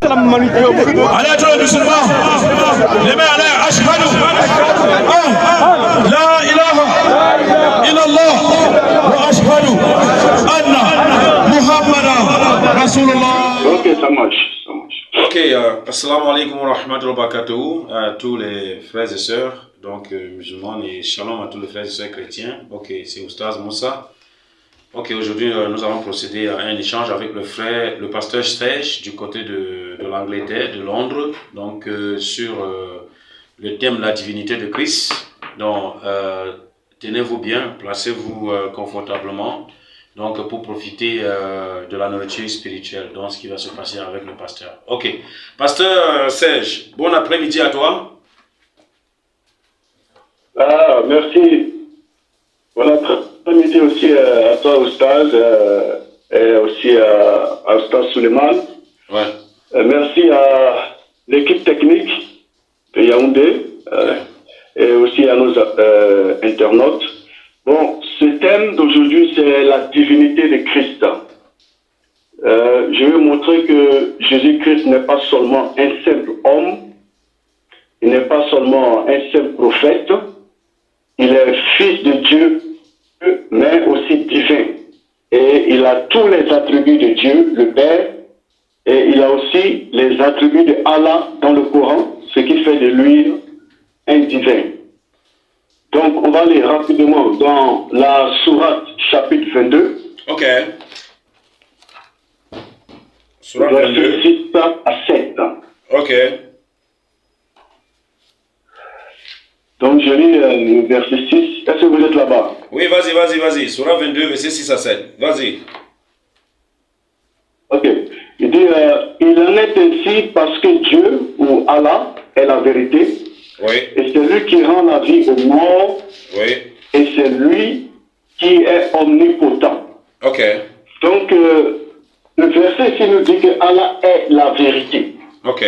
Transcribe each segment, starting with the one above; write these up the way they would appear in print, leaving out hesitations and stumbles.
Allez, tous les musulmans, les mains en l'air, ashhadu, la ilaha illallah, wa ashhadu anna Muhammadan Rasulullah. Ok, ça marche. Ok, assalamu alaikum wa rahmatullahi wa barakatuh à tous les frères et sœurs, donc musulmans, et shalom à tous les frères et sœurs chrétiens. Ok, c'est Oustaz Moussa. Ok, aujourd'hui nous allons procéder à un échange avec le pasteur Sfesh du côté de l'Angleterre, de Londres, donc sur le thème de la divinité de Christ. Donc, tenez-vous bien, placez-vous confortablement. Donc, pour profiter de la nourriture spirituelle, donc ce qui va se passer avec le pasteur. Ok. Pasteur Serge, bon après-midi à toi. Ah, merci. Bon après-midi aussi à toi, Oustaz, et aussi à Oustaz Suleiman. Ouais. Merci à l'équipe technique de Yaoundé, et aussi à nos internautes. Bon, ce thème d'aujourd'hui, c'est la divinité de Christ. Je vais montrer que Jésus-Christ n'est pas seulement un simple homme, il n'est pas seulement un simple prophète, il est fils de Dieu, mais aussi divin. Et il a tous les attributs de Dieu, le Père, et il a aussi les attributs de Allah dans le Coran, ce qui fait de lui un divin. Donc, on va aller rapidement dans la sourate chapitre 22. Ok. Sourate 22. 6 à 7. Ok. Donc, je lis le verset 6. Est-ce que vous êtes là-bas? Oui, vas-y. Sourate 22, verset 6 à 7. Vas-y. Ok. Il dit, il en est ainsi parce que Dieu, ou Allah, est la vérité. Oui. Et c'est lui qui rend la vie aux morts. Oui. Et c'est lui qui est omnipotent. Ok. Donc, le verset ici nous dit que Allah est la vérité. Ok.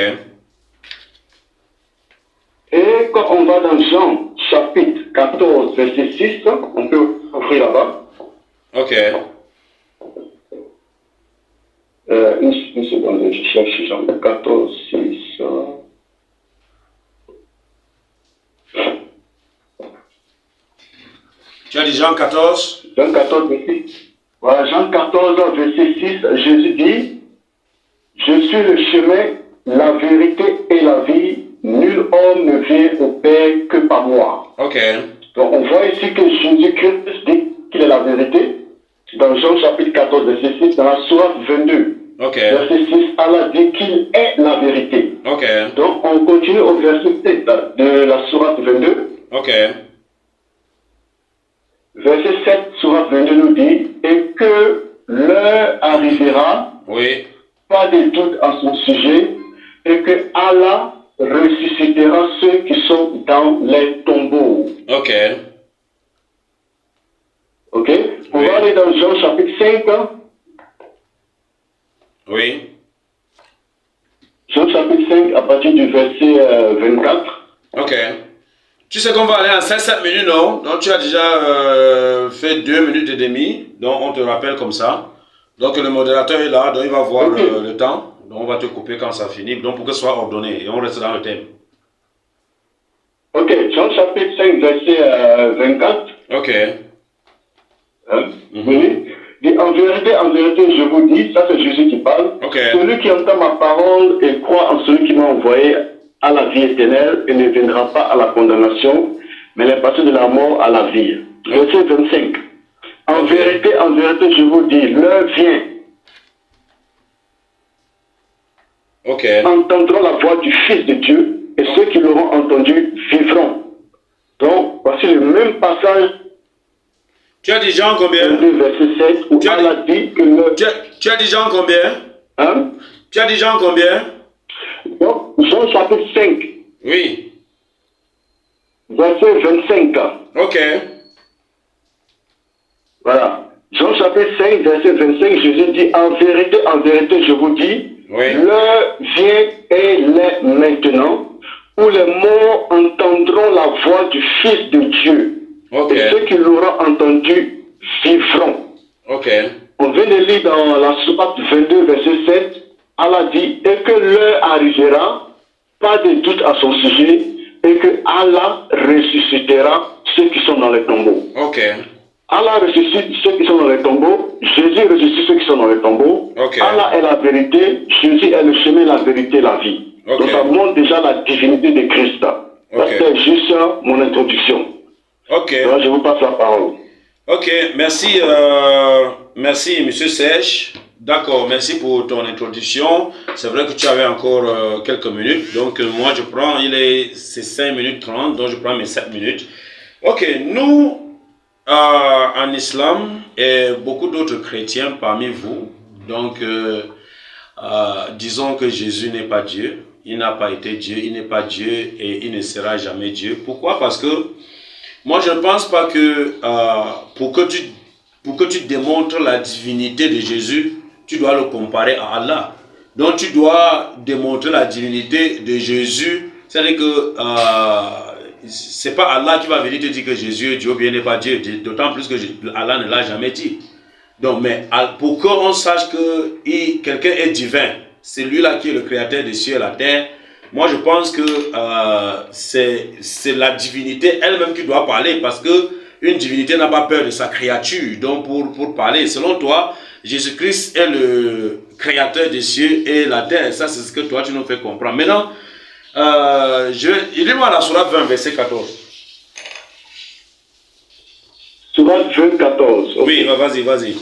Et quand on va dans Jean, chapitre 14, verset 6, on peut ouvrir là-bas. Ok. Une seconde, je cherche Jean 14, 6. Tu as dit Jean 14? Jean 14, verset 6. Voilà, Jean 14, verset 6, Jésus dit, je suis le chemin, la vérité et la vie. Nul homme ne vient au Père que par moi. Ok. Donc on voit ici que Jésus-Christ dit qu'il est la vérité. Dans Jean chapitre 14, verset 6, dans la sourate 22. Ok. Verset 6, Allah dit qu'il est la vérité. Ok. Donc on continue au verset 7 de la sourate 22. Ok. Verset 7, sourate 22 nous dit, et que l'heure arrivera, Oui. pas de doute à son sujet, et que Allah ressuscitera ceux qui sont dans les tombeaux. Ok. Ok? On Oui. va aller dans Jean chapitre 5. Oui. Jean chapitre 5 à partir du verset 24. Ok. Tu sais qu'on va aller en 5-7 minutes, non? Donc tu as déjà fait 2 minutes et demie. Donc on te rappelle comme ça. Donc le modérateur est là, donc il va voir Ok. le temps. Donc on va te couper quand ça finit. Donc pour que ce soit ordonné. Et on reste dans le thème. Ok, Jean chapitre 5 verset 24. Ok. Oui. Dit, en vérité, je vous dis, ça c'est Jésus qui parle. Ok. Celui qui entend ma parole et croit en celui qui m'a envoyé à la vie éternelle et ne viendra pas à la condamnation, mais il est passé de la mort à la vie. Verset 25. En vérité, je vous dis, l'heure vient. Ok. Entendront la voix du Fils de Dieu et ceux qui l'auront entendu vivront. Donc, voici le même passage. Tu as dit Jean combien? Verset 7, où Allah dit que le... Tu as dit Jean combien? Hein? Tu as dit Jean combien? Donc, Jean chapitre 5, Oui. verset 25. Ok. Voilà. Jean chapitre 5, verset 25, Jésus dit, en vérité, je vous dis, Oui. l'heure vient et l'est maintenant, où les morts entendront la voix du Fils de Dieu. Ok. Et ceux qui l'auront entendu vivront. Ok. On vient de lire dans la sourate 22, verset 7, Allah dit, et que l'heure arrivera, pas de doute à son sujet, et que Allah ressuscitera ceux qui sont dans les tombeaux. Ok. Allah ressuscite ceux qui sont dans les tombeaux, Jésus ressuscite ceux qui sont dans les tombeaux. Ok. Allah est la vérité, Jésus est le chemin, la vérité, la vie. Ok. Donc ça montre déjà la divinité de Christ. Ok. C'est juste mon introduction. Ok. Alors, je vous passe la parole. Ok, merci, merci Monsieur Sèche. D'accord, merci pour ton introduction. C'est vrai que tu avais encore quelques minutes. Donc moi je prends, c'est 5 minutes 30, donc je prends mes 7 minutes. Ok, nous, en islam et beaucoup d'autres chrétiens parmi vous, donc disons que Jésus n'est pas Dieu. Il n'a pas été Dieu, il n'est pas Dieu et il ne sera jamais Dieu. Pourquoi? Parce que moi, je ne pense pas que pour que tu démontres la divinité de Jésus, tu dois le comparer à Allah. Donc, tu dois démontrer la divinité de Jésus. C'est-à-dire que ce n'est pas Allah qui va venir te dire que Jésus est Dieu ou bien n'est pas Dieu. D'autant plus que Allah ne l'a jamais dit. Donc, mais pour qu'on sache que quelqu'un est divin, c'est lui-là qui est le créateur des cieux et la terre. Moi, je pense que c'est la divinité elle-même qui doit parler parce que une divinité n'a pas peur de sa créature. Donc, pour parler, selon toi, Jésus-Christ est le créateur des cieux et la terre. Ça, c'est ce que toi, tu nous fais comprendre. Maintenant, lis-moi la sourate 20, verset 14. Sourate 20, 14. Okay. Oui, vas-y.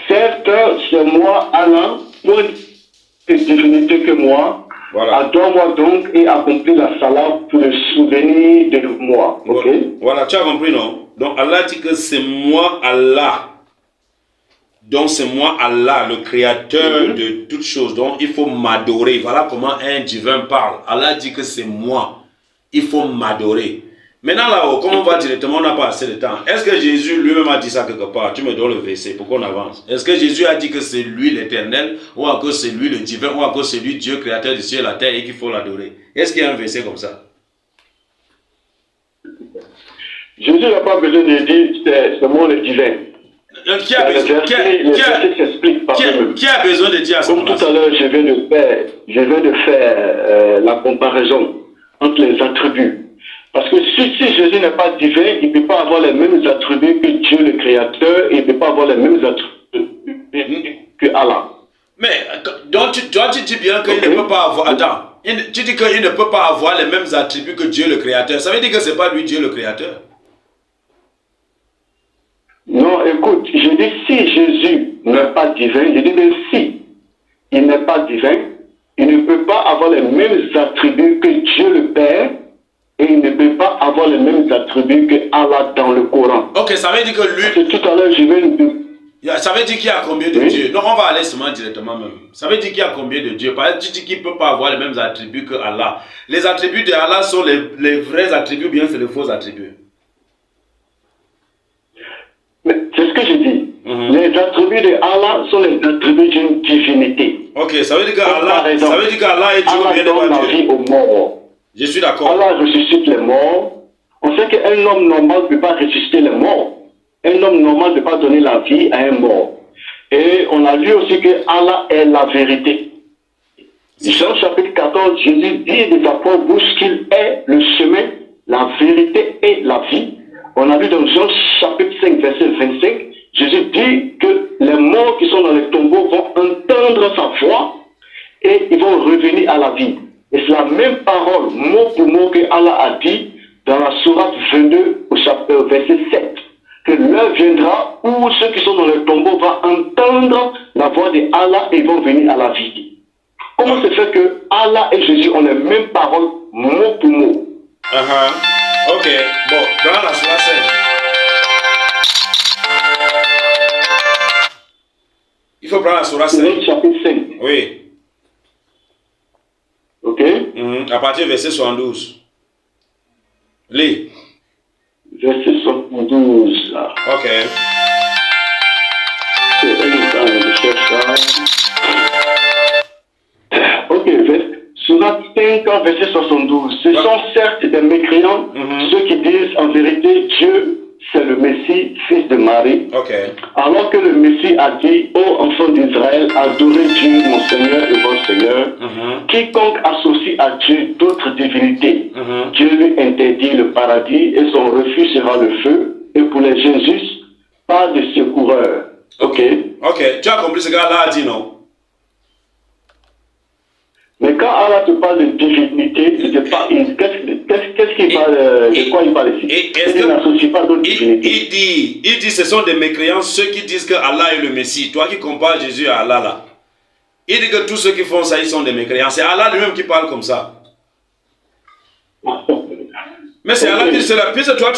Certes, c'est moi, Allah, pour une divinité que moi. Voilà. Adore-moi donc et accomplis la salat pour le souvenir de moi. Ok? Voilà, tu as compris, non? Donc Allah dit que c'est moi, Allah. Donc c'est moi, Allah, le créateur de toutes choses. Donc il faut m'adorer. Voilà comment un divin parle. Allah dit que c'est moi. Il faut m'adorer. Maintenant là-haut, comme on va directement, on n'a pas assez de temps. Est-ce que Jésus lui-même a dit ça quelque part? Tu me donnes le verset pour qu'on avance. Est-ce que Jésus a dit que c'est lui l'éternel, ou que c'est lui le divin, ou que c'est lui Dieu créateur du ciel et la terre et qu'il faut l'adorer? Est-ce qu'il y a un verset comme ça? Jésus n'a pas besoin de dire c'est moi le divin. Qui a besoin de dire à ce moment-là? Comme tout à l'heure, je viens de faire la comparaison entre les attributs. Parce que si Jésus n'est pas divin, il ne peut pas avoir les mêmes attributs que Dieu le Créateur, et il ne peut pas avoir les mêmes attributs que Allah. Mais donc tu dis bien qu'il ne peut pas avoir... Attends, tu dis qu'il ne peut pas avoir les mêmes attributs que Dieu le Créateur. Ça veut dire que ce n'est pas lui Dieu le Créateur. Non, écoute, je dis si Jésus n'est pas divin, je dis même si il n'est pas divin, il ne peut pas avoir les mêmes attributs que Dieu le Père, et il ne peut pas avoir les mêmes attributs que Allah dans le Coran. Ok, ça veut dire que lui... Parce que tout à l'heure, je vais... Ça veut dire qu'il y a combien de dieux? Non, on va aller seulement directement même. Ça veut dire qu'il y a combien de dieux? Parce que tu dis qu'il ne peut pas avoir les mêmes attributs que Allah. Les attributs de Allah sont les vrais attributs, bien c'est les faux attributs. Mais c'est ce que je dis. Les attributs de Allah sont les attributs d'une divinité. Ok, ça veut dire qu'Allah est Dieu ou bien n'est pas Dieu? Vie aux morts. Je suis d'accord. Allah ressuscite les morts. On sait qu'un homme normal ne peut pas ressusciter les morts. Un homme normal ne peut pas donner la vie à un mort. Et on a lu aussi que Allah est la vérité. Jean chapitre 14, Jésus dit de sa propre bouche qu'il est le chemin, la vérité et la vie. On a lu dans Jean chapitre 5, verset 25, Jésus dit que les morts qui sont dans les tombeaux vont entendre sa voix et ils vont revenir à la vie. Et c'est la même parole, mot pour mot, que Allah a dit dans la sourate 22, au chapitre verset 7. Que l'heure viendra où ceux qui sont dans le tombeau vont entendre la voix de Allah et vont venir à la vie. Comment se fait que Allah et Jésus ont les mêmes paroles, mot pour mot? Ok, bon, prends la sourate 5. Il faut prendre la sourate 5. Chapitre 5. Oui. Ok. À partir du verset 72. Lis. Verset 72. Là. Ok. Ok, sourate 5, verset 72. Ce sont certes des mécréants, ceux qui disent en vérité Dieu, c'est le Messie, fils de Marie. Ok. Alors que le Messie a dit, ô enfants d'Israël, adorez Dieu, mon Seigneur et votre Seigneur. Quiconque associe à Dieu d'autres divinités, Dieu lui interdit le paradis et son refus sera le feu. Et pour les Jésus, pas de secoureur. Ok. Ok, tu as compris ce que Allah a dit, non? Mais quand Allah te parle de divinité, qu'est-ce qu'il parle, de quoi il parle ici? Il n'associe pas d'autres divinités. Il dit, ce sont des mécréants, ceux qui disent que Allah est le Messie. Toi qui compares Jésus à Allah là. Il dit que tous ceux qui font ça, ils sont des mécréants. C'est Allah lui-même qui parle comme ça. Mais c'est Allah qui dit cela. Puisque toi,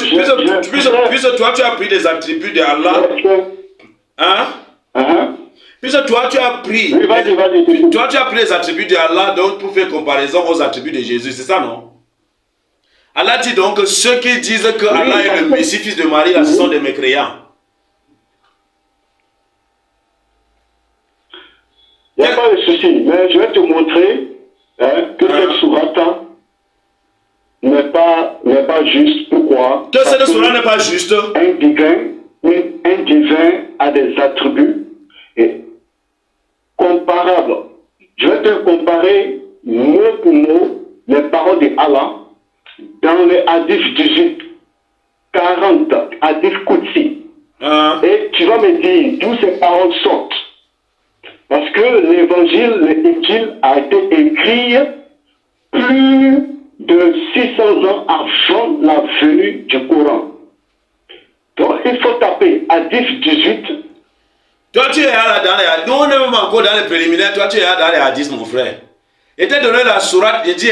tu as pris des attributs de Allah. Hein? Puisque toi, tu as pris. Oui, vas-y. Toi, tu as pris les attributs de Allah donc pour faire comparaison aux attributs de Jésus. C'est ça, non? Allah dit donc que ceux qui disent que Allah est le Messie, fils de Marie, là, ce sont des mécréants. Il n'y a pas de souci, mais je vais te montrer que cette sourate n'est pas juste. Pourquoi? Que cette sourate n'est pas juste. Un divin a des attributs comparables. Je vais te comparer mot pour mot les paroles de Allah dans le Hadith 18, 40, Hadith Qudsi. Et tu vas me dire d'où ces paroles sortent. Parce que l'évangile, l'Évangile a été écrit plus de 600 ans avant la venue du Coran. Donc il faut taper Hadith 18. Toi tu es là dans les... Nous on est même encore dans les préliminaires, toi tu es là dans les hadiths mon frère. Et t'as donné la sourate, j'ai dit,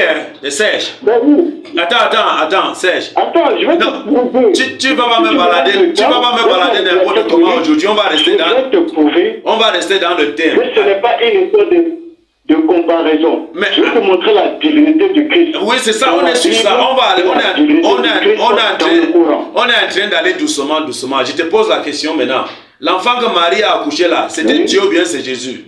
Serge. Ben oui. Attends, Serge. Attends, je vais te prouver. Tu vas pas me balader, n'importe comment aujourd'hui, on va rester dans le thème. Mais ce n'est pas une histoire de comparaison. Mais, je vais te montrer la divinité du Christ. Oui, c'est ça, on est sur ça. On va aller, on est en train d'aller doucement. Je te pose la question maintenant. L'enfant que Marie a accouché là, c'était Dieu ou bien c'est Jésus?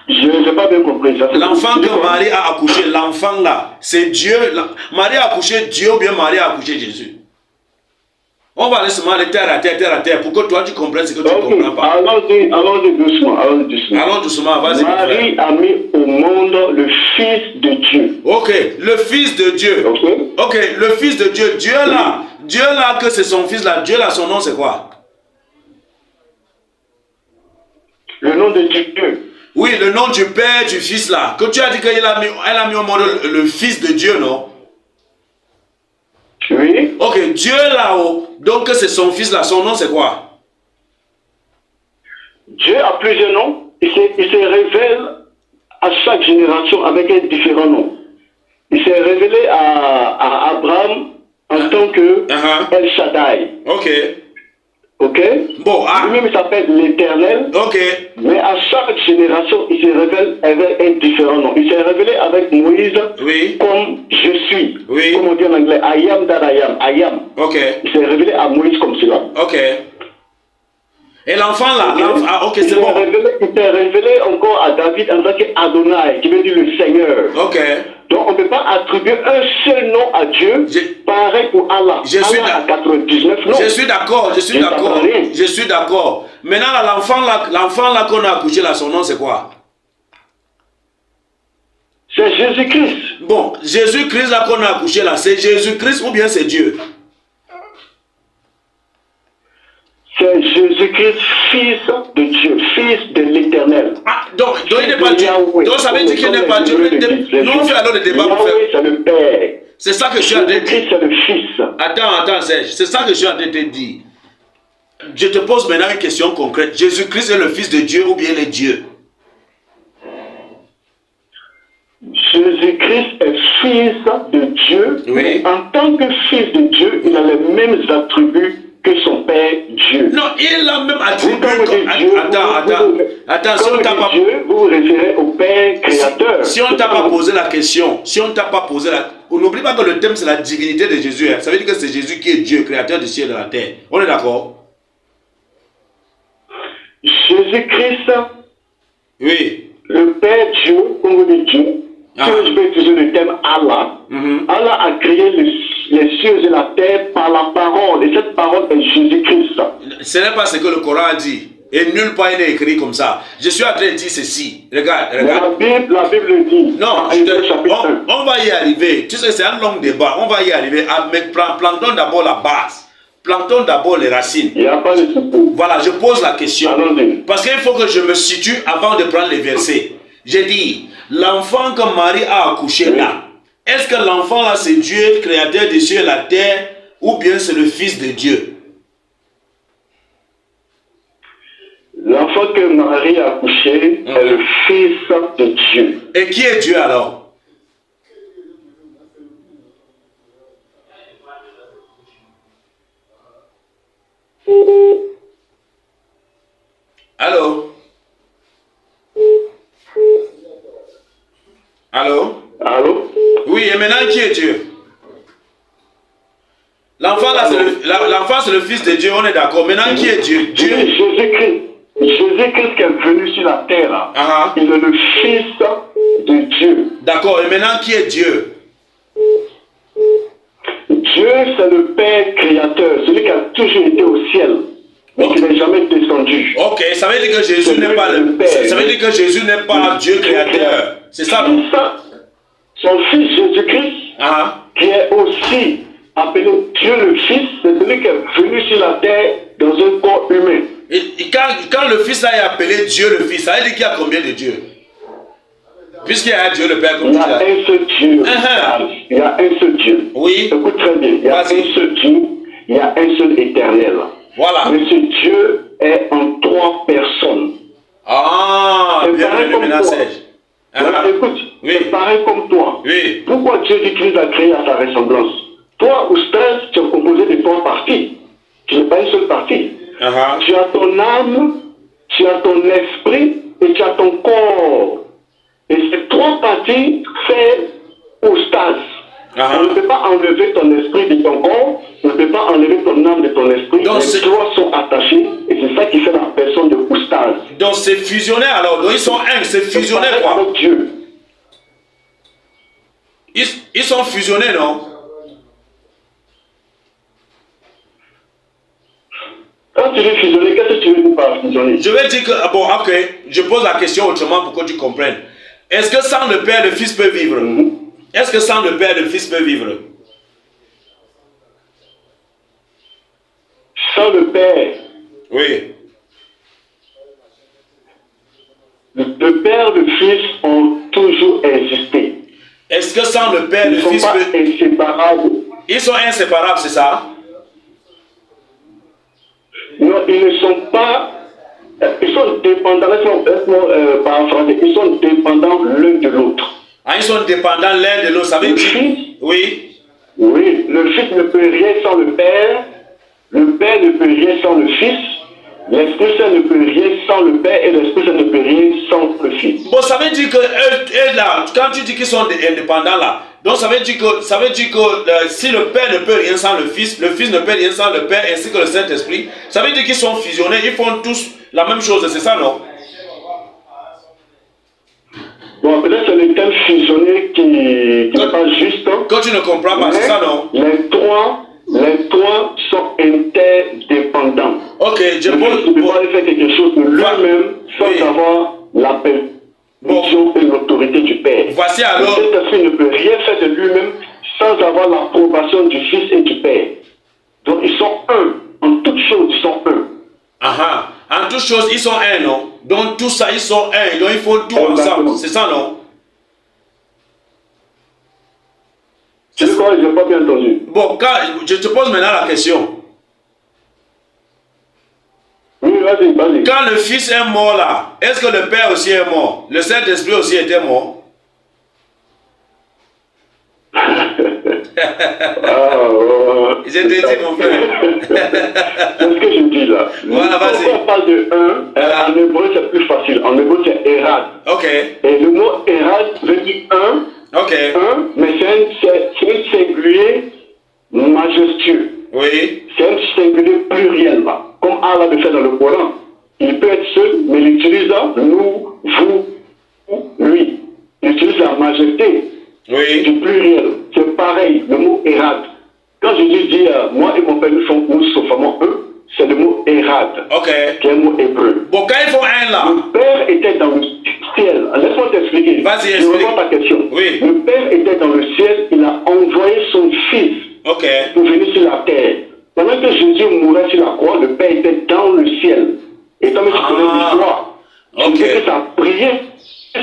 Je n'ai pas bien compris ça. L'enfant que Marie a accouché, l'enfant là, c'est Dieu. Marie a accouché Dieu ou bien Marie a accouché Jésus? On va aller seulement aller terre à terre, pour que toi tu comprennes ce que tu ne comprends pas. Allons-y doucement. Allons doucement, vas-y. Marie a mis au monde le Fils de Dieu. Ok, le Fils de Dieu. Ok, le Fils de Dieu. Dieu là, que c'est son Fils là. Dieu là, son nom c'est quoi? Le nom de Dieu. Oui, le nom du Père, du Fils là. Que tu as dit qu'elle a mis au monde le Fils de Dieu, non? Oui. Ok, Dieu là-haut, donc c'est son Fils là, son nom c'est quoi? Dieu a plusieurs noms, il se révèle à chaque génération avec un différent nom. Il s'est révélé à Abraham en tant que El Shaddai. Ok? Bon, lui-même il s'appelle l'Éternel. Ok. Mais à chaque génération, il se révèle avec un différent nom. Il s'est révélé avec Moïse comme je suis. Comme on dit en anglais, I am that I am. I am. Ok. Il s'est révélé à Moïse comme cela. Ok. Et l'enfant là, ok, c'est bon. Il s'est révélé encore à David en tant qu'Adonai, qui veut dire le Seigneur. Ok. Donc on ne peut pas attribuer un seul nom à Dieu, pareil pour Allah. Allah a 99 noms. Je suis d'accord. Maintenant l'enfant là qu'on a accouché là, son nom c'est quoi? C'est Jésus-Christ. Bon, Jésus-Christ là qu'on a accouché là, c'est Jésus-Christ ou bien c'est Dieu? C'est Jésus-Christ, Fils de Dieu, Fils de l'Éternel. Donc il n'est pas Dieu. Donc ça veut dire qu'il n'est pas Dieu. Nous on fait alors le débat pour faire. C'est le Père. C'est ça que je suis en train de dire. Jésus-Christ c'est le Fils. Attends Serge, c'est ça que je suis en train de te dire. Je te pose maintenant une question concrète. Jésus-Christ est le Fils de Dieu ou bien il est Dieu? Jésus-Christ est Fils de Dieu. Oui. En tant que Fils de Dieu, il a les mêmes attributs que son Père Dieu. Non, il a même attribué. Attends, si on t'a pas... vous vous référez au Père créateur. Si on ne t'a pas posé la question, on n'oublie pas que le thème c'est la divinité de Jésus. Ça veut dire que c'est Jésus qui est Dieu, créateur du ciel et de la terre. On est d'accord? Jésus-Christ, oui. le Père Dieu, comme vous dites Dieu, je peux utiliser le terme Allah. Allah a créé les cieux et la terre par la parole. Et cette parole est Jésus-Christ. Ce n'est pas ce que le Coran a dit. Et nulle part il est écrit comme ça. Je suis en train de dire ceci. Regarde. La Bible dit. Non, on va y arriver. Tu sais, c'est un long débat. On va y arriver. Mais plantons d'abord la base. Plantons d'abord les racines. Il n'y a pas de souci. Voilà, je pose la question. Allons-y. Parce qu'il faut que je me situe avant de prendre les versets. J'ai dit, l'enfant que Marie a accouché là, est-ce que l'enfant là c'est Dieu, créateur des cieux et la terre, ou bien c'est le Fils de Dieu? L'enfant que Marie a accouché est le Fils de Dieu. Et qui est Dieu alors? Allô? Allô? Allô? Oui, et maintenant qui est Dieu? L'enfant là, c'est le Fils de Dieu, on est d'accord. Maintenant qui est Dieu? Dieu. Jésus-Christ. Jésus-Christ qui est venu sur la terre là. Il est le Fils de Dieu. D'accord, et maintenant qui est Dieu? Dieu, c'est le Père créateur, celui qui a toujours été au ciel, mais qui n'est jamais descendu. Ok, ça veut dire que Jésus n'est pas le Père. Ça veut dire que Jésus n'est pas Dieu créateur. C'est ça, non? Son Fils Jésus-Christ, qui est aussi appelé Dieu le Fils, c'est celui qui est venu sur la terre dans un corps humain. Et quand le Fils là est appelé Dieu le Fils, ça veut dire qu'il y a combien de dieux? Puisqu'il y a un Dieu le Père comme tu l'as. Il y a un seul Dieu. Il y a un seul Dieu. Oui. Écoute très bien. Il y a un seul Dieu. Il y a un seul éternel. Voilà. Mais ce Dieu est en 3 personnes. Ah, bien le ménagère. Écoute, c'est pareil comme toi. Oui. Pourquoi Dieu dit qu'il a créé à sa ressemblance? Toi, Oustaz, tu es composé de 3 parties. Tu n'es pas une seule partie. Tu as ton âme, tu as ton esprit et tu as ton corps. Et ces 3 parties font Oustaz. On ne peut pas enlever ton esprit de ton corps, on ne peut pas enlever ton âme de ton esprit. Donc, les 3 sont attachés et c'est ça qui fait la personne de Oustaz. Donc c'est fusionné alors, donc ils sont un, c'est fusionné quoi? Avec Dieu. Ils sont fusionnés, non? Quand tu veux fusionner, qu'est-ce que tu veux dire par fusionner? Je vais dire que, bon, ok, je pose la question autrement pour que tu comprennes. Est-ce que sans le Père, le Fils peut vivre? Est-ce que sans le Père, le Fils peut vivre? Sans le Père. Oui. Le Père et le Fils ont toujours existé. Est-ce que sans le Père, le Fils peut... Ils ne sont pas inséparables. Ils sont inséparables, c'est ça? Non, ils ne sont pas... Ils sont dépendants, laisse-moi paraphraser, ils sont dépendants l'un de l'autre. Ah, ils sont dépendants l'un de l'autre, ça veut dire... Oui. Oui, le Fils ne peut rien sans le Père, le Père ne peut rien sans le Fils, l'Esprit Saint ne peut rien sans le Père et l'Esprit Saint ne peut rien sans le Fils. Bon, ça veut dire que eux là, quand tu dis qu'ils sont indépendants là, donc ça veut dire que si le Père ne peut rien sans le Fils ne peut rien sans le Père ainsi que le Saint-Esprit, ça veut dire qu'ils sont fusionnés, ils font tous la même chose, c'est ça, non? Bon, peut-être c'est le terme fusionné qui n'est pas juste. Quand tu ne comprends pas, c'est ça, non? Les trois sont interdépendants. Ok, je pose... Ne peut pas faire quelque chose de lui-même sans avoir la permission et l'autorité du Père. Voici alors... Le Saint-Esprit ne peut rien faire de lui-même sans avoir l'approbation du Fils et du Père. Donc ils sont un. En toutes choses, ils sont un. En toutes choses, ils sont un, non? Donc tout ça, ils sont un. Donc ils font tout ensemble. C'est ça, non? C'est quoi? Je n'ai pas bien entendu. Bon, je te pose maintenant la question. Oui, vas-y. Quand le Fils est mort là, est-ce que le Père aussi est mort? Le Saint-Esprit aussi était mort? Je te dis, mon frère. C'est ce que je dis là. Voilà, vas-y. Quand on parle de un, en hébreu c'est plus facile. En hébreu c'est Erad. Ok. Et le mot Erad veut dire un. Ok. Un, mais c'est un singulier majestueux. Oui. C'est un singulier pluriel là. Comme Allah le fait dans le Coran. Il peut être seul, mais il utilise nous, vous, lui. utilise la majesté Oui. du pluriel. C'est pareil, le mot Erad. Quand Jésus dit moi et mon père nous formons un, c'est le mot Erad, Ok. qui est un mot hébreu. Bon, quand ils font un là, Le Père était dans le ciel. Laisse-moi t'expliquer. Vas-y, Je explique. reprends ta question. Oui. Le Père était dans le ciel, il a envoyé son Fils ok. pour venir sur la terre. Pendant que Jésus mourait sur la croix, le Père était dans le ciel. Et comme tu connais l'histoire, ok. tu sais que ça priait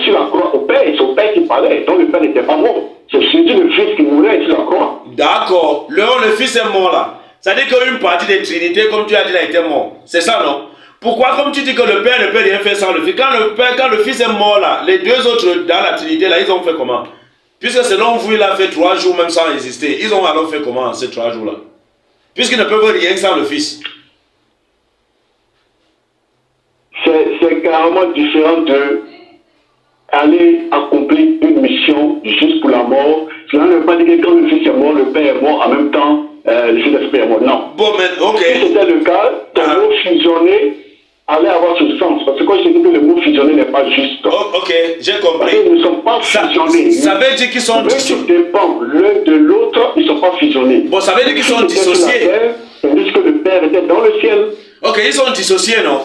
sur la croix au Père, et c'est au Père qui parlait. Donc le Père n'était pas mort. C'est Jésus le Fils qui mourait sur la croix. D'accord. Le fils est mort là. Ça dit qu'une partie des trinités, comme tu as dit, il a été mort. C'est ça, non? Pourquoi, comme tu dis que le Père ne peut rien faire sans le Fils, quand le Fils est mort là, les deux autres dans la Trinité là, ils ont fait comment? Puisque selon vous, il a fait 3 jours même sans exister. Ils ont alors fait comment ces 3 jours là? Puisqu'ils ne peuvent rien sans le Fils. C'est carrément différent de aller accomplir une mission juste pour la mort. Cela ne veut pas dire que quand le Fils est mort, le Père est mort en même temps, le Fils est mort. Non. Bon, mais ok. Si c'était le cas, ton mot fusionné allait avoir ce sens. Parce que quand je dis que le mot fusionné n'est pas juste. Oh, ok, j'ai Parce compris. qu'ils ne sont pas fusionnés. Ça veut dire qu'ils sont Même dissociés. s'ils dépendent l'un de l'autre, ils ne sont pas fusionnés. Bon, ça veut dire qu'ils sont Si c'était sur la dissociés. terre, tandis que le Père était dans le ciel. Ok, ils sont dissociés, non?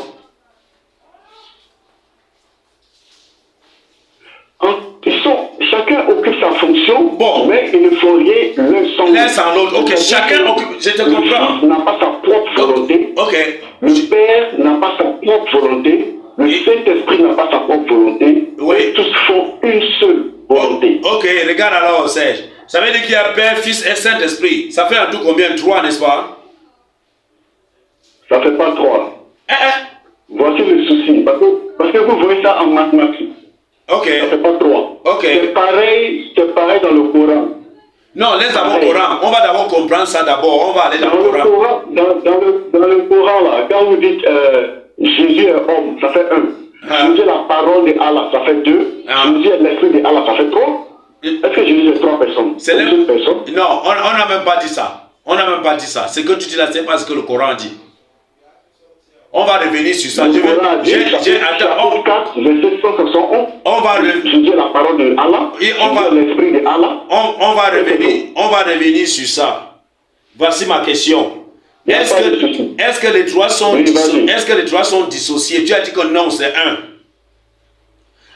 Chacun occupe sa fonction, Bon. mais ils ne font rien L'un sans l'autre. Ok, chacun occupe. Je te Le comprends. Fils n'a pas sa propre volonté. Ok. Le Père n'a pas sa propre volonté. Le Oui. Saint-Esprit n'a pas sa propre volonté. Oui. Et tous font une seule volonté. Ok, regarde alors, Serge. Ça veut dire qu'il y a Père, Fils et Saint-Esprit. Ça fait en tout combien? 3, n'est-ce pas? Ça ne fait pas 3. Eh, Voici le souci. Parce que vous voyez ça en mathématiques. Ok. Ça ne fait pas 3. Ok. C'est pareil dans le Coran. Non, laisse d'abord le Coran. On va d'abord comprendre ça d'abord. On va aller dans Dans le le Coran. Coran, dans le Coran là, quand vous dites Jésus est homme, ça fait 1. Ah. Jésus est la parole de Allah, ça fait 2. Ah. Jésus est l'esprit de Allah, ça fait 3. Est-ce que Jésus est 3 personnes? C'est Ou le- une personne? Non, on n'a même pas dit ça. On n'a même pas dit ça. Ce que tu dis là, c'est pas ce que le Coran dit. On va revenir sur ça. Le Coran a dit, Attends, chapitre 4, verset 171. on va Jésus est la parole de Allah. Et on va- Jésus est l'esprit de Allah. on va revenir sur ça. Voici ma question. Il y a pas de souci. Est-ce que les trois sont Oui, vas-y. est-ce que les trois sont dissociés? Tu as dit que non, c'est un.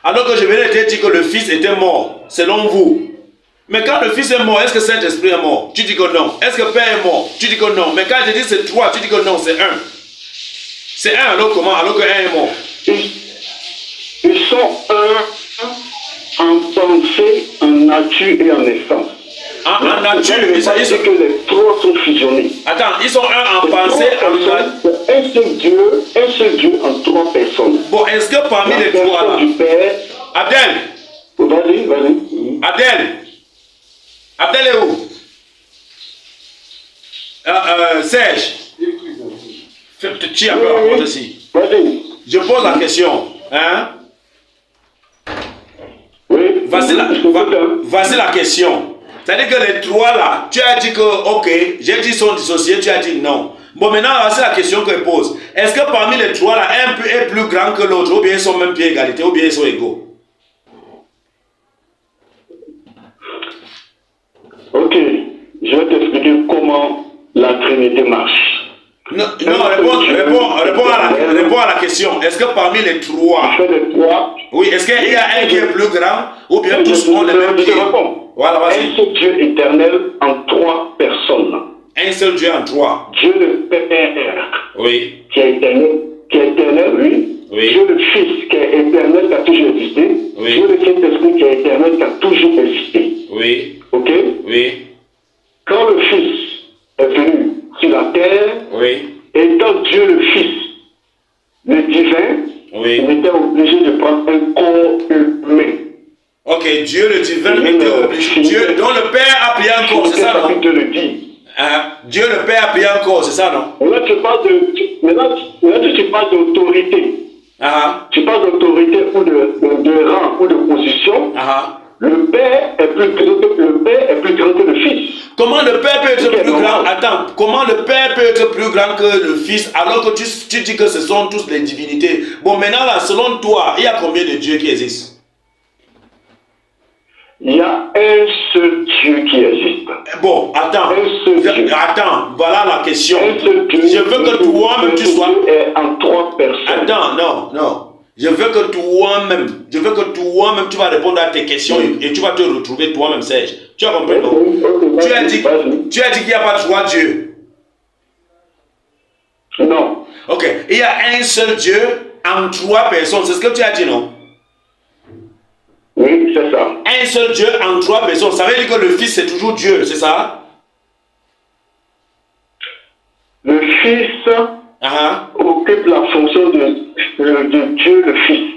Alors que je venais de te dire que le Fils était mort, selon vous. Mais quand le Fils est mort, est-ce que Saint-Esprit est mort? Tu dis que non. Est-ce que Père est mort? Tu dis que non. Mais quand je dis c'est trois, tu dis que non, c'est un. C'est un, alors comment? Alors que un est mort. Ils sont un en pensée, en nature et en essence. En nature, ils ils sont... que les trois sont fusionnés. Attends, ils sont un en pensée, en nature. C'est un seul Dieu en 3 personnes. Bon, est-ce que parmi La les trois là, personne du Père. Abdel, Vas-y. Abdel est où? Serge, tu as peu rapporte ici. Vas-y. Je pose la question, hein? Oui. Voici la question. C'est-à-dire que les trois là, tu as dit que, ok, j'ai dit qu'ils sont dissociés, tu as dit non. Bon, maintenant, voici la question que je pose. Est-ce que parmi les trois là, un est plus grand que l'autre, ou bien ils sont même pied égalité, ou bien ils sont égaux? Ok, je vais t'expliquer comment la Trinité marche. Non, réponds à la question. Est-ce que parmi les trois, Je fais les trois. oui, est-ce qu'il y a un qui est plus grand, ou bien tous ont les mêmes Je pieds? te réponds. Voilà, Un vas-y. seul Dieu éternel en 3 personnes. Un seul Dieu en trois. Dieu le Père, Oui, qui est éternel, oui. Oui. Dieu le Fils, qui est éternel, qui a toujours existé. Oui. Dieu le Saint-Esprit, qui est éternel, qui a toujours existé. oui, Ok? oui, Quand le Fils est venu sur la terre, oui, étant Dieu le Fils, le divin, oui. il était obligé de prendre un corps humain. Ok, Dieu le divin était obligé. Dieu, dont le Père a pris un corps, c'est ça, non? Chapitre le dit. Hein? Dieu le Père a pris un corps, c'est ça, non? Maintenant, tu parles d'autorité. Ah, Tu parles d'autorité ou de rang ou de position. ah. Le Père est plus grand que le Fils. Comment le Père peut être Ok, plus grand? normal. Attends, comment le Père peut être plus grand que le Fils alors que tu dis que ce sont tous des divinités? Bon, maintenant là, selon toi, il y a combien de dieux qui existent? Il y a un seul Dieu qui existe. Bon, attends. Un seul Dieu. Attends, voilà la question. Un seul Dieu. Je veux que toi-même tu sois... Dieu est en 3 personnes. Attends, non. Je veux que toi-même tu vas répondre à tes questions et tu vas te retrouver toi-même, Serge. Tu as compris, non? Okay, tu as dit qu'il n'y a pas 3 dieux. Non. Ok, il y a un seul Dieu en 3 personnes. C'est ce que tu as dit, non? Oui, c'est ça. Un seul Dieu en 3 personnes. Ça veut dire que le Fils c'est toujours Dieu, c'est ça? Le Fils occupe la fonction de Dieu, le Fils.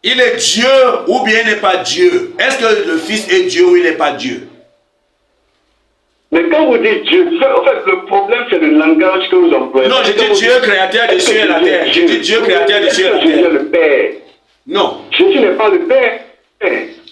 Il est Dieu ou bien il n'est pas Dieu? Est-ce que le Fils est Dieu ou il n'est pas Dieu? Mais quand vous dites Dieu, en fait, le problème c'est le langage que vous employez. Non, je dis Dieu créateur des cieux et la terre. Je dis Dieu créateur des cieux et la terre. Jésus est le Père. Non. Jésus n'est pas le Père.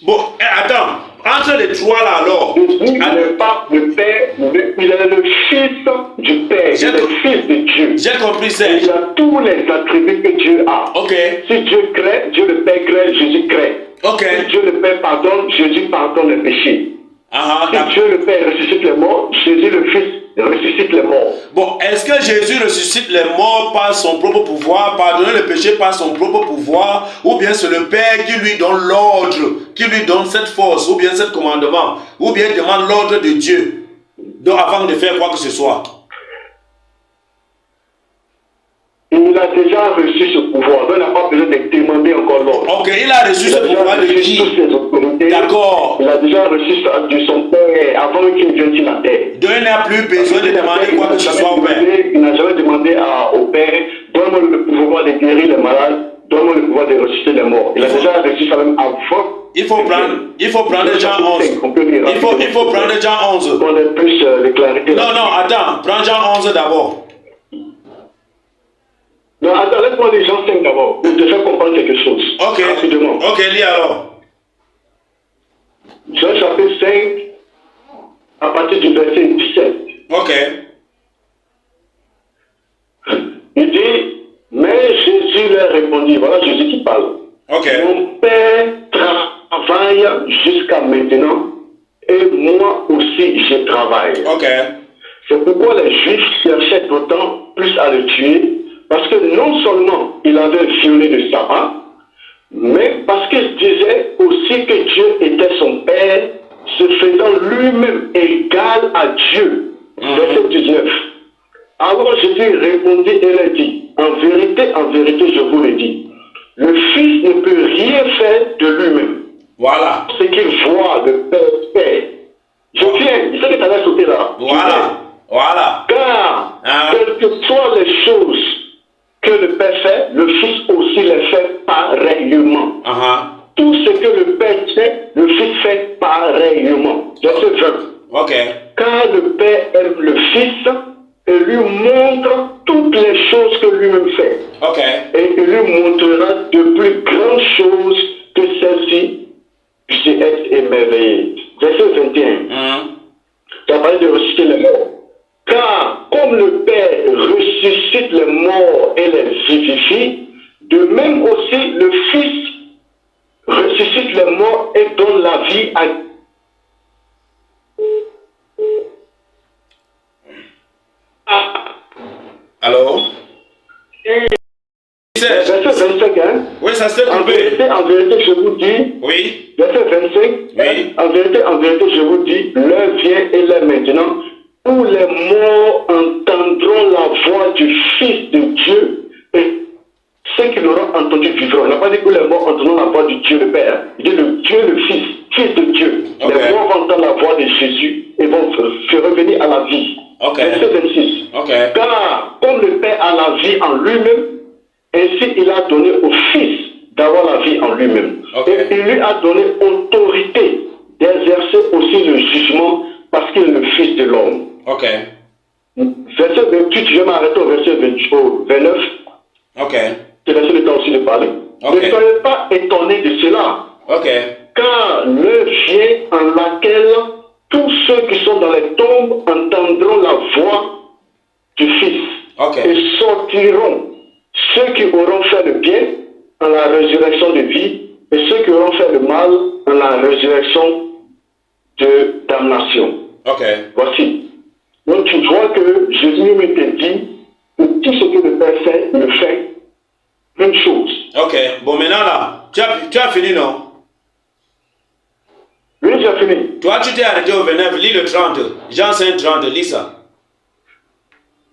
Bon, attends. Entre les 3 là alors. Jésus n'est pas le Père, il est le Fils du Père. Il est le Fils de Dieu. J'ai compris ça. Il a tous les attributs que Dieu a. Ok. Si Dieu crée, Dieu le Père crée, Jésus crée. Ok. Si Dieu le Père pardonne, Jésus pardonne les péchés. Si Dieu le Père ressuscite les morts, Jésus le Fils ressuscite les morts. Bon, est-ce que Jésus ressuscite les morts par son propre pouvoir, pardonner le péché par son propre pouvoir, ou bien c'est le Père qui lui donne l'ordre, qui lui donne cette force, ou bien ce commandement, ou bien demande l'ordre de Dieu, donc avant de faire quoi que ce soit? Il a déjà reçu ce pouvoir, donc il n'a pas besoin de demander encore l'ordre. Ok, il a reçu ce pouvoir de qui? D'accord. Il a déjà reçu ça de son Père avant qu'il vienne sur la terre. Donc il n'a plus besoin de demander quoi que ce soit au Père. Il n'a jamais demandé au Père, donne-moi le pouvoir de guérir les malades, donne-moi le pouvoir de ressusciter les morts. Il a déjà reçu ça même avant. Il faut prendre Jean 11. Il faut prendre Jean 11. Pour ait plus de clarité. Non, attends, prends Jean 11 d'abord. Non, attends, laisse-moi les Jean 5 d'abord. Je te fais comprendre quelque chose. Ok. Rapidement. Ok, lis alors. Jean chapitre 5, à partir du verset 17. Ok. Il dit, mais Jésus leur répondit, voilà Jésus qui parle. Ok. Mon Père travaille jusqu'à maintenant et moi aussi je travaille. Ok. C'est pourquoi les Juifs cherchaient d'autant plus à le tuer, parce que non seulement il avait violé le sabbat, mais parce qu'il disait aussi que Dieu était son Père, se faisant lui-même égal à Dieu. Verset 19. Alors Jésus répondit et leur dit, en vérité, je vous le dis, le Fils ne peut rien faire de lui-même. Voilà. Ce qu'il voit le Père faire. Je viens, il sait que tu allais sauter là. Voilà. Car, quelles que soient les choses que le Père fait, le Fils aussi les fait pareillement. Tout ce que le Père fait, le Fils fait pareillement. Verset 20. Ok. Car le Père aime le Fils et lui montre toutes les choses que lui-même fait. Ok. Et il lui montrera de plus grandes choses que celles-ci, je être émerveillé. Verset 21. Tu as parlé de ressusciter les morts. Car comme le Père ressuscite les morts et les vivifie, de même aussi le Fils ressuscite les morts et donne la vie à... Alors? Verset 25, hein? Oui, ça s'est coupé. En vérité, je vous dis... Oui. Verset 25. Oui. En vérité, je vous dis, l'heure vient et l'heure maintenant, où les morts entendront la voix du Fils de Dieu, et ceux qui l'auront entendu vivront. Il n'a pas dit que les morts entendront la voix du Dieu le Père. Il dit le Dieu le Fils, Fils de Dieu. Okay. Les morts vont entendre la voix de Jésus et vont se revenir à la vie. Okay. Verset 26. Okay. Car comme le Père a la vie en lui-même, ainsi il a donné au Fils d'avoir la vie en lui-même. Okay. Et il lui a donné autorité d'exercer aussi le jugement parce qu'il est le Fils de l'homme. Ok. Verset 28, je vais m'arrêter au verset 29. Ok. C'est laissé le temps aussi de parler. Okay. Ne soyez pas étonnés de cela. Ok. Car l'heure vient en laquelle tous ceux qui sont dans les tombes entendront la voix du Fils. Ok. Et sortiront ceux qui auront fait le bien en la résurrection de vie et ceux qui auront fait le mal en la résurrection de damnation. Ok. Voici. Donc tu vois que Jésus lui te dit que tout ce que le Père fait, il le fait. Même chose. Ok. Bon, maintenant là, tu as fini, non? Oui, j'ai fini. Toi, tu t'es arrêté au 29, lis le 30. Jean 5, 30, lis ça.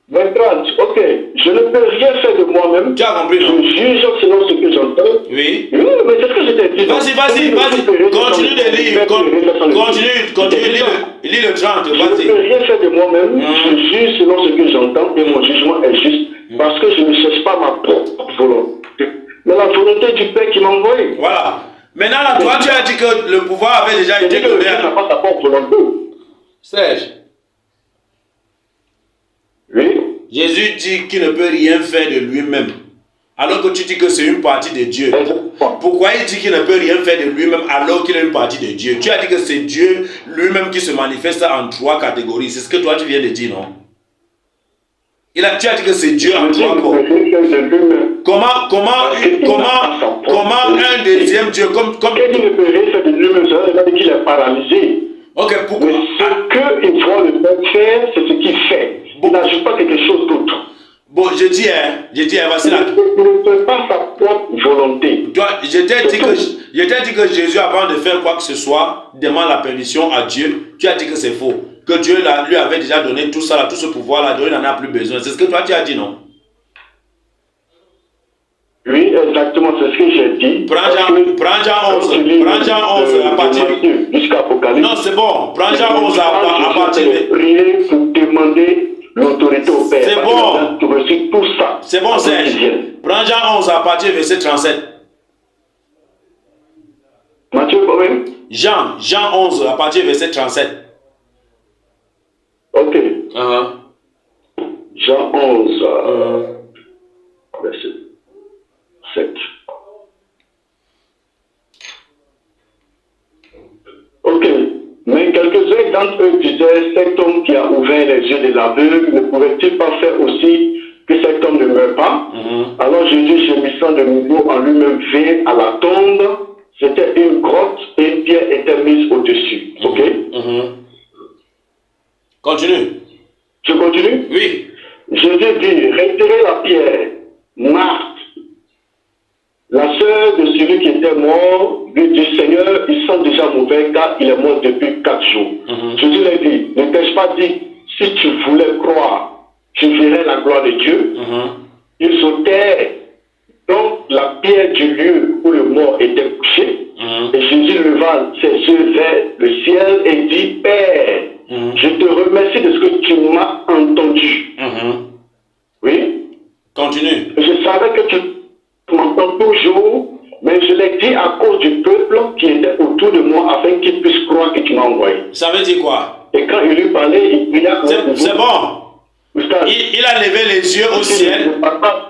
23, ok. Je ne peux rien faire de moi-même. Tu as compris, non? Je juge selon ce que j'entends. Oui. Oui, mais c'est ce que je t'ai dit. Vas-y. Continue de lire. Continue. Lis le 30. Je ne Vas-y. peux rien faire de moi-même. Je juge selon ce que j'entends et mon jugement est juste parce que je ne cherche pas ma propre volonté, mais la volonté du Père qui m'a envoyé. Voilà. Maintenant, là, toi, tu as dit que le pouvoir avait déjà été donné. n'a pas sa propre volonté. Serge. Oui. Jésus dit qu'il ne peut rien faire de lui-même. Alors que tu dis que c'est une partie de Dieu. Pourquoi il dit qu'il ne peut rien faire de lui-même alors qu'il est une partie de Dieu? Tu as dit que c'est Dieu lui-même qui se manifeste en 3 catégories. C'est ce que toi tu viens de dire, non? Tu as dit que c'est Dieu en 3 corps. Comment un deuxième Dieu comme il ne peut rien faire de lui-même, ça veut dire qu'il est paralysé. Ok, pourquoi? Mais ce qu'il voit le Père faire, c'est ce qu'il fait. Il n'ajoute pas quelque chose d'autre. Bon, je dis, voici là. Il ne fait pas sa propre volonté. Je t'ai dit que Jésus, avant de faire quoi que ce soit, demande la permission à Dieu. Tu as dit que c'est faux. Que Dieu lui avait déjà donné tout ça, tout ce pouvoir-là, donc il n'en a plus besoin. C'est ce que toi tu as dit, non? Oui, exactement, c'est ce que j'ai dit. Prends Jean 11 à partir de... Jusqu'à Apocalypse. Non, c'est bon. Prends Jean 11 à partir de... Prier pour demander l'autorité au Père. C'est bon. Tu reçus tout ça. C'est bon, Serge. Prends Jean 11 à partir du verset 37. Matthieu, quand-même. Jean 11 à partir du verset 37. Ok. Jean 11, verset 7. Ok. Mais quelques-uns d'entre eux disaient, cet homme qui a ouvert les yeux des aveugles, ne pouvait-il pas faire aussi que cet homme ne meure pas? Alors Jésus, gémissant de nouveau en lui-même, vint à la tombe. C'était une grotte et une pierre était mise au-dessus. Ok? Continue. Je continue? Oui. Jésus dit, retirez la pierre. Marthe, la sœur de celui qui était mort, lui dit, Seigneur, il sent déjà mauvais car il est mort depuis 4 jours. Jésus lui dit, ne t'ai-je pas dit, si tu voulais croire, tu verrais la gloire de Dieu? Il sautait donc la pierre du lieu où le mort était couché. Et Jésus leva ses yeux vers le ciel et dit, Père, je te remercie de ce que tu m'as entendu. Oui? Continue. Je savais que tu m'entends toujours, mais je l'ai dit à cause du peuple qui était autour de moi afin qu'ils puissent croire que tu m'as envoyé. Ça veut dire quoi? Et quand il lui parlait, il pria. C'est bon. Il a levé les yeux au ciel.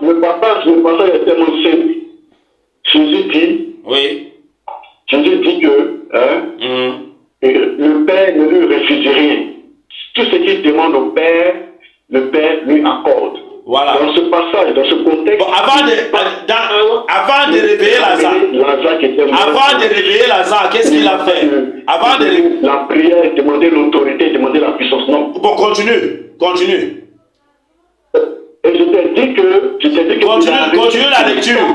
Le passage est tellement simple. Jésus dit, oui. Jésus dit que le Père ne lui refuse rien. Tout ce qu'il demande au Père, le Père lui accorde. Voilà. Dans ce passage, dans ce contexte, bon, avant de réveiller Lazare, qu'est-ce qu'il a fait? La prière, demander l'autorité, demander la puissance, non. Bon, continue. Et je t'ai dit que continue la lecture.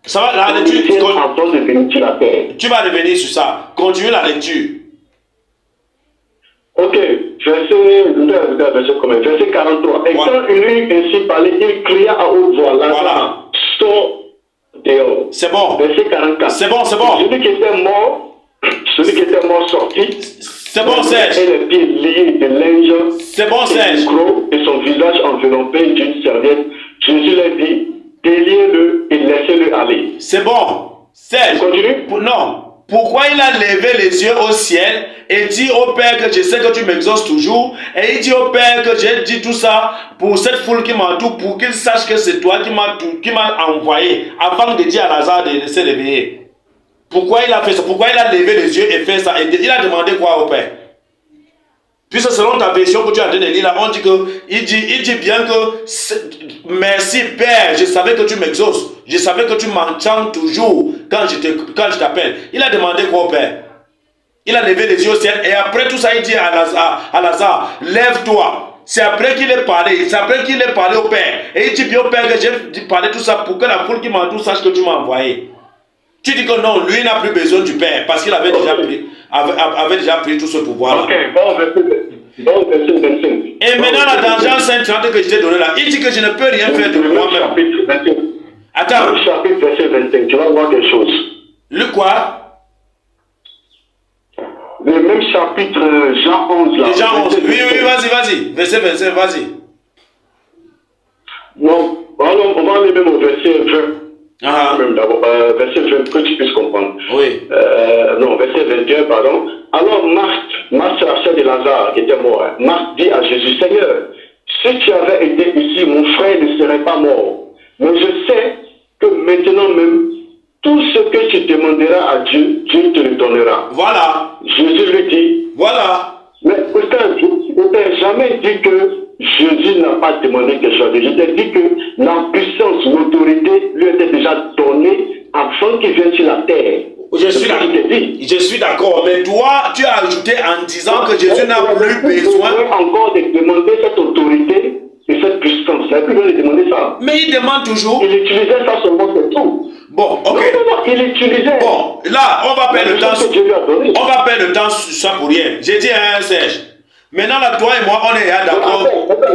Ça va, la lecture. Avant de venir sur la terre. Tu vas revenir sur ça. Continue la lecture. Ok, verset 43. Et quand il eut ainsi parlé, il cria à haute voix, Lazare, sors dehors. C'est bon. Verset 44. C'est bon. Celui qui était mort sortit. C'est bon, Serge. Et les pieds liés de linge. C'est bon, Serge. Et son visage enveloppé d'une serviette. Jésus leur dit, déliez-le et laissez-le aller. C'est bon. Serge. Continue. Non. Pourquoi il a levé les yeux au ciel et dit au Père que je sais que tu m'exauces toujours, et il dit au Père que j'ai dit tout ça pour cette foule qui m'entoure, pour qu'il sache que c'est toi qui m'as envoyé, avant de dire à Lazare de se réveiller. Pourquoi il a fait ça? Pourquoi il a levé les yeux et fait ça? Et il a demandé quoi au Père? Puisque selon ta version que tu as en train de lire là, on dit que il dit bien que merci Père, je savais que tu m'exauces, je savais que tu m'entends toujours quand je t'appelle. Il a demandé quoi au Père? Il a levé les yeux au ciel et après tout ça, il dit à Lazare, lève-toi. C'est après qu'il est parlé. C'est après qu'il est parlé au Père. Et il dit bien au Père que j'ai parlé tout ça pour que la foule qui m'entoure sache que tu m'as envoyé. Tu dis que non, lui n'a plus besoin du Père parce qu'il avait, avait déjà pris tout ce pouvoir-là. Ok, bon, verset 25. Et maintenant, là, dans Jean 5:30 que je t'ai donné là, il dit que je ne peux rien faire de moi-même. Attends. Le chapitre verset 25, tu vas voir quelque chose. Le quoi? Le même chapitre, Jean 11 là. Jean 11, oui, vas-y. Verset 25, vas-y. Non, alors on va aller même au verset 20. Même d'abord, verset 20, que tu puisses comprendre. Oui. Non, verset 21, pardon. Alors Marthe, la sœur de Lazare, qui était mort, Marthe dit à Jésus, Seigneur, si tu avais été ici, mon frère ne serait pas mort. Mais je sais que maintenant même, tout ce que tu demanderas à Dieu, Dieu te le donnera. Voilà. Jésus lui dit, voilà. Mais pourtant, je ne t'ai jamais dit que Jésus n'a pas demandé quelque chose. Je t'ai dit que la puissance, l'autorité lui était déjà donnée avant qu'il vienne sur la terre. Je suis d'accord, mais toi, tu as ajouté en disant que Jésus n'a plus besoin encore de demander cette autorité et cette puissance. Il n'a plus besoin de demander ça. Mais il demande toujours. Il utilisait ça seulement, c'est tout. Bon, ok. Non, il utilisait. Bon, là, on va perdre le temps. On va perdre le temps sur ça pour rien. J'ai dit à un Serge. Maintenant, là, toi et moi, on est d'accord.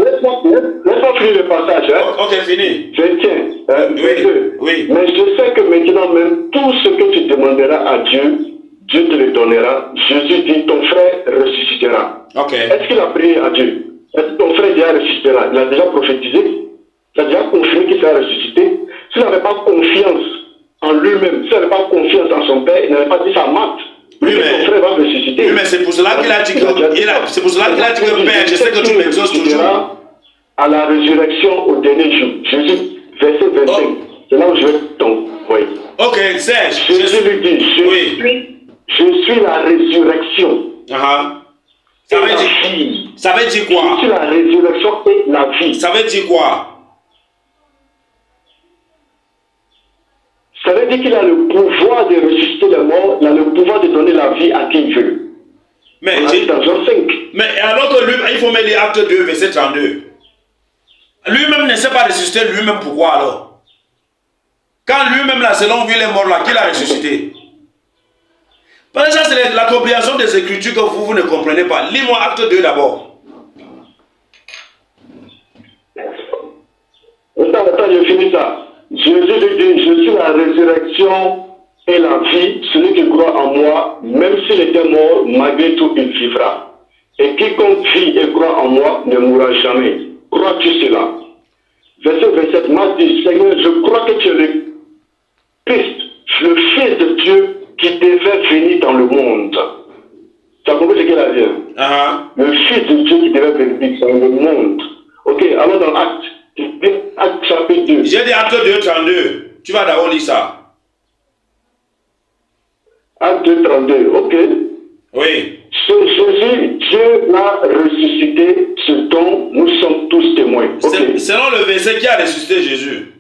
Laisse-moi finir le passage. Hein. Ok, fini. Je tiens. Oui. Mais je sais que maintenant même, tout ce que tu demanderas à Dieu, Dieu te le donnera. Jésus dit, ton frère ressuscitera. Ok. Est-ce qu'il a prié à Dieu? Est-ce que ton frère déjà ressuscitera? Il a déjà prophétisé? Il a déjà confirmé qu'il sera ressuscité? S'il n'avait pas confiance en lui-même, s'il n'avait pas confiance en son père, il n'avait pas dit ça mate. Oui, mais, son frère va ressusciter. Oui, mais c'est pour cela qu'il a dit que c'est pour cela qu'il a dit que Père, je sais que tu m'exauces toujours. À la résurrection au dernier jour. Jésus, verset 25. C'est là où je vais t'envoyer. Ok, Serge. Jésus lui dit, je suis la résurrection. Ça veut dire quoi? Je suis la résurrection et la vie. Ça veut dire quoi? Ça veut dire qu'il a le pouvoir de ressusciter les morts, il a le pouvoir de donner la vie à qui il veut. Mais, dans Jean 5. Mais alors que lui, il faut mettre les actes 2, verset 32. Lui-même ne sait pas ressusciter lui-même, pourquoi alors? Quand lui-même, là, selon lui, il est mort là, qu'il a ressuscité. Parce que ça, c'est la compréhension des Écritures que vous ne comprenez pas. Lis-moi acte 2 d'abord. Attends, je finis ça. Jésus lui dit, je suis la résurrection et la vie. Celui qui croit en moi, même s'il était mort, malgré tout, il vivra. Et quiconque vit et croit en moi ne mourra jamais. Crois-tu cela? Verset 27, Marc dit, Seigneur, je crois que tu es le Christ, le Fils de Dieu qui devait venir dans le monde. Tu as compris ce qu'il a dit? Le Fils de Dieu qui devait venir dans le monde. Ok, allons dans Acte. Acte chapitre 2. J'ai dit Acte 2, 32. Tu vas d'abord lire ça. Acte 2, 32, ok. Oui. Jésus, Dieu l'a ressuscité, ce dont nous sommes tous témoins. Okay. Selon le verset, qui a ressuscité Jésus?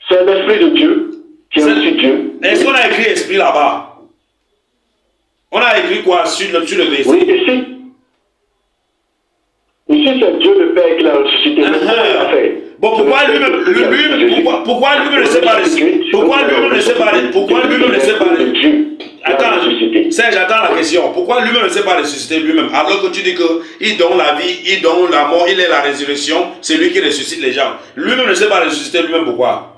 C'est l'Esprit de Dieu qui a reçu Dieu. Est-ce qu'on a écrit Esprit là-bas? On a écrit quoi sur le verset? Oui, ici c'est Dieu le Père qui l'a ressuscité. Bon, pourquoi lui-même ne sait pas ressusciter? Pourquoi lui-même ne sait pas ressusciter? Attends, Serge, j'attends la question. Pourquoi lui-même ne sait pas ressusciter lui-même? Alors que tu dis qu'il donne la vie, il donne la mort, il est la résurrection, c'est lui qui ressuscite les gens. Lui-même ne sait pas ressusciter lui-même, pourquoi?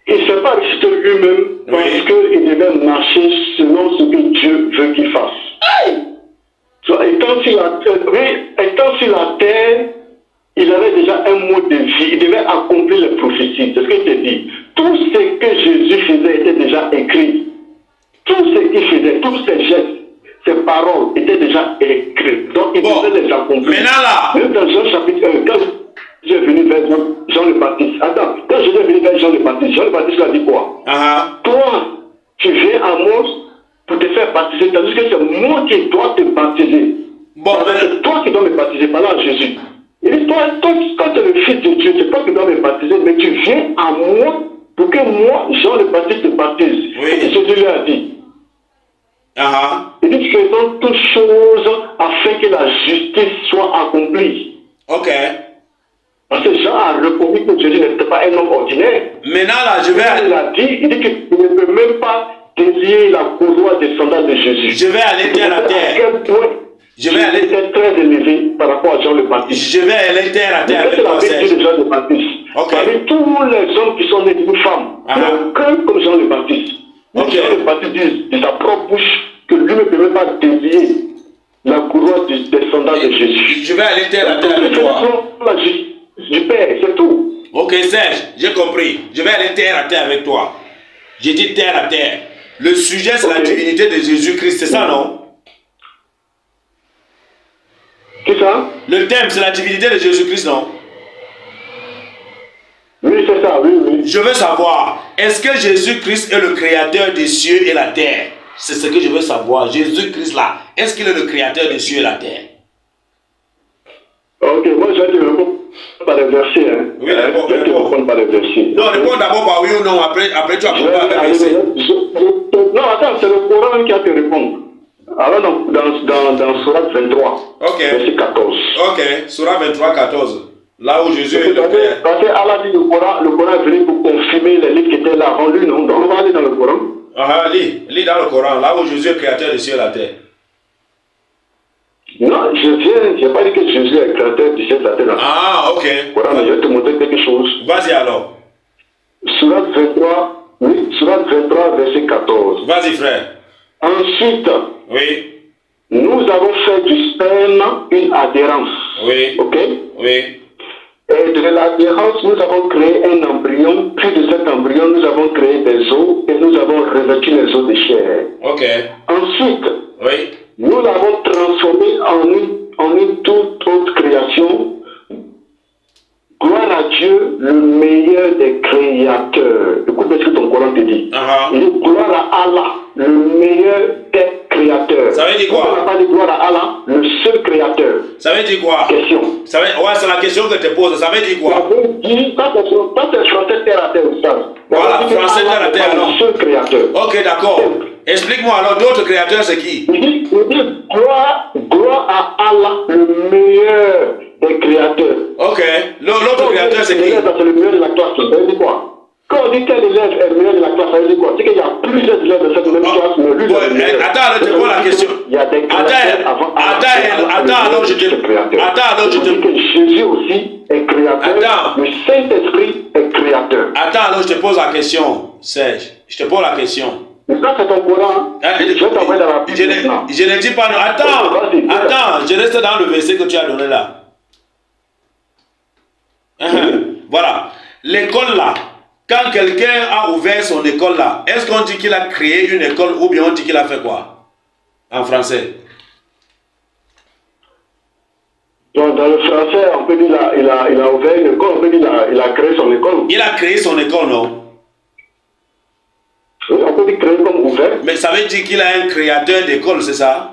Il ne s'est pas ressuscité lui-même parce qu'il devait marcher selon ce que Dieu veut qu'il fasse. Étant sur la terre, il avait déjà un mode de vie. Il devait accomplir les prophéties. C'est ce que je te dis. Tout ce que Jésus faisait était déjà écrit. Tout ce qu'il faisait, tous ses gestes, ses paroles étaient déjà écrits. Donc il devait les accomplir. Maintenant là. Même dans Jean chapitre 1, quand Jésus est venu vers Jean le Baptiste. Attends, quand Jésus est venu vers Jean le Baptiste a dit quoi? Toi, tu viens à moi pour te faire baptiser, tandis que c'est moi qui dois te baptiser. C'est toi qui dois me baptiser, par là Jésus. Il dit, toi, quand tu es le Fils de Dieu, c'est toi qui dois me baptiser, mais tu viens à moi pour que moi, Jean le Baptiste, te baptise. Oui. Et Jésus lui a dit, il dit, faisons toutes choses afin que la justice soit accomplie. Ok. Parce que Jean a reconnu que Jésus n'était pas un homme ordinaire. Maintenant là, je vais... Il a dit, il dit qu'il ne peut même pas délier la courroie des sandales de Jésus. Je vais aller terre à terre. À quel point Je vais aller... était très élevé par rapport à Jean le Baptiste. Je vais aller terre à terre avec C'est la toi, vérité Serge. de Jean le Baptiste. Ok. Parmi tous les hommes qui sont nés d'une femme, il n'y a aucun comme Jean le Baptiste. Ok. Jean le Baptiste dit de sa propre bouche que lui ne peut même pas délier la courroie des sandales de Jésus. Je vais aller terre à terre avec toi. La justice du Père, c'est tout. Ok, Serge, j'ai compris. Je vais aller terre à terre avec toi. J'ai dit terre à terre. Le sujet, c'est la divinité de Jésus-Christ, c'est ça, non? C'est ça? Le thème, c'est la divinité de Jésus-Christ, non? Oui, c'est ça, oui, oui. Je veux savoir, est-ce que Jésus-Christ est le créateur des cieux et la terre? C'est ce que je veux savoir. Jésus-Christ là, est-ce qu'il est le créateur des cieux et la terre? Ok, moi je vais te répondre par les versets. Hein. Oui, réponds, je vais te répondre par les versets. Non, réponds d'abord par oui ou non, après tu vas répondre par les versets. Non, attends, c'est le Coran qui a te répondre. Alors dans Sourate 23, Ok. verset 14. Ok, Surah 23, 14. Là où Jésus est le Parce Père. que Allah dit le Coran est venu pour confirmer les livres qui étaient là avant lui, non? Donc on va aller dans le Coran. Ah, lis dans le Coran, là où Jésus est créateur des cieux et la terre. Non, je n'ai pas dit que Jésus est créateur du ciel et de la terre. Ah, ok. Voilà, mais je vais te montrer quelque chose. Vas-y alors. Sourate 23, oui, Sourate 23, verset 14. Vas-y frère. Ensuite, Oui, nous avons fait du sperme une adhérence. oui, Ok? oui. Et de l'adhérence, nous avons créé un embryon. Puis de cet embryon, nous avons créé des os et nous avons revêtu les os de chair. Ok. Ensuite, Oui. nous l'avons transformé en une toute autre création. Gloire à Dieu, le meilleur des créateurs. Écoute ce que ton Coran te dit. Il dit gloire à Allah, le meilleur des créateurs. Ça veut dire quoi? On n'a pas dit gloire à Allah, le seul créateur. Ça veut dire quoi? Question. Ouais, c'est la question que je te pose. Ça veut dire Ça quoi? veut dire, ça c'est français terre à terre, ça. Voilà, français terre à terre, non? Le seul créateur. Ok, d'accord. Explique-moi alors, d'autres créateurs, c'est qui? Il dit gloire à Allah, le meilleur des créateurs. Ok. L'autre créateur, c'est qui? C'est le meilleur de la classe. Ça veut dire quoi? Quand on dit tel élève est le meilleur de la classe, ça veut dire quoi? C'est qu'il y a plusieurs élèves de cette même classe, mais lui, c'est le meilleur. Attends, alors je te pose la question. Il y a des créateurs avant Attends, alors je te... dis que Jésus aussi est créateur. Attends. Le Saint-Esprit est créateur. Attends, alors je te pose la question, Serge. Je te pose la question. Mais ça, c'est ton Coran. Je vais t'envoyer dans la Bible maintenant. Je ne dis pas non. Attends, je reste dans le verset que tu as donné là. Voilà. L'école là, quand quelqu'un a ouvert son école là, est-ce qu'on dit qu'il a créé une école ou bien on dit qu'il a fait quoi? En français. Donc, dans le français, on peut dire il a ouvert une école, on peut dire il a créé son école. Il a créé son école, non? Oui, on peut dire créer comme ouvert. Mais ça veut dire qu'il a un créateur d'école, c'est ça?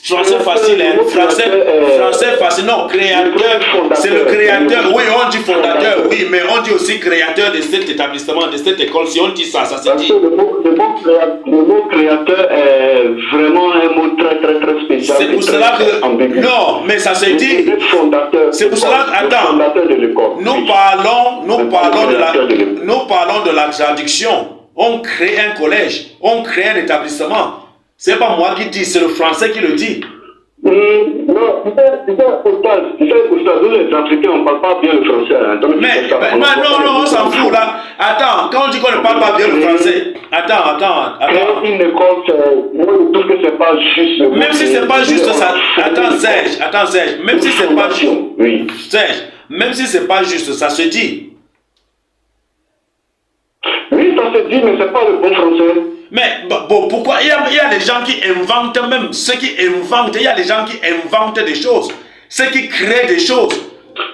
Français facile, hein? Français facile, non, créateur, c'est le créateur, oui, on dit fondateur, oui, mais on dit aussi créateur de cet établissement, de cette école, si on dit ça, ça se dit. Le mot créateur est vraiment un mot très très très spécial. C'est pour cela que, non, mais ça se dit, c'est pour cela que, attends, nous parlons de la traduction, on crée un collège, on crée un établissement. C'est pas moi qui dis, c'est le français qui le dit. Non, tu sais, nous les Africains, on ne parle pas bien le français. Hein, mais non, on s'en fout là. Attends, quand on dit qu'on ne parle pas bien le français, attends. Une école, moi je trouve que c'est pas juste. Même si c'est pas juste ça, attends Serge, même si c'est pas juste, oui. Serge, même si c'est pas juste, ça se dit. Oui, ça se dit, mais c'est pas le bon français. Mais bon, pourquoi il y a des gens qui inventent, même ceux qui inventent, il y a des gens qui inventent des choses, ceux qui créent des choses.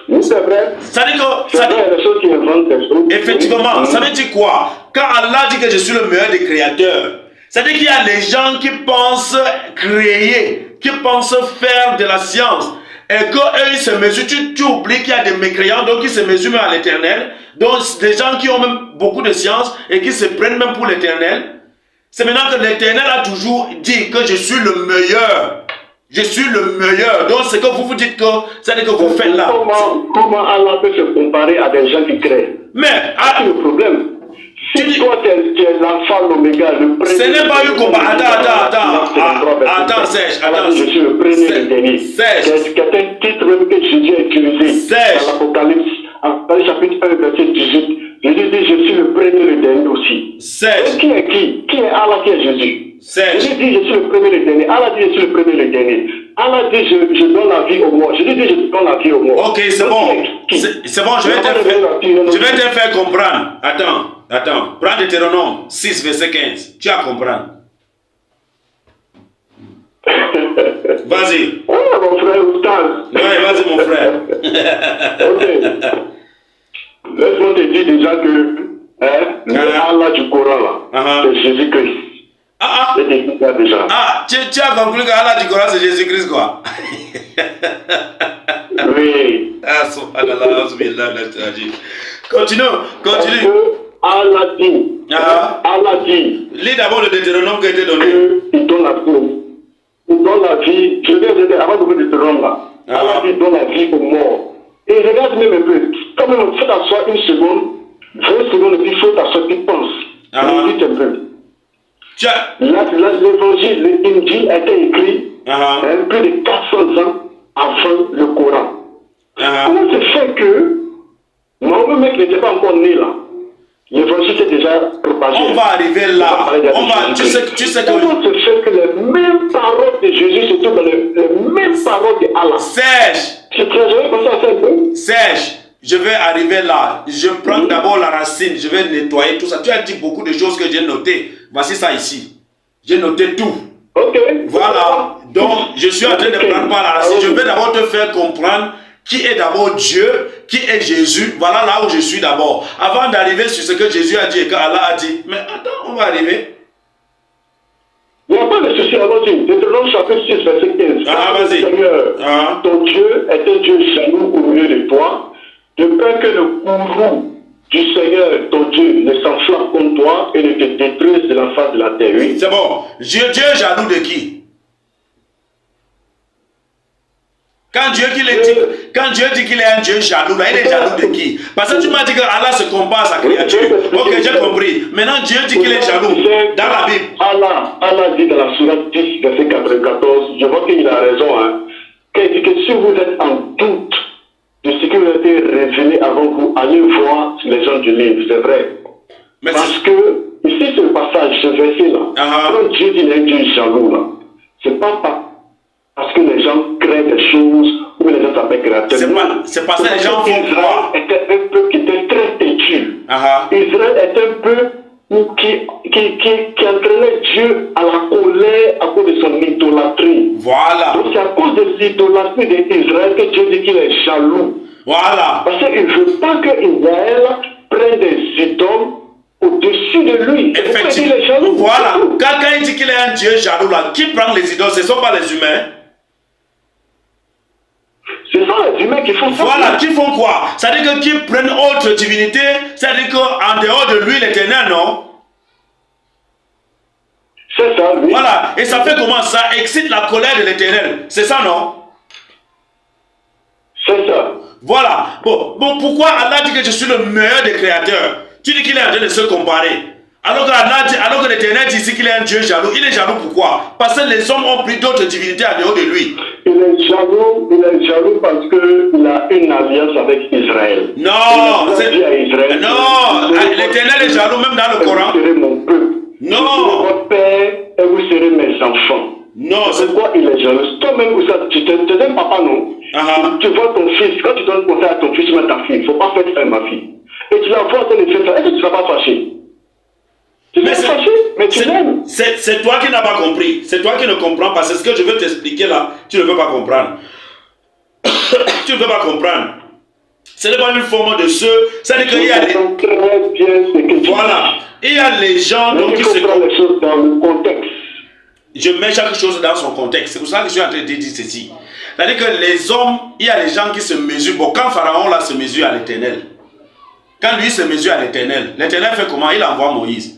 Oui, c'est vrai. Ça dit que, c'est vrai, des choses qui inventent des choses. Effectivement, ça veut dire quoi? Quand Allah dit que je suis le meilleur des créateurs, ça veut dire qu'il y a des gens qui pensent créer, qui pensent faire de la science, et qu'eux ils se mesurent, tu oublies qu'il y a des mécréants, donc ils se mesurent même à l'éternel, donc des gens qui ont même beaucoup de science et qui se prennent même pour l'éternel. C'est maintenant que l'éternel a toujours dit que je suis le meilleur. Je suis le meilleur. Donc ce que vous vous dites que, c'est que vous faites là. Comment Allah peut se comparer à des gens qui créent? Mais, c'est le problème. Si toi tu es l'alpha, l'oméga, le premier. Ce n'est pas une comparaison. Attends, Serge. Attends. Je suis le premier et le dernier. Serge. C'est un titre même que Jésus a utilisé dans l'Apocalypse, en chapitre 1, verset 18. Jésus dit, je suis le premier et le dernier aussi. Serge. Qui est qui? Qui est Allah, qui est Jésus? Serge. Jésus dit, je suis le premier et le dernier. Allah dit, je suis le premier et le dernier. Allah dit, je donne la vie au mort. Jésus dit, je donne la vie au mort. Ok, c'est bon. C'est bon, je vais te faire comprendre. Attends. Prends Deutéronome 6, verset 15. Tu vas comprendre. Vas-y. Oh, mon frère Oustaz. Oui, vas-y, mon frère. Ok. Laisse-moi te dire déjà que le Allah du Coran, là, c'est Jésus-Christ. Tu as conclu que Allah du Coran, c'est Jésus-Christ, quoi. Oui. Continue. Parce que Allah dit. Lis d'abord le Deutéronome qui a été donné. Il donne la vie. Il donne la vie. Je vais avant de vous le Deutéronome là. Allah dit, donne la vie aux morts. Et regarde même un peu. Quand même, faut t'asseoir une seconde, 20 secondes, et puis il faut t'asseoir, tu penses. Médite un peu. L'évangile, l'Injil a été écrit plus de 400 ans avant le Coran. Comment se fait que Mohamed n'était pas encore né là? L'évangile s'est déjà propagé. On va arriver là. Tu sais que... Comment se fait que les mêmes paroles de Jésus se trouvent dans les mêmes paroles d'Allah? Serge, je vais arriver là. Je prends d'abord la racine. Je vais nettoyer tout ça. Tu as dit beaucoup de choses que j'ai notées. Voici ça ici. J'ai noté tout. Ok. Voilà. Donc, je suis en train de prendre par la racine. Je vais d'abord te faire comprendre qui est d'abord Dieu, qui est Jésus. Voilà là où je suis d'abord. Avant d'arriver sur ce que Jésus a dit et que Allah a dit. Mais attends, on va arriver. Il n'y a pas de souci, allons-y. Deutéronome chapitre 6, verset 15. Vas-y. Seigneur, ton Dieu est un Dieu jaloux au milieu de toi, de peur que le courroux du Seigneur, ton Dieu, ne s'enflamme contre toi et ne te détruise de la face de la terre. Oui. C'est bon. Dieu est jaloux de qui? Quand Dieu dit qu'il est un Dieu jaloux, là, il est jaloux de qui? Parce que tu m'as dit que Allah se compare à sa créature. Ok, j'ai compris. Maintenant, Dieu dit qu'il est jaloux dans la Bible. Allah dit dans la sourate 10, verset 94, je vois qu'il a raison, hein, qu'il dit que si vous êtes en doute de ce qui vous a été révélé avant vous, allez voir les gens du livre, c'est vrai. Mais parce que, ici, ce passage, ce verset-là, quand Dieu dit qu'il est un Dieu jaloux, là, c'est pas parce que les gens créent des choses ou les gens s'appellent créateurs. C'est parce que les gens font croire. Israël était un peuple qui était très têtu. Israël est un peuple qui entraînait Dieu à la colère à cause de son idolâtrie. Voilà. Donc c'est à cause de l'idolâtrie d'Israël que Dieu dit qu'il est jaloux. Voilà. Parce qu'il ne veut pas que Israël prenne des idoles au-dessus de lui. Effectivement. Il est jaloux. Voilà. Quand il dit qu'il est un Dieu jaloux, là, qui prend les idoles? Ce ne sont pas les humains. C'est ça, les humains qui font ça. Voilà, qui font quoi? C'est-à-dire que qui prennent autre divinité, c'est-à-dire qu'en dehors de lui, l'éternel, non? C'est ça, oui. Voilà, et ça fait comment? Ça excite la colère de l'éternel. C'est ça, non? C'est ça. Voilà. Bon, pourquoi Allah dit que je suis le meilleur des créateurs? Tu dis qu'il est en train de se comparer. Alors que l'éternel dit ici qu'il est un Dieu jaloux. Il est jaloux pourquoi? Parce que les hommes ont pris d'autres divinités en dehors de lui. Il est jaloux parce qu'il a une alliance avec Israël. Non, l'éternel est jaloux même dans le Coran. Vous serez mon peuple. Non. Je serai votre père et vous serez mes enfants. Non, c'est pourquoi il est jaloux. Toi-même, tu te donnes papa, non? Tu vois ton fils, quand tu donnes conseil à ton fils, tu mets ta fille. Il ne faut pas faire ça, ma fille. Et tu la vois en train de faire ça. Est-ce que tu ne vas pas fâcher? Tu vas fâcher, mais tu l'aimes. C'est toi qui n'as pas compris. C'est toi qui ne comprends pas. C'est ce que je veux t'expliquer là. Tu ne veux pas comprendre. Tu ne veux pas comprendre. Ce n'est pas une forme de ceux. C'est-à-dire qu'il y a des... Voilà. Il y a les gens donc, qui se... les choses dans le contexte. Je mets chaque chose dans son contexte. C'est pour ça que je suis en train de dire ceci. C'est-à-dire que les hommes, il y a les gens qui se mesurent. Bon, quand Pharaon là se mesure à l'Éternel, quand lui se mesure à l'Éternel, l'Éternel fait comment? Il envoie Moïse.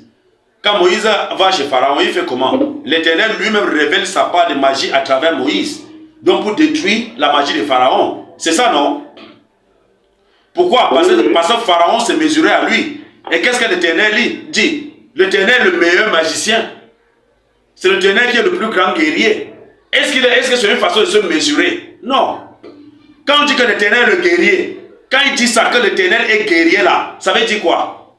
Quand Moïse va chez Pharaon, il fait comment? L'Éternel lui-même révèle sa part de magie à travers Moïse. Donc pour détruire la magie de Pharaon. C'est ça, non? Pourquoi? Parce que Pharaon se mesurait à lui. Et qu'est-ce que l'Éternel dit? L'Éternel est le meilleur magicien. C'est l'Éternel qui est le plus grand guerrier. Est-ce que c'est une façon de se mesurer? Non. Quand on dit que l'Éternel est le guerrier, quand il dit ça, que l'Éternel est guerrier là, ça veut dire quoi?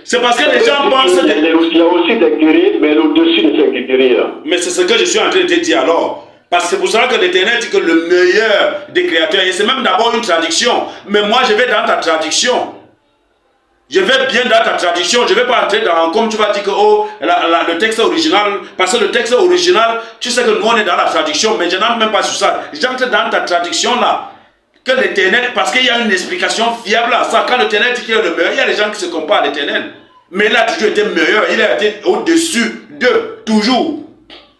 C'est parce que les gens pensent... Il y a aussi des guerriers, mais au-dessus de ces guerriers-là. Mais c'est ce que je suis en train de te dire alors. Parce que c'est pour cela que l'Éternel dit que le meilleur des créateurs, et c'est même d'abord une traduction, mais moi je vais dans ta traduction. Je vais bien dans ta traduction, je ne vais pas entrer dans, comme tu vas dire que oh, le texte original, parce que le texte original, tu sais que nous on est dans la traduction, mais je n'entre même pas sur ça. J'entre dans ta traduction là. Que l'Éternel, parce qu'il y a une explication fiable à ça. Quand l'Éternel dit qu'il est le meilleur, il y a des gens qui se comparent à l'Éternel. Mais il a toujours été meilleur, il a été au-dessus d'eux, toujours.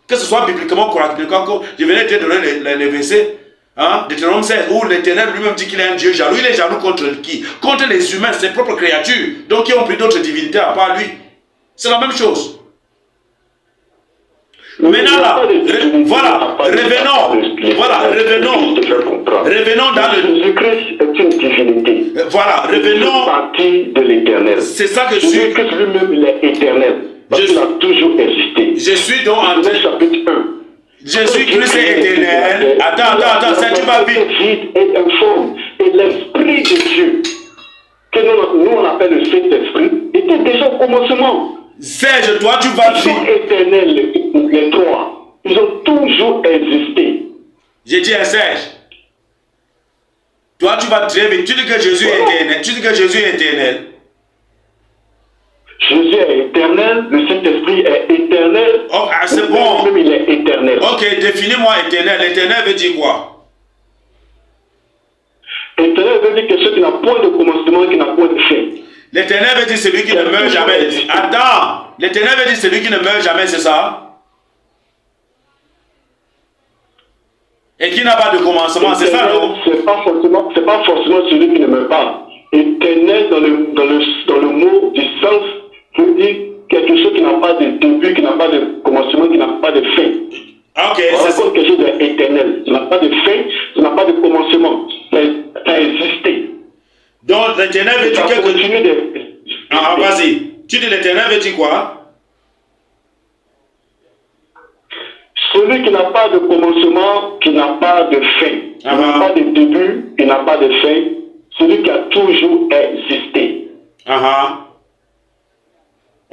Que ce soit bibliquement, correctement, je venais te donner les versets. Hein, Deutéronome 16, où l'Éternel lui-même dit qu'il est un Dieu jaloux. Il est jaloux contre qui? Contre les humains, ses propres créatures. Donc ils ont pris d'autres divinités à part lui. C'est la même chose. Maintenant là, revenons dans le... Jésus-Christ est une divinité. Voilà, revenons... partie de l'Éternel. C'est ça que je suis... Jésus-Christ lui-même, il est éternel. Parce qu'il a toujours existé. Je suis donc en train... chapitre 1. Jésus-Christ est éternel. Attends, ça tu vas vite. Vide et informe. Et l'Esprit de Dieu, que nous on appelle le Saint-Esprit, était déjà au commencement. Serge, toi tu vas vite. Ils sont éternels, les trois. Ils ont toujours existé. J'ai dit à Serge. Toi tu vas très vite. Tu dis que Jésus est éternel. Tu dis que Jésus est éternel. Jésus est éternel, le Saint-Esprit est éternel. Oh, c'est bon. Même il est éternel. Ok, définis-moi éternel. Éternel veut dire quoi? Éternel veut dire quelque chose qui n'a point de commencement, qui n'a point de fin. L'éternel veut dire celui qui ne meurt jamais. Attends, l'éternel veut dire celui qui ne meurt jamais, c'est ça? Et qui n'a pas de commencement, c'est ça, non? C'est pas forcément celui qui ne meurt pas. Éternel dans le mot du sens veut dire quelque chose qui n'a pas de début, qui n'a pas de commencement, qui n'a pas de fin. Ok, c'est comme quelque chose d'éternel. Ça n'a pas de fin, ça n'a pas de commencement. Ça a existé. Donc l'éternel veut dire quelque chose. Ah, vas-y. Tu dis l'éternel veut dire quoi? Celui qui n'a pas de commencement, qui n'a pas de fin, qui n'a pas de début, qui n'a pas de fin, celui qui a toujours existé.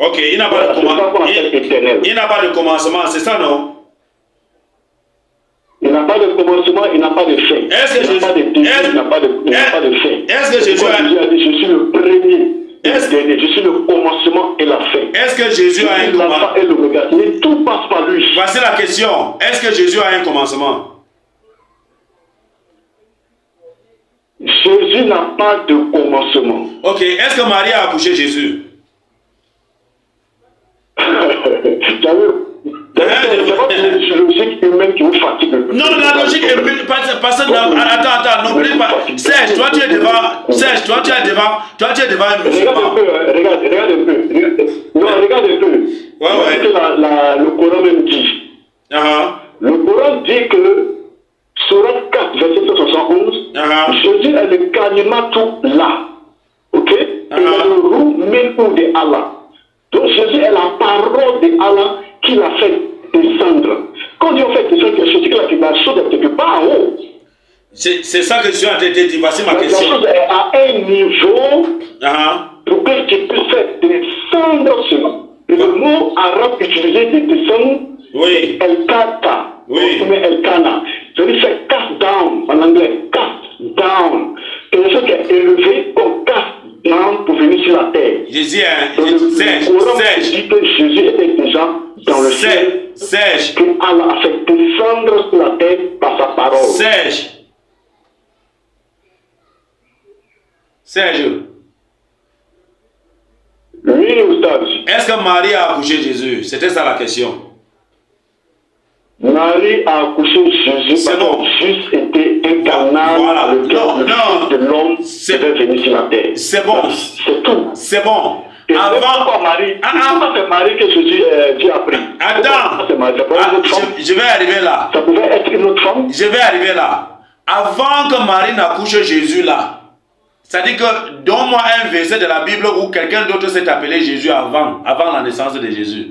Ok, il n'a pas de commencement. Il n'a pas de commencement, c'est ça, non? Il n'a pas de commencement, il n'a pas de fin. Est-ce que il n'a pas de début, il n'a pas de fin. Est-ce que Jésus a dit, je suis le premier, je suis le commencement et la fin. Est-ce que Jésus a un commencement? Et l'oméga, mais tout passe par lui. Voici la question. Est-ce que Jésus a un commencement? Jésus n'a pas de commencement. Ok, est-ce que Marie a accouché Jésus? C'est la logique humaine qui vous fatigue. Non, la logique humaine, parce que attends, n'oublie pas. Serge, toi tu es devant un musulman. Regarde un peu. Non, regarde un peu. Ouais. Que le Coran même dit. Le Coran dit que Surat 4, verset 71, Jésus est le kalimatou là. Ok? Il est le roux même de Allah. Donc Jésus est la parole de Allah qui l'a fait descendre. Quand Dieu fait descendre quelque chose, c'est que la chose n'est pas en haut. C'est ça que je suis en train de te dire. Voici ma question. La chose est à un niveau pour que tu puisses faire descendre cela. Le mot arabe utilisé de descendre, c'est el-kata. Oui. El-kana. C'est-à-dire c'est cast down en anglais. Cast down. Quelque chose qui est élevé comme cast down pour venir sur la terre. Jésus, Serge. Dit que Jésus était déjà dans le ciel. Serge. Que Allah a fait descendre sur la terre par sa parole. Serge. Oui, Oustaz. Est-ce que Marie a accouché Jésus? C'était ça la question. Non, Marie a accouché Jésus C'est parce bon. que Jésus était un canal Voilà. dans lequel Non, le non. Fils de l'homme C'est- devait venir sur la terre. C'est bon. C'est tout. C'est bon. Et c'est Avant. pourquoi Marie, Ah, pourquoi c'est Marie que Jésus Dieu a pris. Attends. Pourquoi c'est Marie? Ça pouvait être une autre femme. Je vais arriver là. Ça pouvait être une autre femme. Je vais arriver là. Avant que Marie n'accouche Jésus là, c'est-à-dire que donne-moi un verset de la Bible où quelqu'un d'autre s'est appelé Jésus avant la naissance de Jésus.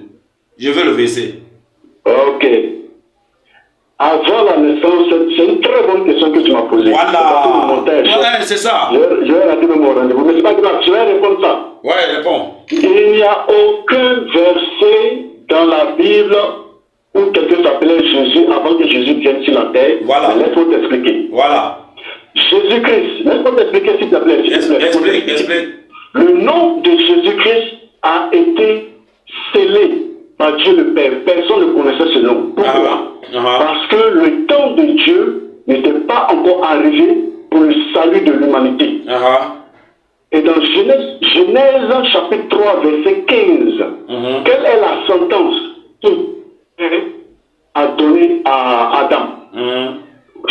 Je veux le verset. Ok. Avant la naissance, c'est une très bonne question que tu m'as posée. Voilà. Ouais, c'est ça. Je vais rater mon rendez-vous, mais c'est pas grave, je vais répondre ça. Ouais, réponds. Il n'y a aucun verset dans la Bible où quelqu'un s'appelait Jésus avant que Jésus vienne sur la terre. Voilà. Mais laisse-moi t'expliquer. Voilà. Jésus-Christ, laisse-moi t'expliquer s'il te plaît. Explique. Le nom de Jésus-Christ a été scellé par Dieu le Père. Personne ne connaissait ce nom. Pourquoi? Parce que le temps de Dieu n'était pas encore arrivé pour le salut de l'humanité. Et dans Genèse chapitre 3, verset 15, quelle est la sentence qu'il a donnée à Adam?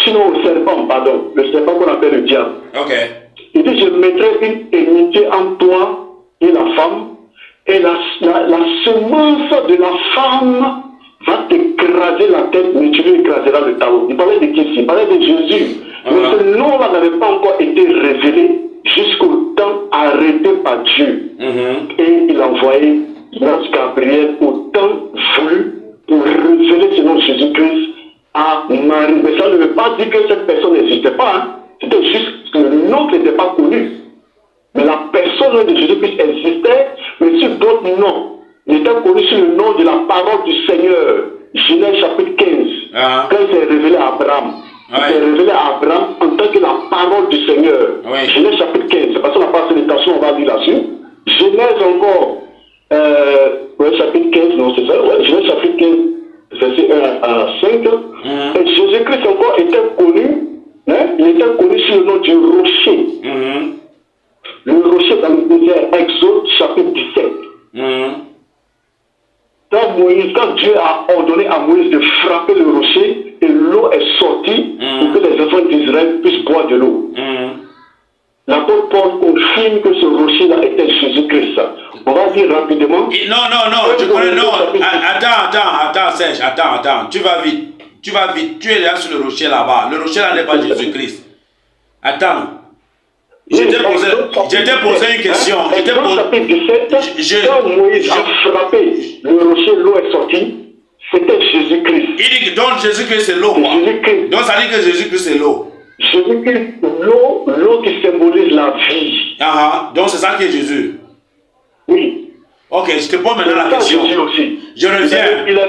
Sinon au serpent, pardon, le serpent qu'on appelle le diable. Il dit, je mettrai une ennemité entre toi et la femme, et la semence de la femme va t'écraser la tête, mais tu lui écraseras le talon. Il parlait de qui ici? Il parlait de Jésus. Mais ce nom-là n'avait pas encore été révélé jusqu'au temps arrêté par Dieu. Et il a envoyé l'ange Gabriel au temps voulu pour révéler ce nom de Jésus-Christ à Marie. Mais ça ne veut pas dire que cette personne n'existait pas. Hein. C'était juste que le nom n'était pas connu. Mais la personne de Jésus-Christ existait, mais sur d'autres noms. Il était connu sur le nom de la parole du Seigneur. Genèse chapitre 15. Quand il s'est révélé à Abraham. Il s'est révélé à Abraham en tant que la parole du Seigneur. Genèse chapitre 15. C'est parce qu'on n'a pas fait l'étation, on va lire là-dessus. Genèse encore. Chapitre 15, non, c'est ça. Genèse chapitre 15, verset 1 à 5. Et Jésus-Christ encore était connu. Hein? Il était connu sur le nom du rocher. Le rocher dans le désert, Exode chapitre 17. Quand Dieu a ordonné à Moïse de frapper le rocher et l'eau est sortie pour que les enfants d'Israël puissent boire de l'eau. L'apôtre Paul confirme que ce rocher-là était Jésus-Christ. On va dire rapidement. Non, je connais, non. Attends, Serge, attends. Tu vas vite. Tu es là sur le rocher là-bas. Le rocher là n'est pas Jésus-Christ. Attends. Je t'ai posé une question. Dans chapitre 17, quand Moïse a frappé le rocher, l'eau est sortie, c'était Jésus-Christ. Il dit que donc Jésus-Christ c'est l'eau. Donc ça dit que Jésus-Christ c'est l'eau. Jésus-Christ, l'eau qui symbolise la vie. Donc c'est ça qui est Jésus. Oui. Ok, je te pose maintenant la question. Jésus aussi. Je reviens. Il a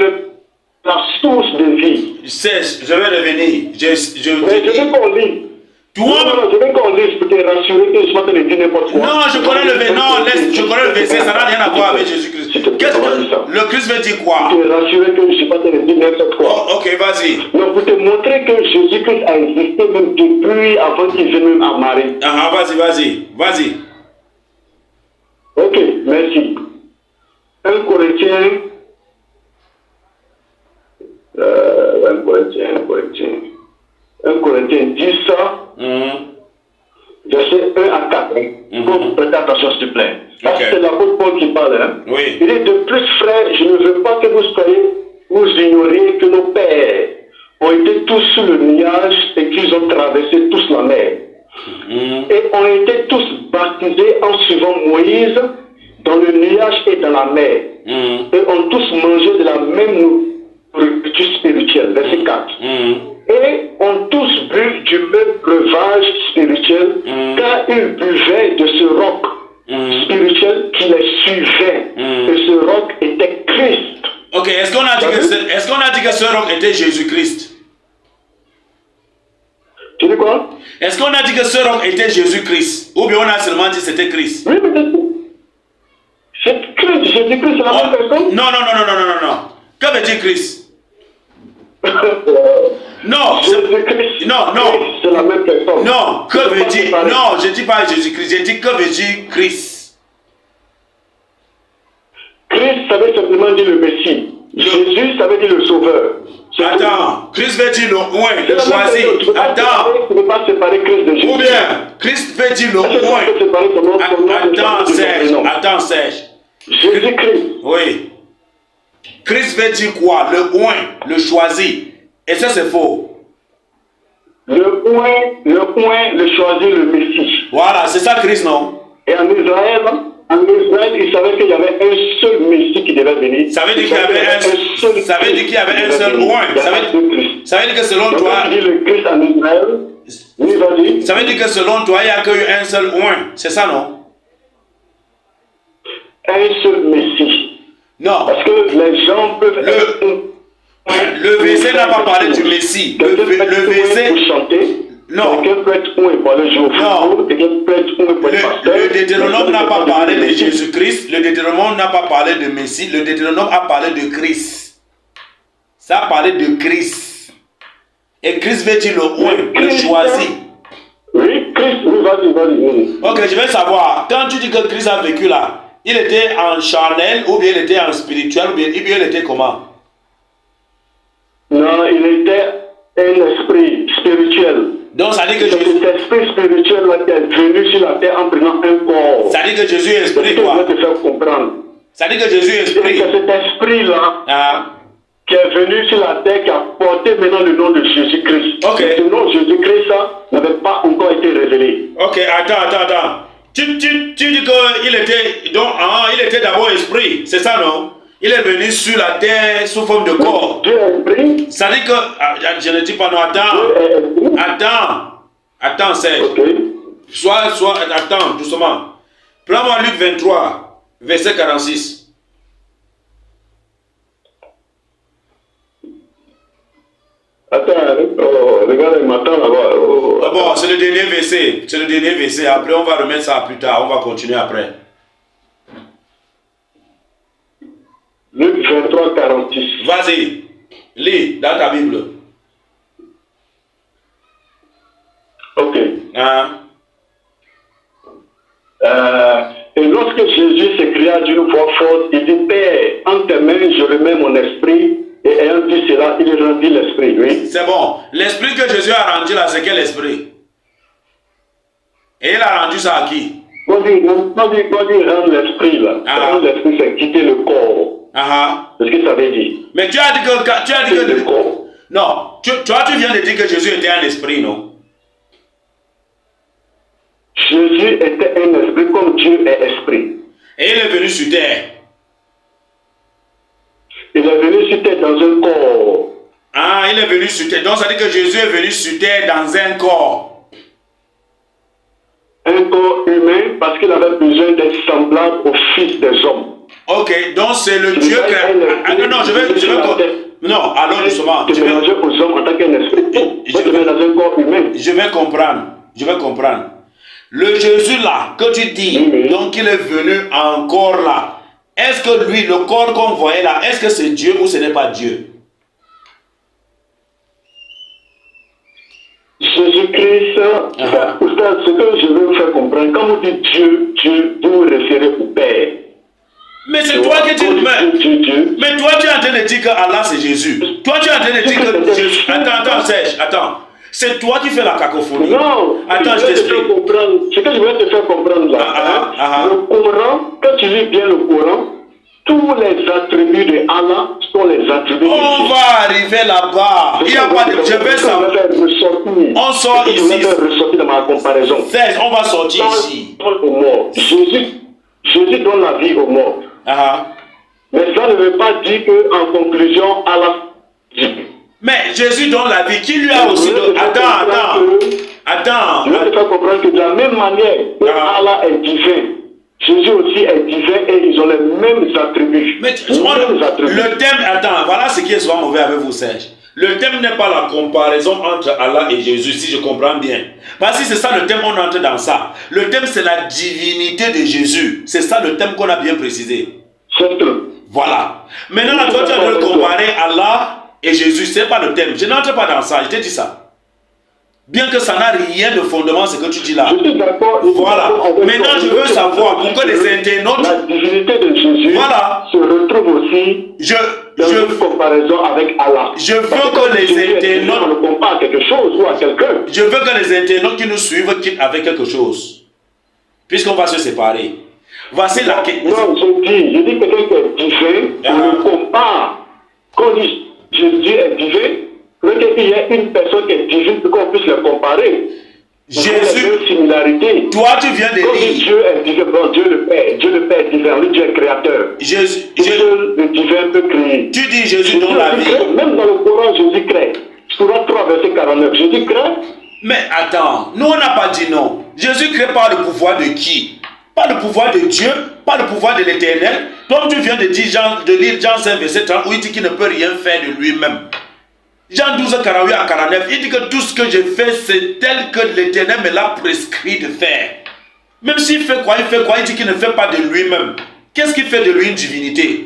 la source de vie. Je vais revenir. Je veux qu'on lit. Je veux qu'on lise pour te rassurer que je ne suis pas en train de dire n'importe quoi. Non, je connais le verset, ça n'a rien à voir avec Jésus-Christ. Le Christ veut dire quoi? Pour te rassurer que je ne suis pas en train de dire n'importe quoi. Ok, vas-y. Donc pour te montrer que Jésus-Christ a existé même depuis avant qu'il vienne même à Marie. Vas-y. Ok, merci. 1 Corinthiens 10, verset 1 à 4. Faut prêter attention s'il te plaît. C'est l'apôtre Paul qui parle. Hein? Oui. Il dit de plus, frère, je ne veux pas que vous ignoriez que nos pères ont été tous sous le nuage et qu'ils ont traversé tous la mer. Et ont été tous baptisés en suivant Moïse dans le nuage et dans la mer. Et ont tous mangé de la même nourriture spirituelle. Verset 4. Et ont tous bu du même breuvage spirituel, car ils buvaient de ce roc spirituel qui les suivait. Et ce roc était Christ. Ok, est-ce qu'on a dit que ce roc était Jésus-Christ? Tu dis quoi? Est-ce qu'on a dit que ce roc était Jésus-Christ? Ou bien on a seulement dit que c'était Christ? Oui, mais c'est Christ, Jésus-Christ, c'est la même personne? Non. Que veut dire Christ? Non, Jésus-Christ, non, c'est la même personne. Non, que veut dire? Non, je ne dis pas Jésus-Christ, je dis que veut dire Christ. Christ, ça veut simplement dire le Messie. Jésus, ça veut dire le Sauveur. Attends, Christ veut dire le oint, le choisi. Attends. Tu ne peux pas séparer Christ de Jésus. Ou bien, Christ veut dire le oint. Attends, Serge. Jésus-Christ. Oui. Christ veut dire quoi? Le oint, le choisi. Et ça, c'est faux. Le oint, le choisi, le Messie. Voilà, c'est ça Christ, non? Et en Israël, ils savaient qu'il y avait un seul Messie qui devait venir. Ça veut dire qu'il y avait un seul. Ça veut dire qu'il y avait un seul oint. Ça veut dire que selon toi. Le Christ en Israël. Oui, vas-y. Ça veut dire que selon toi, il n'y a qu'un seul oint. C'est ça, non? Un seul Messie. Non. Parce que les gens peuvent. Le verset n'a pas parlé du Messie. Le verset. Pour chanter. Non. Quelqu'un peut être oué pour aller jouer au football. Quelqu'un peut être oué pour le pasteur. Le Deutéronome n'a pas parlé de Jésus-Christ. Le Deutéronome n'a pas parlé de Messie. Le Deutéronome a parlé de Christ. Ça a parlé de Christ. Et Christ veut dire le oint, le choisi. Oui, Christ, oui, vas-y. Ok, je vais savoir. Quand tu dis que Christ a vécu là, il était en charnel ou bien il était en spirituel ou bien il était comment? Non, il était un esprit spirituel. Donc ça dit que Jésus... Cet esprit spirituel là qui est venu sur la terre en prenant un corps. Ça dit que Jésus est esprit quoi? Je vais te faire comprendre. Ça dit que Jésus est esprit. C'est cet esprit là qui est venu sur la terre, qui a porté maintenant le nom de Jésus-Christ. Ok. Ce nom Jésus-Christ ça n'avait pas encore été révélé. Ok, attends. Tu dis qu'il était, donc, il était d'abord esprit, c'est ça non? Il est venu sur la terre sous forme de corps. Dieu est esprit. Ça dit que, je ne dis pas non, attends, Serge. Okay. Attends, doucement. Prends-moi Luc 23, verset 46. Attends, regarde, il m'attend là-bas. Bon, c'est le dernier verset. Après, on va remettre ça plus tard. On va continuer après. Luc 23, 46. Vas-y, lis dans ta Bible. Ok. Et lorsque Jésus s'écria d'une voix forte, il dit, Père, en tes mains, je remets mon esprit. Et ayant dit cela, il rendit l'esprit, oui. C'est bon. L'esprit que Jésus a rendu là, c'est quel esprit? Et il a rendu ça à qui? Quand il rend l'esprit là, rendre l'esprit, c'est quitter le corps. C'est ce que ça veut dire. Mais tu as dit que le corps. Non, tu viens de dire que Jésus était un esprit, non? Jésus était un esprit comme Dieu est esprit. Et il est venu sur terre. Il est venu sur terre dans un corps. Il est venu sur terre. Donc ça dit que Jésus est venu sur terre dans un corps. Un corps humain parce qu'il avait besoin d'être semblable au Fils des hommes. Ok, donc c'est le Dieu que... Non, je vais... Non, alors justement... Tu mélanges aux hommes en tant qu'un esprit. Tu mets dans un corps humain. Je vais comprendre. Le Jésus là, que tu dis, donc il est venu encore là. Est-ce que lui, le corps qu'on voyait là, est-ce que c'est Dieu ou ce n'est pas Dieu? Jésus-Christ, ce que je veux vous faire comprendre, quand vous dites Dieu, vous vous référez au Père. Mais c'est toi qui dis, mais toi tu es en train de dire que Allah c'est Jésus. Toi tu es en train de dire que Jésus. Attends, Serge, attends. C'est toi qui fais la cacophonie. Non, attends, je t'explique. Ce que je vais te faire comprendre là, le Coran, quand tu lis bien le Coran, tous les attributs de Allah sont les attributs de Dieu. On va arriver là-bas. Il n'y a pas de... Je vais savoir. On sort ici. Je vais ressortir dans ma comparaison. On va sortir ici. Jésus donne la vie aux morts. Mais ça ne veut pas dire qu'en conclusion, Allah dit. Mais Jésus donne la vie. Qui lui a aussi donné... Attends. Je vais te faire comprendre que de la même manière que Allah est divin, Jésus aussi est divin et ils ont les mêmes attributs. Mais le thème, attends, voilà ce qui est souvent mauvais avec vous, Serge. Le thème n'est pas la comparaison entre Allah et Jésus, si je comprends bien. Parce que c'est ça le thème, on entre dans ça. Le thème, c'est la divinité de Jésus. C'est ça le thème qu'on a bien précisé. C'est tout. Voilà. Maintenant, toi, tu as de comparer Allah et Jésus, ce n'est pas le thème. Je n'entre pas dans ça, je t'ai dit ça. Bien que ça n'a rien de fondement, ce que tu dis là. Je suis d'accord. Voilà. Maintenant, je veux savoir pour que les internautes... La divinité de Jésus se retrouve aussi dans une comparaison avec Allah. Je veux que les internautes... On le compare à quelque chose ou à quelqu'un. Je veux que les internautes qui nous suivent quittent avec quelque chose. Puisqu'on va se séparer. Voici la question. Non, je dis quelqu'un qui est divin, on le compare. Quand on dit Jésus est divin, il y a une personne qui est divine pour qu'on puisse le comparer. Jésus, similarité. Toi tu viens de lire. Dieu est divin, bon, Dieu le Père est divin, lui Dieu est créateur. Le divin peut créer. Tu dis Jésus dans la vie. Même dans le Coran, Jésus crée. Coran 3, verset 49, Jésus crée. Mais attends, nous on n'a pas dit non. Jésus crée par le pouvoir de qui? Pas le pouvoir de Dieu, pas le pouvoir de l'Éternel. Donc tu viens de lire Jean 5, verset 30, où il dit qu'il ne peut rien faire de lui-même. Jean 12, 48 à 49, il dit que tout ce que je fais, c'est tel que l'Éternel me l'a prescrit de faire. Même s'il fait quoi, il dit qu'il ne fait pas de lui-même. Qu'est-ce qui fait de lui une divinité?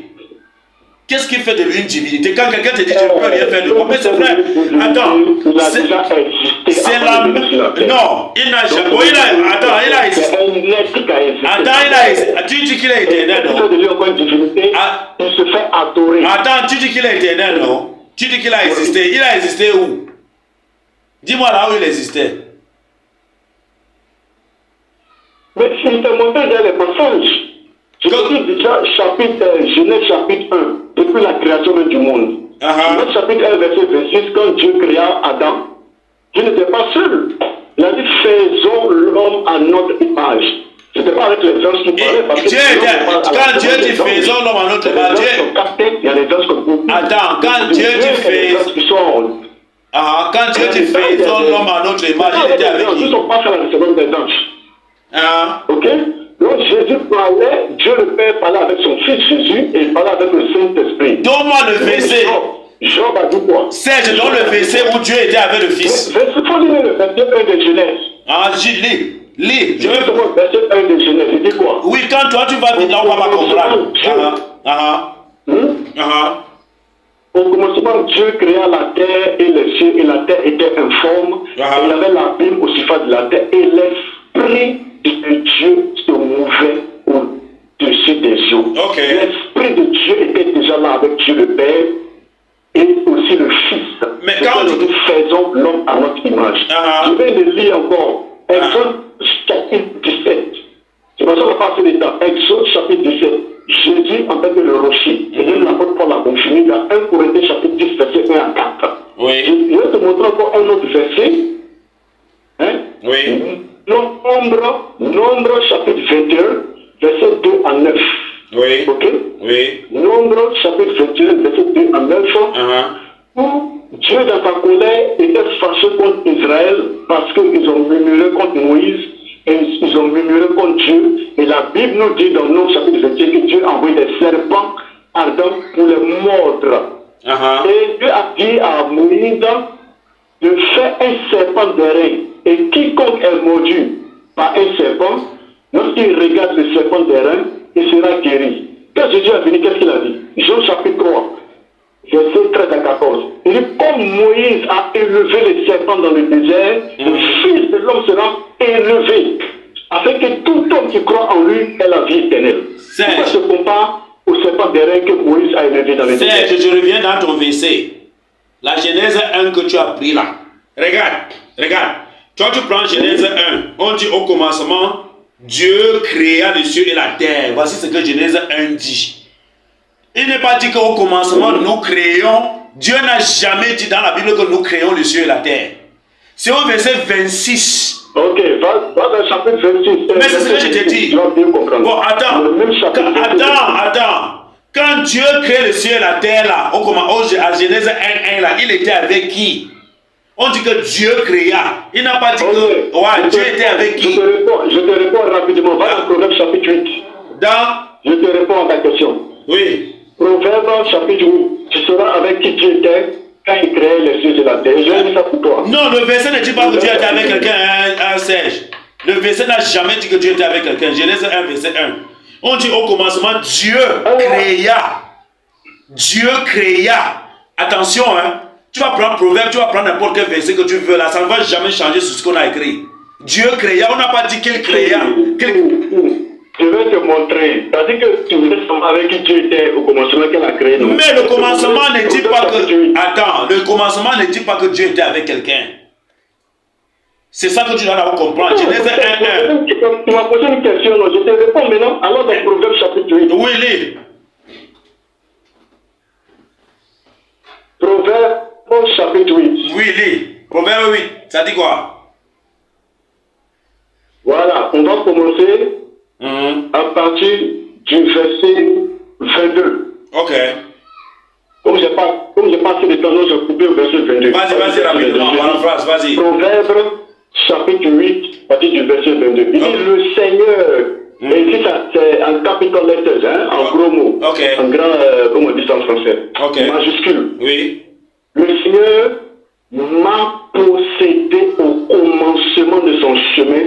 Qu'est-ce qui fait de lui une divinité? Quand quelqu'un te dit je ne peux rien faire de moi, mais c'est vrai. Attends, c'est la même. Non, il n'a jamais. Oh, attends, il a existé. Attends, il a existé. Tu dis qu'il est éternel, non? Il se fait adorer. Attends, tu dis qu'il est éternel, non? Tu dis qu'il a existé. Il a existé où? Dis-moi là où il existait. Mais il t'a montré dans les passages. Je te dis déjà, Genèse chapitre 1, depuis la création du monde. Genèse chapitre 1, verset 26, quand Dieu créa Adam, Dieu n'était pas seul. Il a dit, faisons l'homme à notre image. Ce n'était pas avec les anges qui parlaient. Parce que quand Dieu dit faisons l'homme à notre image, il y a les anges comme attends, quand Dieu dit quand Dieu dit faisons l'homme à notre image, il était avec qui? Ils ne sont pas fait la seconde des anges. Ok? Donc Jésus parlait, Dieu le Père parlait avec son Fils Jésus et il parlait avec le Saint-Esprit. Donne-moi le verset. Job a dit quoi? Serge, donne le verset où Dieu était avec le Fils. Il faut lire le verset 1 de Genèse. Lis. Je vais te voir le verset 1 de Genèse. Il dit quoi? Oui, quand toi tu vas vite là, on va pas comprendre. Au commencement, Dieu créa la terre et les cieux, et la terre était informe. Il y avait l'abîme au surface de la terre, et l'Esprit de Dieu se mouvait au-dessus des eaux. L'Esprit de Dieu était déjà là avec Dieu le Père et aussi le Fils. Mais quand nous faisons l'homme à notre image. Je vais le lire encore. Exode chapitre 17. C'est pour ça qu'on va passer les temps. Exode chapitre 17. Jésus en tant que le rocher. Et même l'apôtre Paul a confirmé dans 1 Corinthiens chapitre 10, verset 1 à 4. Oui. Je vais te montrer encore un autre verset. Oui. Nombre chapitre 21, verset 2 à 9. Oui. Ok? Oui. Nombre chapitre 21, verset 2 à 9. Où Dieu, dans sa colère, était fâché contre Israël parce qu'ils ont murmuré contre Moïse et ils ont murmuré contre Dieu. Et la Bible nous dit dans Nombre chapitre 21 que Dieu a envoyé des serpents ardents pour les mordre. Et Dieu a dit à Moïse de faire un serpent d'airain. Et quiconque est mordu par un serpent, lorsqu'il regarde le serpent d'airain, il sera guéri. Quand Jésus est venu, qu'est-ce qu'il a dit? Jean chapitre 3, verset 13 à 14. Il dit, comme Moïse a élevé les serpents dans le désert, le Fils de l'homme sera élevé, afin que tout homme qui croit en lui ait la vie éternelle. Pourquoi se compare au serpent d'airain que Moïse a élevé dans le désert? Je reviens dans ton verset. La Genèse 1 que tu as pris là. Regarde. Toi, tu prends Genèse 1. On dit au commencement, Dieu créa les cieux et la terre. Voici ce que Genèse 1 dit. Il n'est pas dit qu'au commencement, nous créons. Dieu n'a jamais dit dans la Bible que nous créons les cieux et la terre. C'est au verset 26. Ok, va dans le chapitre 26. Mais c'est ce que je t'ai dit. Bon, attends. Quand Dieu crée le ciel et la terre, là, à Genèse 1, là, il était avec qui? On dit que Dieu créa. Il n'a pas dit que Dieu était avec qui? Je te réponds rapidement. Va dans Proverbe chapitre 8. Je te réponds à ta question. Oui. Proverbe chapitre 8. Tu sauras avec qui Dieu était quand il créait les cieux et la terre. Je vais dire ça pour toi. Non, le verset ne dit pas que Dieu était avec quelqu'un, Serge. Le verset n'a jamais dit que Dieu était avec quelqu'un. Genèse 1, verset 1. On dit au commencement, Dieu créa. Dieu créa. Attention, hein. Tu vas prendre Proverbe, tu vas prendre n'importe quel verset que tu veux là. Ça ne va jamais changer sur ce qu'on a écrit. Dieu créa. On n'a pas dit qu'il créa. Je vais te montrer. C'est-à-dire que tu voulais savoir avec qui Dieu était au commencement qu'elle a créé. Non? Mais le commencement ne dit pas que... Attends, le commencement ne dit pas que Dieu était avec quelqu'un. C'est ça que tu dois d'abord comprendre. Genèse 1:1. Tu m'as posé une question, non? Je te réponds maintenant. Alors dans Proverbe chapitre 8. Oui, lis. Proverbe chapitre 8. Oui, lis. Proverbe 8. Ça dit quoi? Voilà, on va commencer à partir du verset 22. Ok. Comme j'ai pas assez de temps, je vais couper au verset 22. Vas-y, rapidement, paraphrase, vas-y. Proverbe chapitre 8, à partir du verset 22. Il dit le Seigneur, et ici c'est en capital letters, hein, en gros mots, en grand, comme on dit ça en français, majuscule. Oui. Le Seigneur m'a possédé au commencement de son chemin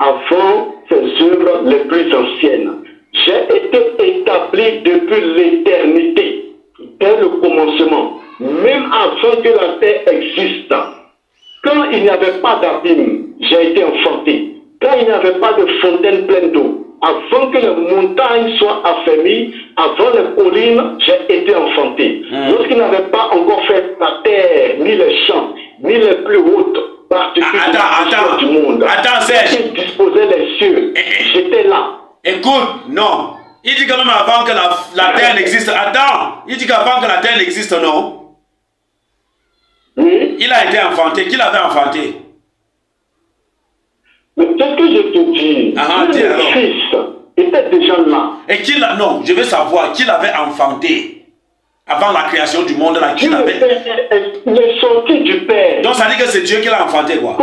avant ses œuvres les plus anciennes. J'ai été établi depuis l'éternité, dès le commencement, même avant que la terre existe. Quand il n'y avait pas d'abîme, j'ai été enfanté. Quand il n'y avait pas de fontaine pleine d'eau, avant que les montagnes soient affermies, avant les collines, j'ai été enfanté. Lorsqu'il n'avait pas encore fait la terre, ni les champs, ni les plus hautes particules du monde. Attends, Serge. Il disposait les cieux. J'étais là. Écoute, non. Il dit quand même avant que la terre n'existe. Attends. Il dit qu'avant que la terre n'existe, non? Oui. Il a été enfanté. Qui l'avait enfanté? Mais qu'est-ce que je te dis? Le Christ était déjà là. Et qui l'a... Non, je veux savoir qui l'avait enfanté avant la création du monde là. Qui l'avait... Il est sorti du Père. Donc ça dit que c'est Dieu qui l'a enfanté, quoi.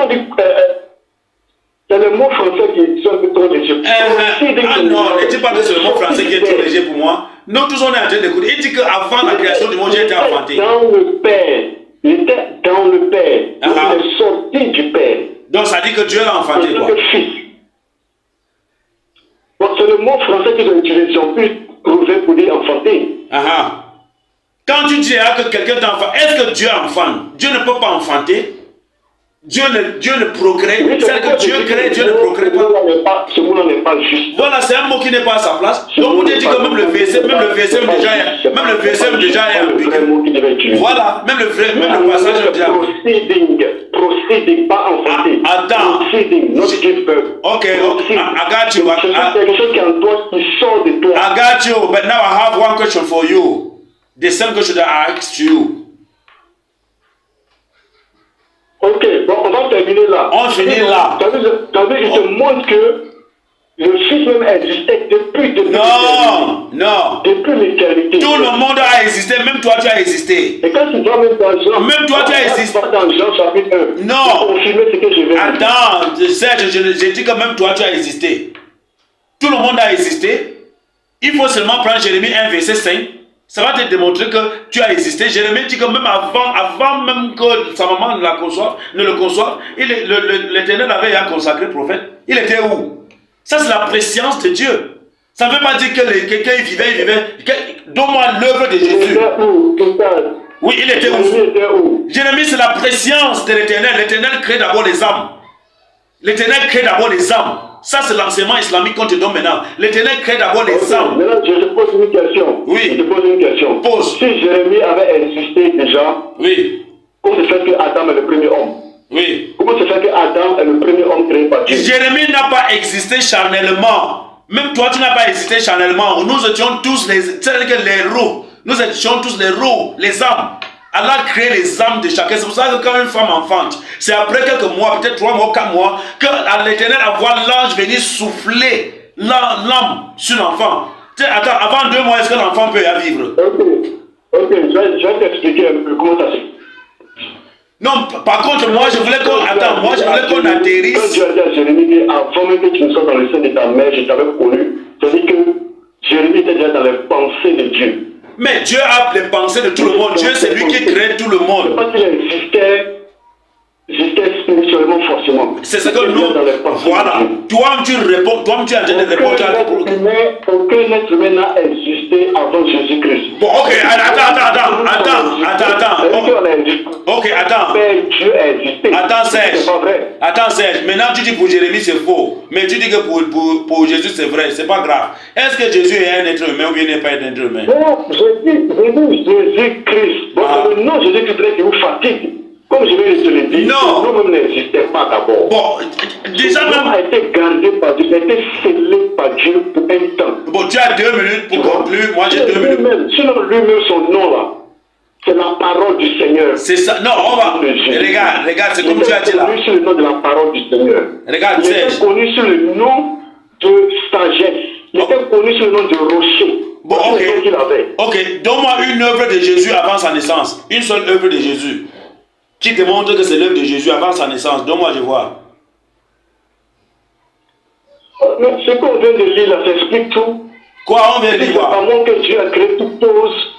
C'est le mot français qui est un peu trop léger. Non, ne dis pas que c'est le mot français qui est trop léger pour moi. Nous tous on est en train d'écouter. Il dit qu'avant la création du monde, Dieu était enfanté. Dans le Père. Il était dans le Père. Il est sorti du Père. Donc ça dit que Dieu l'a enfanté, quoi. Bon, c'est le mot français qu'ils ont utilisé. On peut trouver pour dire enfanter. Quand tu dis que quelqu'un t'enfante, est-ce que Dieu enfante? Dieu ne peut pas enfanter. Dieu ne procrée. Oui, c'est que Dieu crée, Dieu ne procrée pas. Ce mot-là n'est pas juste. Voilà, c'est un mot qui n'est pas à sa place. Donc vous dites que même le verset déjà est ambigu. Voilà, même le passage est déjà. Proceeding, pas enfanté. Attends. Proceeding, not give birth. Okay, I got you. C'est quelque chose qui est en toi, qui sort de toi. I got you, but now I have one question for you. The same question that I asked you. Ok, bon, on va terminer là. On finit là. Tu as vu, je te montre que le Fils même existait depuis l'éternité. Non. Depuis l'éternité. Tout le monde a existé, même toi tu as existé. Et quand tu vas même dans Jean, même toi tu as existé. Dans Jean chapitre 1. Non. Confirmer ce que je vais dire. Attends, Serge, je dis que même toi tu as existé. Tout le monde a existé. Il faut seulement prendre Jérémie 1 verset 5. Ça va te démontrer que tu as existé. Jérémie dit que même avant même que sa maman ne le conçoive, l'Éternel avait déjà consacré prophète. Il était où? Ça c'est la préscience de Dieu. Ça ne veut pas dire que quelqu'un il vivait. Donne-moi l'œuvre de Jésus. Oui, il était où? Jérémie c'est la préscience de l'Éternel. L'Éternel crée d'abord les âmes. L'Éternel crée d'abord les âmes. Ça, c'est l'enseignement islamique qu'on te donne maintenant. L'Éternel crée d'abord les âmes. Maintenant, je te pose une question. Oui. Je te pose une question. Pose. Si Jérémie avait existé déjà, oui. Comment se fait que Adam est le premier homme? Oui. Comment se fait que Adam est le premier homme créé par Dieu? Jérémie n'a pas existé charnellement. Même toi, tu n'as pas existé charnellement. Nous étions tous c'est-à-dire que les roues. Nous étions tous les roues, les âmes. Allah crée les âmes de chacun. C'est pour ça que quand une femme enfante, c'est après quelques mois, peut-être 3 mois, 4 mois, que l'Éternel envoie l'ange venir souffler l'âme sur l'enfant. Attends, avant 2 mois, est-ce que l'enfant peut y vivre? Ok, je vais t'expliquer un peu comment ça se fait. Non, par contre, moi je voulais qu'on atterrisse. Quand Dieu a dit à Jérémie, avant même que tu ne sois dans le sein de ta mère, je t'avais connu. C'est-à-dire que Jérémie était déjà dans les pensées de Dieu. Mais Dieu a les pensées de tout le monde. Dieu, c'est lui qui crée tout le monde. Parce qu'il existait spirituellement forcément. C'est ce que C'est bien dans les nous. pensées Voilà. de Dieu. Toi, tu réponds. Toi, tu es en train de répondre. Aucun être humain n'a existé avant Jésus-Christ. Bon, ok, attends. Ok, attends. Mais Dieu a existé. Attends, Serge. C'est pas vrai. Attends, Serge. Maintenant, tu dis pour Jérémie, c'est faux. Mais tu dis que pour Jésus, c'est vrai. C'est pas grave. Est-ce que Jésus est un être humain ou bien il n'est pas un être humain? Non, je dis Jésus-Christ. Bon, le nom Jésus-Christ qui vous fatigue. Comme je vais te le dire, non. le nom même n'existait pas d'abord. Bon, déjà le nom même. a été gardé par Dieu, a été scellé par Dieu pour un temps. Bon, tu as 2 minutes pour conclure. Moi, j'ai 2 minutes. Sinon, lui-même, son nom là, c'est la parole du Seigneur. C'est ça. Non, on va. Regarde, c'est comme tu as dit là. Il était connu sur le nom de la parole du Seigneur. Regarde, il était connu sur le nom de sagesse. Il était connu sur le nom de rocher. Bon, ok. Ok, donne-moi une œuvre de Jésus avant sa naissance. Une seule œuvre de Jésus qui démontre que c'est l'œuvre de Jésus avant sa naissance. Donne-moi, je vois. Mais ce qu'on vient de lire là, ça explique tout. Quoi, on vient de lire? C'est pas moi que Dieu a créé toutes choses.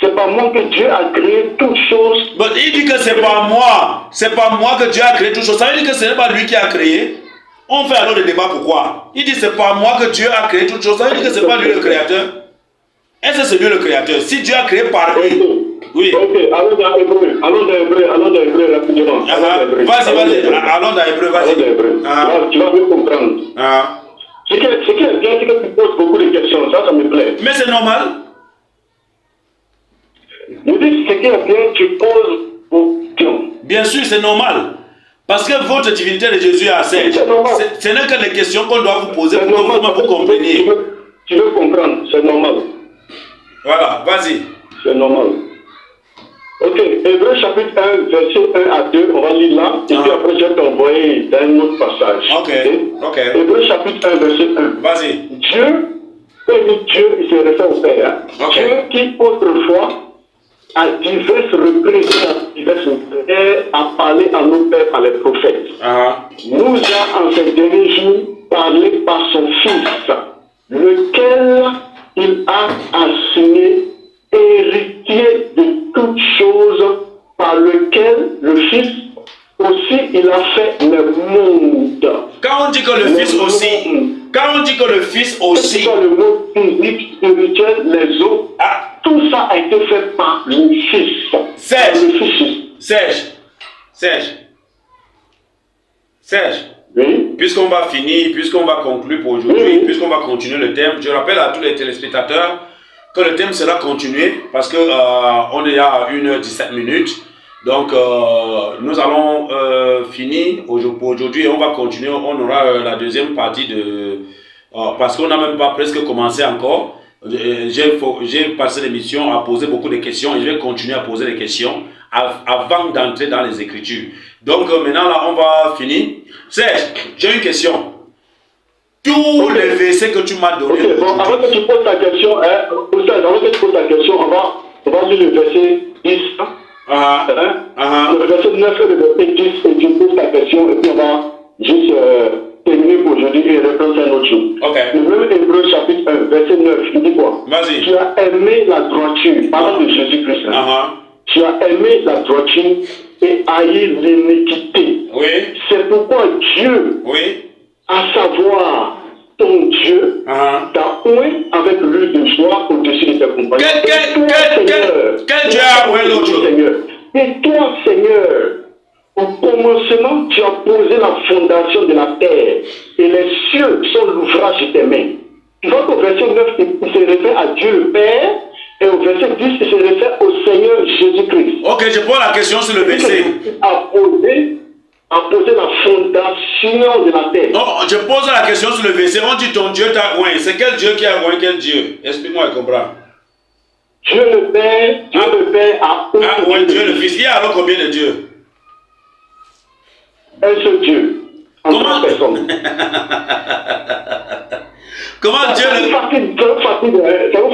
C'est pas moi que Dieu a créé toutes choses. Bon, il dit que c'est pas moi. C'est pas moi que Dieu a créé toutes choses. Ça veut dire que ce n'est pas lui qui a créé. On fait alors le débat pourquoi. Il dit c'est pas moi que Dieu a créé toutes choses. Ça veut dire que c'est pas lui le créateur. Est-ce que c'est lui le créateur? Si Dieu a créé par lui. Oui. Ok, allons dans Hébreu. Allons dans Hébreu rapidement. Vas-y. Allons dans Hébreu, vas-y. Tu vas mieux comprendre. Ce qui est bien, c'est que tu poses beaucoup de questions. Ça me plaît. Mais c'est normal. Je dis ce qui est bien, tu poses beaucoup de questions. Bien sûr, c'est normal. Parce que votre divinité de Jésus est assez. Ce n'est que les questions qu'on doit vous poser pour que vous compreniez. Tu veux comprendre, c'est normal. Voilà, vas-y. C'est normal. Ok, Hébreu chapitre 1, verset 1 à 2, on va lire là, et puis après je vais t'envoyer dans un autre passage. Ok. Hébreu chapitre 1, verset 1. Vas-y. Dieu, quand il dit Dieu, il se réfère au Père. Hein? Dieu qui autrefois, à diverses reprises, a parlé à nos pères par les prophètes, nous a en ces derniers jours parlé par son Fils, lequel il a assigné héritier de toutes choses, par lequel le Fils aussi il a fait le monde. Quand on dit que le Fils aussi, le monde physique, spirituel, les eaux, tout ça a été fait par le Fils. Serge. Oui. Puisqu'on va finir, puisqu'on va conclure pour aujourd'hui, puisqu'on va continuer le thème, je rappelle à tous les téléspectateurs que le thème sera continué parce que on est à 1h17. Donc nous allons finir pour aujourd'hui et on va continuer. On aura la deuxième partie de parce qu'on n'a même pas presque commencé encore. J'ai passé l'émission à poser beaucoup de questions et je vais continuer à poser des questions avant d'entrer dans les Écritures. Donc maintenant là on va finir. Serge, j'ai une question. Tous les versets que tu m'as donnés. Bon, avant que tu poses ta question, on va lire le verset 10. Le verset 9 et le verset 10, et tu poses ta question, et puis on va juste terminer pour aujourd'hui et reprendre un autre jour. Le même Hébreu chapitre 1, verset 9, il dit quoi? Vas-y. Tu as aimé la droiture, parlant de Jésus-Christ. Tu as aimé la droiture et haï l'iniquité. Oui. C'est pourquoi Dieu, à savoir ton Dieu, t'a oint avec l'huile de joie au-dessus de tes compagnons. Quel Dieu a oint l'autre? Et toi, Seigneur, au commencement, tu as posé la fondation de la terre, et les cieux sont l'ouvrage de tes mains. Tu vois qu'au verset 9, il se réfère à Dieu le Père, et au verset 10, il se réfère au Seigneur Jésus-Christ. Ok, je pose la question sur le verset. A posé la fondation de la terre. Non, je pose la question sur le verset. On dit ton Dieu t'a oint. C'est quel Dieu qui a oint quel Dieu? Explique-moi, je comprends. Dieu le Père a oint Dieu le Fils. Il y a alors combien de dieux? Un seul Dieu. En trois personnes. Comment Dieu le... Ça vous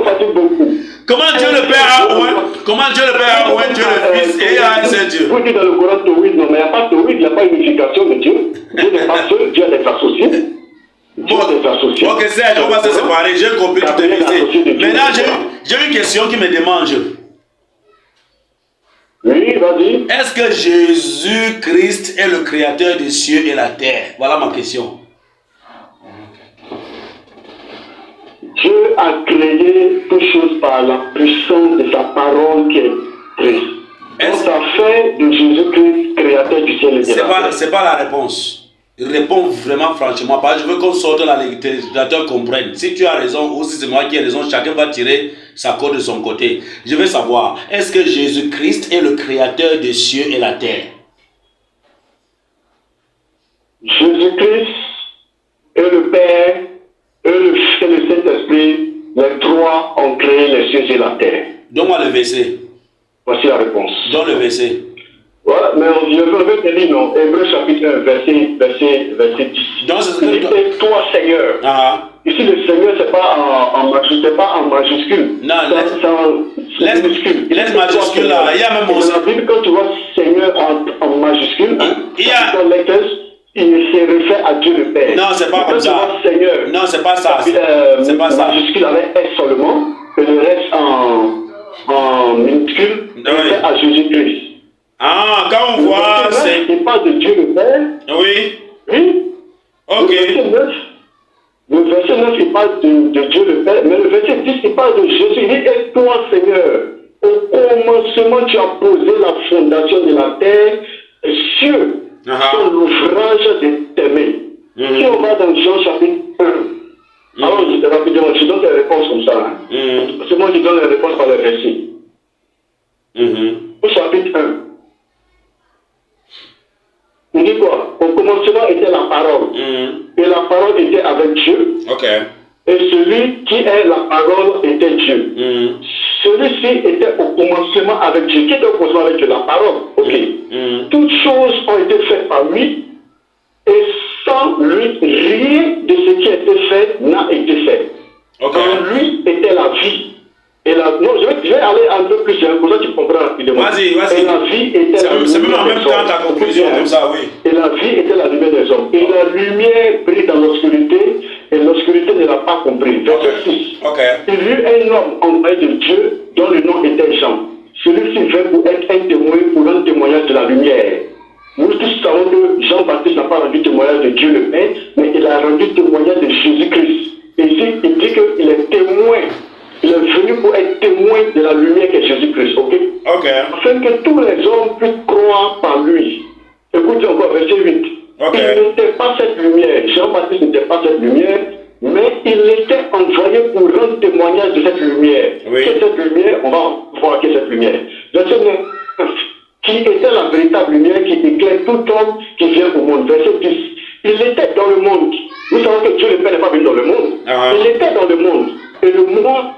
fatigue beaucoup. Comment Dieu le Père a oint Dieu le Fils et il y a un seul Dieu? Vous dites dans le Coran Tawhid, non, mais il n'y a pas Tawhid, il n'y a pas unification de Dieu. Dieu n'est pas seul, Dieu a des associés. Ok, Serge, on va se séparer, j'ai compris tout est versets. Maintenant, j'ai une question qui me démange. Oui, vas-y. Est-ce que Jésus-Christ est le créateur des cieux et la terre? Voilà ma question. Dieu a créé toutes choses par la puissance de sa parole qui est prise. Donc ça fait de Jésus-Christ créateur du ciel et de la terre. C'est pas la réponse. Réponds vraiment franchement. Parce que je veux qu'on sorte là, les téléspectateurs comprennent. Si tu as raison ou si c'est moi qui ai raison, chacun va tirer sa corde de son côté. Je veux savoir, est-ce que Jésus-Christ est le créateur des cieux et la terre? Jésus-Christ est le Père et le Fils et le Saint-Esprit. Les trois ont créé les cieux et la terre. Donne-moi le verset. Voici la réponse. Donne le verset. Voilà, mais je veux te lire, non? Hébreu chapitre 1, verset 10. Donc, c'est Il dit, toi, Seigneur. Ah. Ici, le Seigneur, c'est pas en majuscule. Non, laisse majuscule. Laisse majuscule là. Il y a même dans la Bible, quand tu vois Seigneur en majuscule, il y a... il se réfère à Dieu le Père. Non, c'est pas comme ça. Seigneur, non, c'est pas ça. C'est pas ça. Majuscule avec S seulement, et le reste en minuscule, il réfère à Jésus-Christ. Ah, quand on voit... Il parle de Dieu le Père. Oui. Oui. Ok. Le verset 9, il parle de Dieu le Père, mais le verset 10, il parle de Jésus. Il dit, et toi, Seigneur, au commencement, tu as posé la fondation de la terre, et cieux sont l'ouvrage de tes mains. Si on va dans Jean chapitre 1, alors rapidement, je donne des réponses comme ça. C'est moi qui donne les réponses par les versets. Au chapitre 1. Il dit quoi? Au commencement était la parole. Et la parole était avec Dieu. Et celui qui est la parole était Dieu. Celui-ci était au commencement avec Dieu. Qui était au commencement avec Dieu? La parole. Toutes choses ont été faites par lui. Et sans lui, rien de ce qui a été fait n'a été fait. En lui était la vie. Et non, je vais aller un peu plus, pour ça tu comprends rapidement. Vas-y. Et la vie était la lumière des hommes. C'est même en même temps ta conclusion comme ça, oui. Et la vie était la lumière des hommes. Et la lumière brille dans l'obscurité, et l'obscurité ne l'a pas compris. Verset 6. Il y eut un homme envoyé de Dieu, dont le nom était Jean. Celui-ci vint pour être un témoin, pour rendre témoignage de la lumière. Nous tous savons que Jean-Baptiste n'a pas rendu témoignage de Dieu le Père, mais il a rendu témoignage de Jésus-Christ. Et ici, il dit qu'il est témoin. Il est venu pour être témoin de la lumière qu'est Jésus-Christ, afin que tous les hommes puissent croire par lui. Écoutez encore, verset 8. Il n'était pas cette lumière, Jean-Baptiste n'était pas cette lumière, mais il était envoyé pour rendre témoignage de cette lumière. Qu'est cette lumière? On va voir qu'est cette lumière. Verset 9. Qui était la véritable lumière qui éclaire tout homme qui vient au monde. Verset 10. Il était dans le monde. Nous savons que Dieu le Père n'est pas venu dans le monde. Il était dans le monde. Et le monde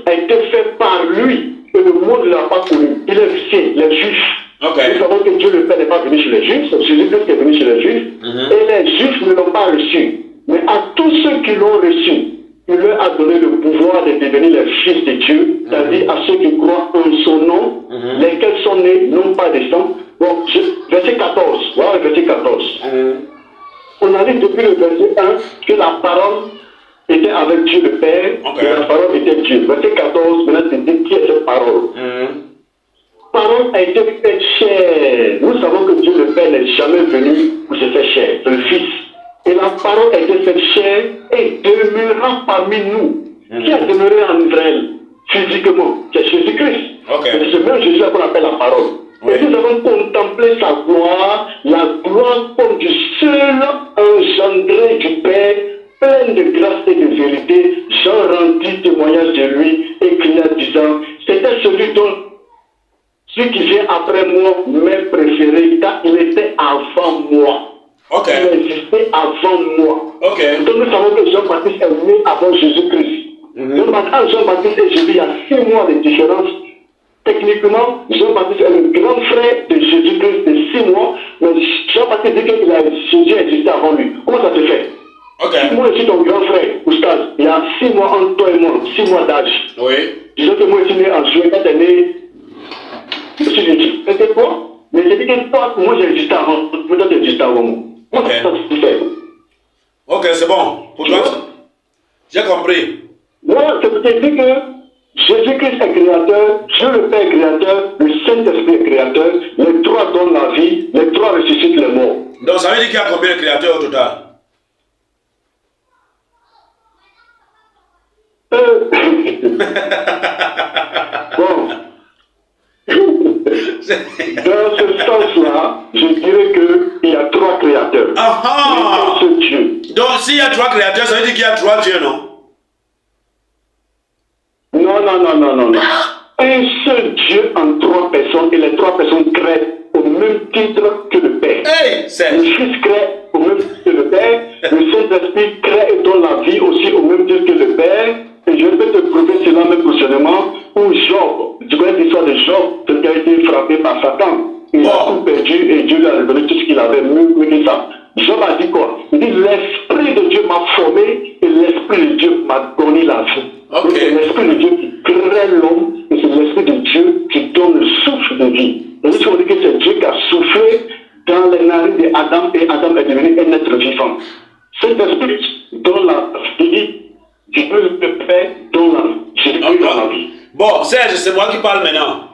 a été fait par lui. Et le monde ne l'a pas connu. Il est fier, les Juifs. Nous savons que Dieu le Père n'est pas venu chez les Juifs. C'est Jésus-Christ qui est venu chez les Juifs. Et les Juifs ne l'ont pas reçu. Mais à tous ceux qui l'ont reçu, il leur a donné le pouvoir de devenir les fils de Dieu, c'est-à-dire à ceux qui croient en son nom, lesquels sont nés, non pas des sangs. Bon, verset 14, voilà le verset 14. On a dit depuis le verset 1 que la parole était avec Dieu le Père, et la parole était Dieu. Verset 14, maintenant c'est dit qui est cette parole. Parole a été faite chair. Nous savons que Dieu le Père n'est jamais venu pour se faire chair, c'est le Fils. Et la parole a été faite chair et demeurant parmi nous. Qui a demeuré en Israël physiquement? C'est Jésus-Christ. C'est ce même Jésus qu'on appelle la parole. Et nous avons contemplé sa gloire, la gloire comme du seul engendré du Père, pleine de grâce et de vérité. Jean rendit témoignage de lui et cria disant, c'était celui qui vient après moi, m'est préféré, car il était avant moi. Il existait avant moi. Donc nous savons que Jean-Baptiste est né avant Jésus-Christ. Donc maintenant, Jean-Baptiste et Jésus, il y a 6 mois de différence. Techniquement, Jean-Baptiste est le grand frère de Jésus-Christ de 6 mois, mais Jean-Baptiste dit que Jésus existait avant lui. Comment ça se fait? Moi, je suis ton grand frère, Oustaz. Il y a 6 mois entre toi et moi, 6 mois d'âge. Disons que moi, je suis né en juillet, quand tu es né, je suis né. C'était quoi? Mais j'ai dit que toi, moi, j'ai existé avant. Peut-être que j'existais avant moi. Comment ça se fait? Ok, c'est bon. Pour toi, j'ai compris. Moi, c'est pour te dire que Jésus-Christ est créateur, Dieu le Père est créateur, le Saint-Esprit est créateur, les trois donnent la vie, les trois ressuscitent les morts. Donc ça veut dire qu'il y a combien de créateurs au total? Bon. Dans ce sens-là, je dirais qu'il y a trois créateurs. Ah ah! Un seul Dieu. Donc s'il y a trois créateurs, ça veut dire qu'il y a trois dieux, non? Non. Un seul Dieu en trois personnes et les trois personnes créent au même titre que le Père. Hey, Le Fils crée au même titre que le Père, le Saint-Esprit crée et donne la vie aussi au même titre que le Père. Et je peux te prouver cela même prochainement où Job, tu connais l'histoire de Job, qui a été frappé par Satan. Il a tout perdu et Dieu lui a révélé tout ce qu'il avait, mieux que ça. Job a dit quoi? Il dit l'Esprit de Dieu m'a formé et l'Esprit de Dieu m'a donné la vie. Ok. C'est l'Esprit de Dieu qui crée l'homme et c'est l'Esprit de Dieu qui donne le souffle de vie. Et si on dit que c'est Dieu qui a soufflé dans les narines d'Adam et Adam est devenu un être vivant. Cet esprit donne la vie, Dieu le Père donne la vie. Jésus donne la vie. Bon, Serge, c'est moi qui parle maintenant.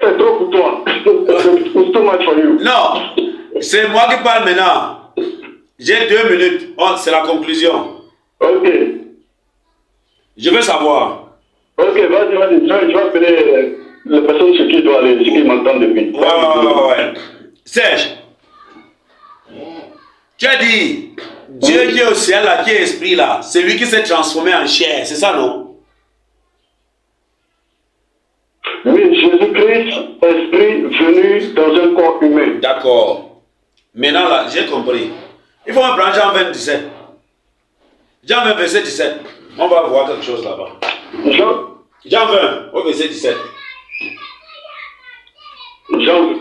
C'est trop pour toi. It's too much for you. Non, c'est moi qui parle maintenant. J'ai 2 minutes. Oh, c'est la conclusion. Ok. Je veux savoir. Ok, vas-y. Je vais appeler les personnes chez qui doivent aller, ceux qui m'entendent depuis. Ouais. Serge, tu as dit, Dieu qui est au ciel là, qui est esprit là, c'est lui qui s'est transformé en chair, c'est ça non? Oui, Jésus-Christ, esprit venu dans un corps humain. D'accord. Maintenant là, j'ai compris. Il faut me prendre Jean 20, 17. Jean 20, verset 17. On va voir quelque chose là-bas. Jean 20, au verset 17. Jean.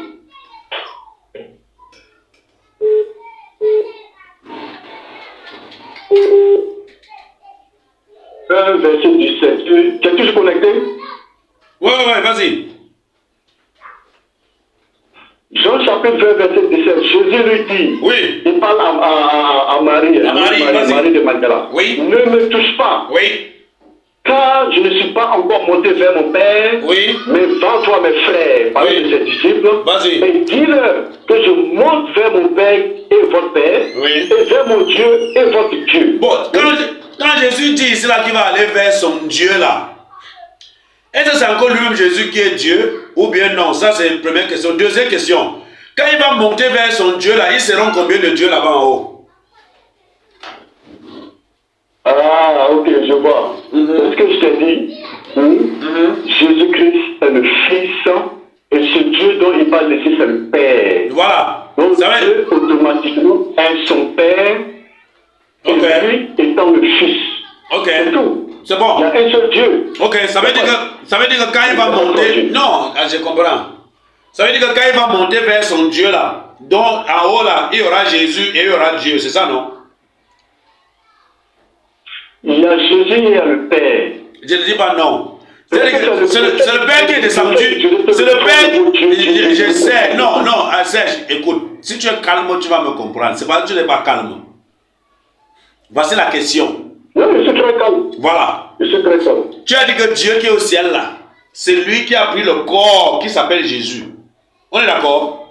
Verset 17. Tu es toujours connecté? Ouais, vas-y. Jean chapitre 20, verset 17. Jésus lui dit, Oui. il parle à Marie, Marie de Magdala. Oui. Ne me touche pas. Oui. Car je ne suis pas encore monté vers mon Père, Oui. mais vers mes frères, parmi Oui. ses disciples, Vas-y. et dis-leur que je monte vers mon Père et votre Père, Oui. et vers mon Dieu et votre Dieu. Bon, quand Jésus dit ici là qu'il va aller vers son Dieu là, est-ce que c'est encore lui-même Jésus qui est Dieu ou bien non? Ça c'est la première question. Deuxième question, quand il va monter vers son Dieu là, ils seront combien de dieux là-bas en haut? Ah, ok, je vois. Est-ce que je t'ai dit, Jésus-Christ est le Fils, et ce Dieu dont il parle ici, c'est le Père. Voilà. Donc Ça va être- Dieu automatiquement est son Père, et Ok. lui étant le Fils. Ok. C'est tout. C'est Il y a bon. un seul Dieu. Ok, ça veut dire que quand il va monter... Non, je comprends. Ça veut dire que quand il va monter vers son Dieu là, donc en haut là, il y aura Jésus et il y aura Dieu, c'est ça non? Il y a Jésus et il y a le Père. Je ne dis pas non. C'est le Père qui est descendu. C'est le Père. Je sais. Non, Serge, écoute. Si tu es calme, tu vas me comprendre. C'est pas que tu n'es pas calme. Voici la question. Non, je suis très calme. Voilà. Je suis très calme. Tu as dit que Dieu qui est au ciel là, c'est lui qui a pris le corps qui s'appelle Jésus. On est d'accord?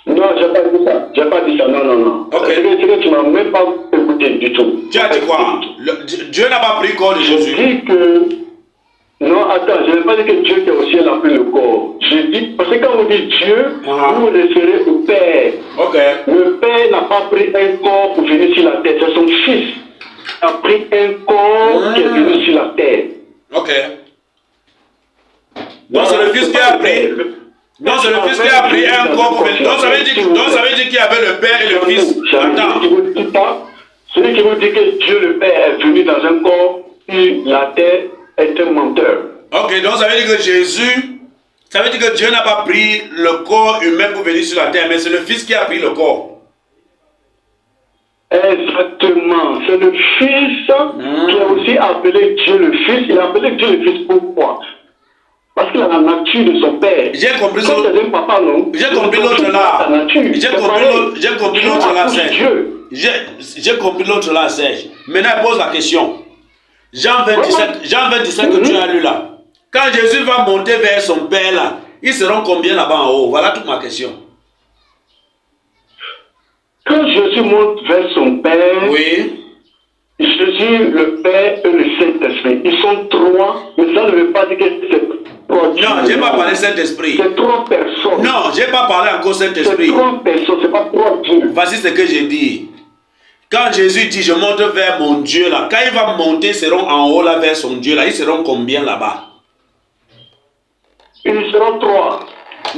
Non, j'ai pas dit ça. J'ai pas dit ça. Non. Ok. C'est que tu m'as même pas écouté du tout. Tu as dit quoi? Dieu n'a pas pris le corps de Je Jésus. dis que... Non, attends, je n'ai pas dit que Dieu qui est au ciel a pris le corps. Je dis... Parce que quand vous dites Dieu, vous vous référez au Père. Ok. Le Père n'a pas pris un corps pour venir sur la terre. C'est son Fils qui a pris un corps qui est venu sur la terre. Ok. Donc c'est le Fils qui a pris. Donc c'est le Fils qui a pris un corps pour venir. Donc ça veut dire qu'il y avait le Père et le Fils. Attends. Celui qui vous dit que Dieu le Père est venu dans un corps sur la terre est un menteur. Ok, donc ça veut dire que Jésus, ça veut dire que Dieu n'a pas pris le corps humain pour venir sur la terre, mais c'est le Fils qui a pris le corps. Exactement. C'est le Fils qui a aussi appelé Dieu le Fils. Il a appelé Dieu le Fils pourquoi? Parce qu'il a la nature de son père. J'ai compris Comme c'est un papa, non? J'ai compris l'autre là. J'ai compris l'autre là, Serge. J'ai compris l'autre là, Serge. Maintenant, il pose la question. Jean 27 que tu as lu là. Quand Jésus va monter vers son Père là, ils seront combien là-bas en haut? Voilà toute ma question. Quand Jésus monte vers son Père, Oui. Jésus, le Père et le Saint-Esprit, ils sont trois, mais ça ne veut pas dire que c'est trois dieux. Non, je n'ai pas parlé de Saint-Esprit. C'est trois personnes. Non, je n'ai pas parlé encore de Saint-Esprit. C'est trois personnes, c'est pas trois dieux. Voici ce que j'ai dit. Quand Jésus dit je monte vers mon Dieu là, quand il va monter, ils seront en haut là vers son Dieu là, ils seront combien là-bas? Ils seront trois.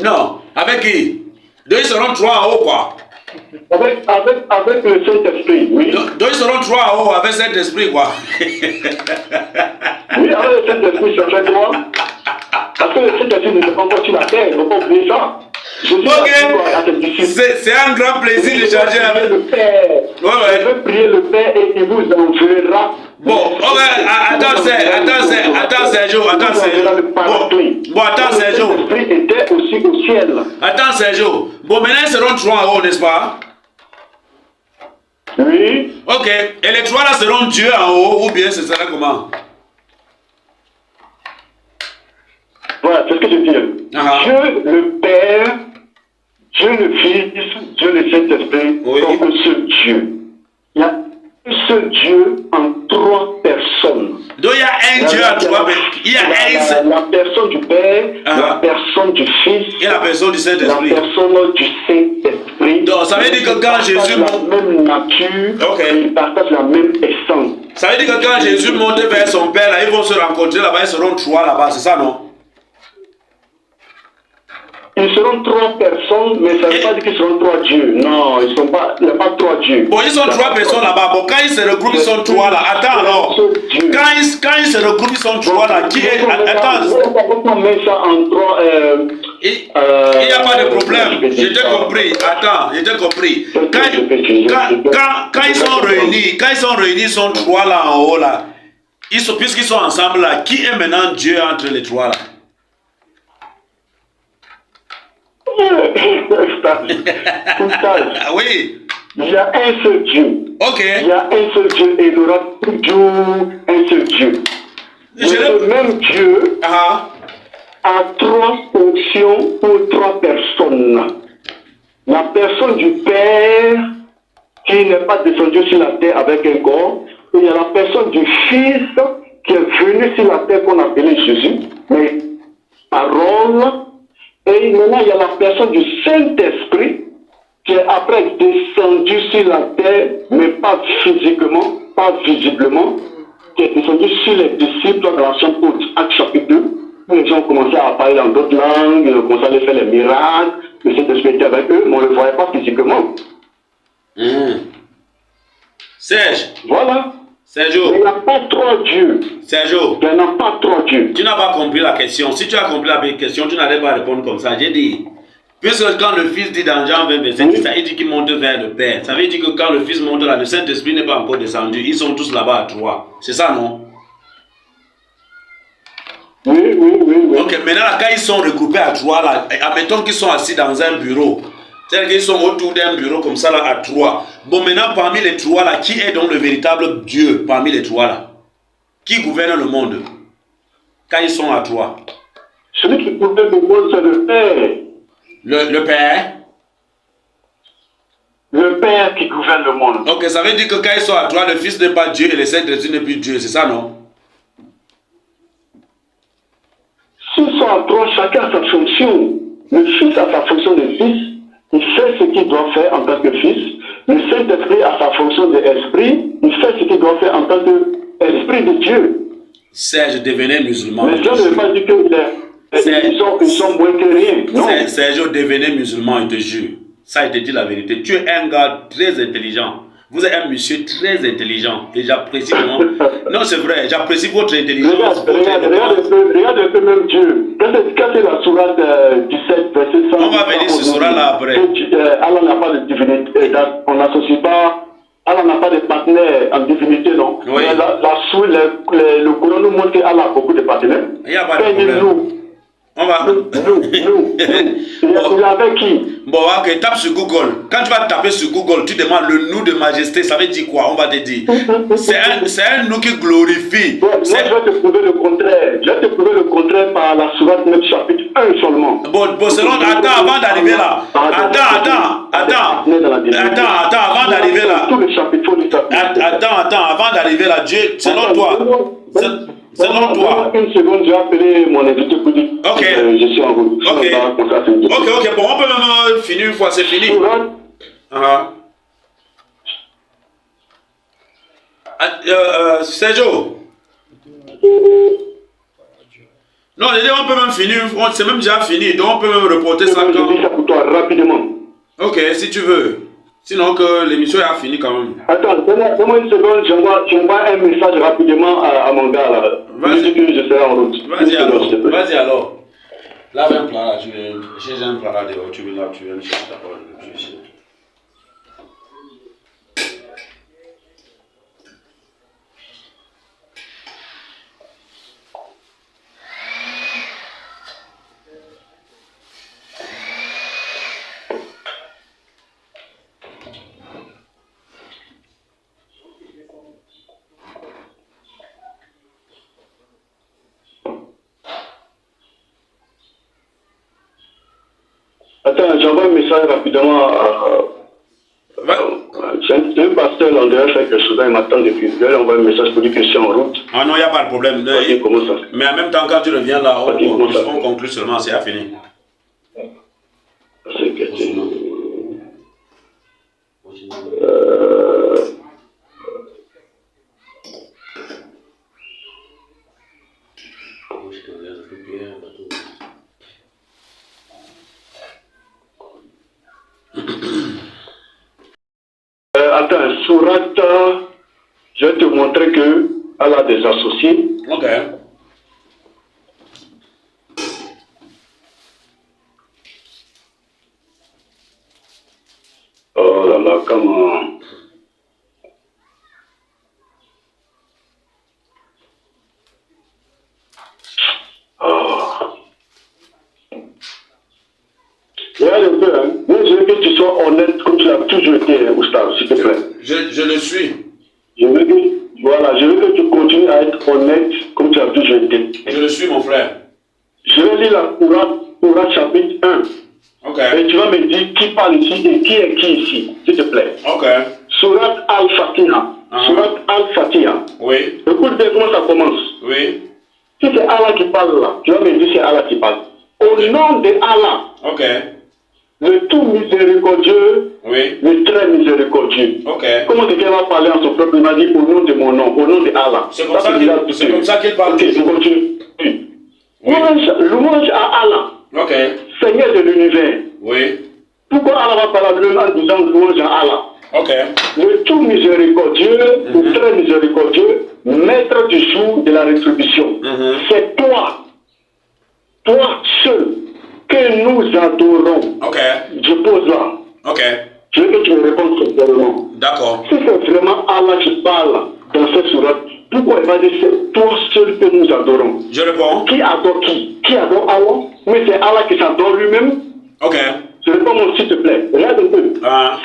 Non, avec qui? Donc ils seront trois en haut quoi? Avec le Saint-Esprit, oui. Donc ils seront trois en haut avec Saint-Esprit quoi? Oui, avec le Saint-Esprit, ça fait trois. Parce que le Saint-Esprit ne se pas encore sur la terre, il ne faut pas oublier ça. Ok, c'est un grand plaisir d'échanger avec le Père. Ouais. Je veux prier le Père et il vous enverra. Bon, ok, attends Sergio. Bon, attends Sergio. L'Esprit était aussi au ciel. Attends Sergio. Bon, maintenant ils seront trois en haut, n'est-ce pas? Oui. Ok, et les trois là seront Dieu en haut ou bien ce sera comment? Voilà, c'est ce que je dis. Dieu le Père, Dieu le Fils, Dieu le Saint-Esprit, sont un seul Dieu. Il y a un seul Dieu en trois personnes. Donc il y a un Dieu en trois personnes. Il y a la personne du Père, la personne du Fils et la personne du Saint-Esprit. La personne du Saint-Esprit. Donc ça veut dire que quand Jésus monte, la même nature, ils partagent la même essence. Ça veut dire que quand Jésus monte vers son Père, là, ils vont se rencontrer là-bas, ils seront trois là-bas, c'est ça non? Ils seront trois personnes, mais ça ne veut pas dire qu'ils seront trois dieux. Non, il n'y a pas trois dieux. Bon, ils sont trois personnes là-bas. Bon, quand ils se regroupent, ils sont trois là. Attends alors. Quand ils se regroupent, ils sont trois là. Qui est. Attends. On met ça en trois. Il n'y a pas de problème. J'ai compris. Attends, j'ai compris. Quand ils sont réunis, ils sont trois là en haut là. Puisqu'ils sont ensemble là, qui est maintenant Dieu entre les trois là? Oui. Il y a un seul Dieu. Ok. Il y a un seul Dieu et il y aura toujours un seul Dieu. Le même Dieu a trois fonctions pour trois personnes. La personne du Père qui n'est pas descendu sur la terre avec un corps. Et il y a la personne du Fils qui est venu sur la terre qu'on appelait Jésus. Mais parole. Et maintenant, il y a la personne du Saint-Esprit qui est après descendu sur la terre, mais pas physiquement, pas visiblement, qui est descendu sur les disciples dans la chambre haute, Acte chapitre 2, où les gens ont commencé à parler dans d'autres langues, ils ont commencé à faire les miracles, le Saint-Esprit était avec eux, mais on ne le voyait pas physiquement. Serge. Voilà. Sergio. Il n'y a pas trois dieux. Sergio. Il n'y a pas trois dieux. Tu n'as pas compris la question. Si tu as compris la question, tu n'allais pas répondre comme ça. J'ai dit, puisque quand le Fils dit dans Jean 20, verset 10, il dit qu'il monte vers le Père. Ça veut dire que quand le Fils monte là, le Saint-Esprit n'est pas encore descendu. Ils sont tous là-bas à trois. C'est ça, non? Oui. Ok, maintenant, quand ils sont regroupés à trois, là, admettons qu'ils sont assis dans un bureau. C'est-à-dire qu'ils sont autour d'un bureau comme ça, là, à trois. Bon, maintenant, parmi les trois, là, qui est donc le véritable Dieu parmi les trois, là? Qui gouverne le monde? Quand ils sont à trois. Celui qui gouverne le monde, c'est le Père. Le Père? Le Père qui gouverne le monde. Ok, ça veut dire que quand ils sont à trois, le Fils n'est pas Dieu et le Saint-Esprit n'est plus Dieu, c'est ça, non? S'ils sont à trois, chacun a sa fonction. Le Fils a sa fonction de Fils. Il fait ce qu'il doit faire en tant que Fils. Le Saint-Esprit a sa fonction d'Esprit. Il fait ce qu'il doit faire en tant qu'Esprit de Dieu. Serge devenait musulman. Les gens ne veulent pas dire qu'ils sont moins que rien. Non. Serge devenait musulman, il te jure. Ça, il te dit la vérité. Tu es un gars très intelligent. Vous êtes un monsieur très intelligent. Et j'apprécie vraiment. Non, c'est vrai. J'apprécie votre intelligence. Regarde un peu même Dieu. Quand c'est la sourate 17, verset 100. On va venir ce sourate là après. Allah n'a pas de divinité. On n'associe pas. Allah n'a pas de partenaire en divinité, non? Oui. Le Coran nous montre qu'Allah a beaucoup de partenaires. Il n'y a pas de problème. On va. Nous. Il est avec qui? Bon, ok, tape sur Google. Quand tu vas taper sur Google, tu demandes le nous de majesté, ça veut dire quoi? On va te dire. C'est un nous qui glorifie. Moi, je vais te prouver le contraire. Je vais te prouver le contraire par la sourate même chapitre 1 seulement. Bon, selon, attends, avant d'arriver là. Attends, avant d'arriver là. Tout le chapitre, faut le chapitre. Attends, avant d'arriver là, Dieu, selon toi. Selon toi. Une seconde, je vais appeler mon invité pour dire Ok. Je suis en route. Ok, bon, on peut même finir une fois, c'est fini. Sergio. Non, j'ai dit on peut même finir, c'est même déjà fini, donc on peut même reporter ça quand... Je dis ça pour toi rapidement. Ok, si tu veux. Sinon que l'émission a fini quand même. Attends, donne-moi une seconde, j'envoie un message rapidement à mon gars là. Vas-y. Je dis que je serai en route. Vas-y alors. Là, un plat là, j'ai un plat là dehors, tu viens me chercher d'abord. Attends, j'envoie un message rapidement à... C'est un pasteur, on devrait faire quelque chose, il m'attend depuis. Je vais lui envoyer un message pour dire que je suis en route. Ah non, il n'y a pas de problème. Comment ça? Mais en même temps, quand tu reviens là, on conclut seulement, c'est à fini. C'est que attends, Sourate, je vais te montrer qu'elle a des associés. Ok. Oh là là, comment... Regarde un peu, hein. Moi, je veux que tu sois honnête comme tu l'as toujours été, Oustaz, s'il te plaît. Je le suis. Je veux que tu continues à être honnête comme tu as toujours été. Je le suis, mon frère. Je vais lire la Sourate chapitre 1. Ok. Et tu vas me dire qui parle ici et qui est qui ici, s'il te plaît. Ok. Sourate Al-Fatiha. Sourate Al-Fatiha. Oui. Écoute bien comment ça commence. Oui. Si c'est Allah qui parle là, tu vas me dire c'est Allah qui parle. Au nom de Allah, Ok. le tout miséricordieux, Oui. le très miséricordieux. Ok. Comment quelqu'un va parler en son propre, il va dire au nom de mon nom, au nom de Allah. C'est comme ça qu'il parle. Ok, je continue. Oui. Louange à Allah, Ok. Seigneur de l'univers. Oui. Pourquoi Allah va parler de lui en disant louange à Allah? Ok. Le tout miséricordieux, le très miséricordieux, maître du jour de la rétribution. C'est toi seul, que nous adorons. Ok. Je pose là. Ok. Je veux que tu me répondes sincèrement. D'accord. Si c'est vraiment Allah qui parle dans cette sourate, pourquoi il va dire c'est toi seul que nous adorons? Je réponds. Qui adore qui? Qui adore Allah? Mais c'est Allah qui s'adore lui-même. Ok. Je réponds mon s'il te plaît. Regarde un peu.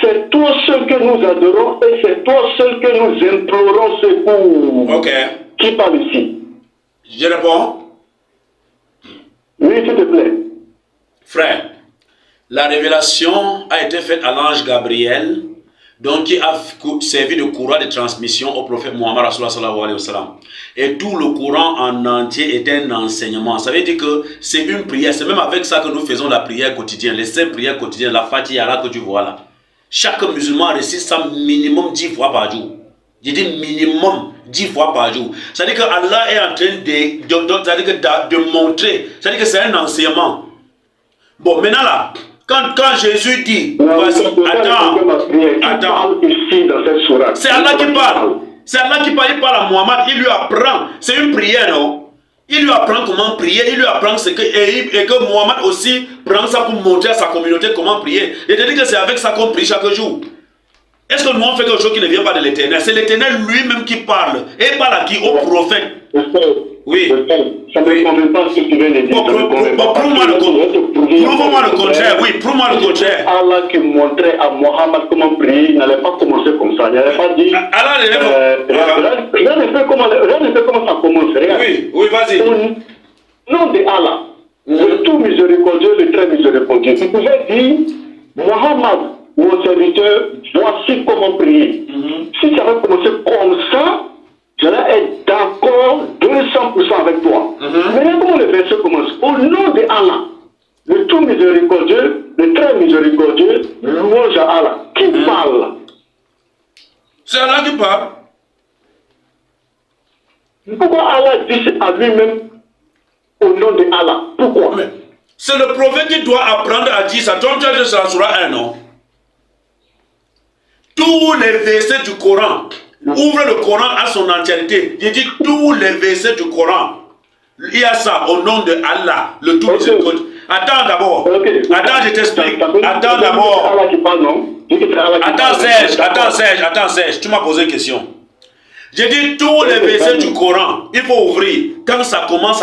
C'est toi seul que nous adorons et c'est toi seul que nous implorons secours. Ok. Qui parle ici? Je réponds. Oui, s'il te plaît. Frère, la révélation a été faite à l'ange Gabriel, donc qui a servi de courant de transmission au prophète Muhammad sallallahu alayhi wa sallam. Et tout le courant en entier est un enseignement. Ça veut dire que c'est une prière. C'est même avec ça que nous faisons la prière quotidienne, les 5 prières quotidiennes, la Fatiha là que tu vois là. Chaque musulman récite ça minimum 10 fois par jour. Je dis minimum 10 fois par jour. Ça veut dire que Allah est en train de montrer. Ça veut dire que c'est un enseignement. Bon, maintenant là, quand Jésus dit, attends, c'est Allah qui parle. C'est Allah qui parle, il parle à Muhammad, il lui apprend. C'est une prière, non? Il lui apprend comment prier, il lui apprend ce que, et que Muhammad aussi prend ça pour montrer à sa communauté comment prier. Et te dit que c'est avec ça qu'on prie chaque jour. Est-ce que nous on fait quelque chose qui ne vient pas de l'Éternel? C'est l'Éternel lui-même qui parle. Et il parle à qui? Au prophète. Oui. Ça ne me convainc pas ce que tu viens de dire. Prouve-moi le contraire. Oui, prouve-moi le contraire. Allah qui montrait à Mohammed comment prier, il n'allait pas commencer comme ça. Il n'allait pas dire. Regarde un peu comment ça commence. Regarde. Oui, vas-y. Au nom de Allah, le tout miséricordieux, le très miséricordieux. Tu pouvais dire, Mohammed, mon serviteur, voici comment prier. Si ça avait commencé comme ça, j'allais être d'accord 200% avec toi. Mais là, comment le verset commence? Au nom de Allah, le tout miséricordieux, le très miséricordieux, louange à Allah. Qui parle? C'est Allah qui parle. Pourquoi Allah dit à lui-même au nom de Allah? Pourquoi? C'est le prophète qui doit apprendre à dire ça. Toi, tu as dit ça sur un non? Tous les versets du Coran, ouvre le Coran à son entièreté. J'ai dit tous les versets du Coran. Il y a ça au nom de Allah, le tout miséricordieux. Attends d'abord. Attends, je t'explique. Attends d'abord. Attends Serge, tu m'as posé une question. J'ai dit tous les versets du Coran, il faut ouvrir. Quand ça commence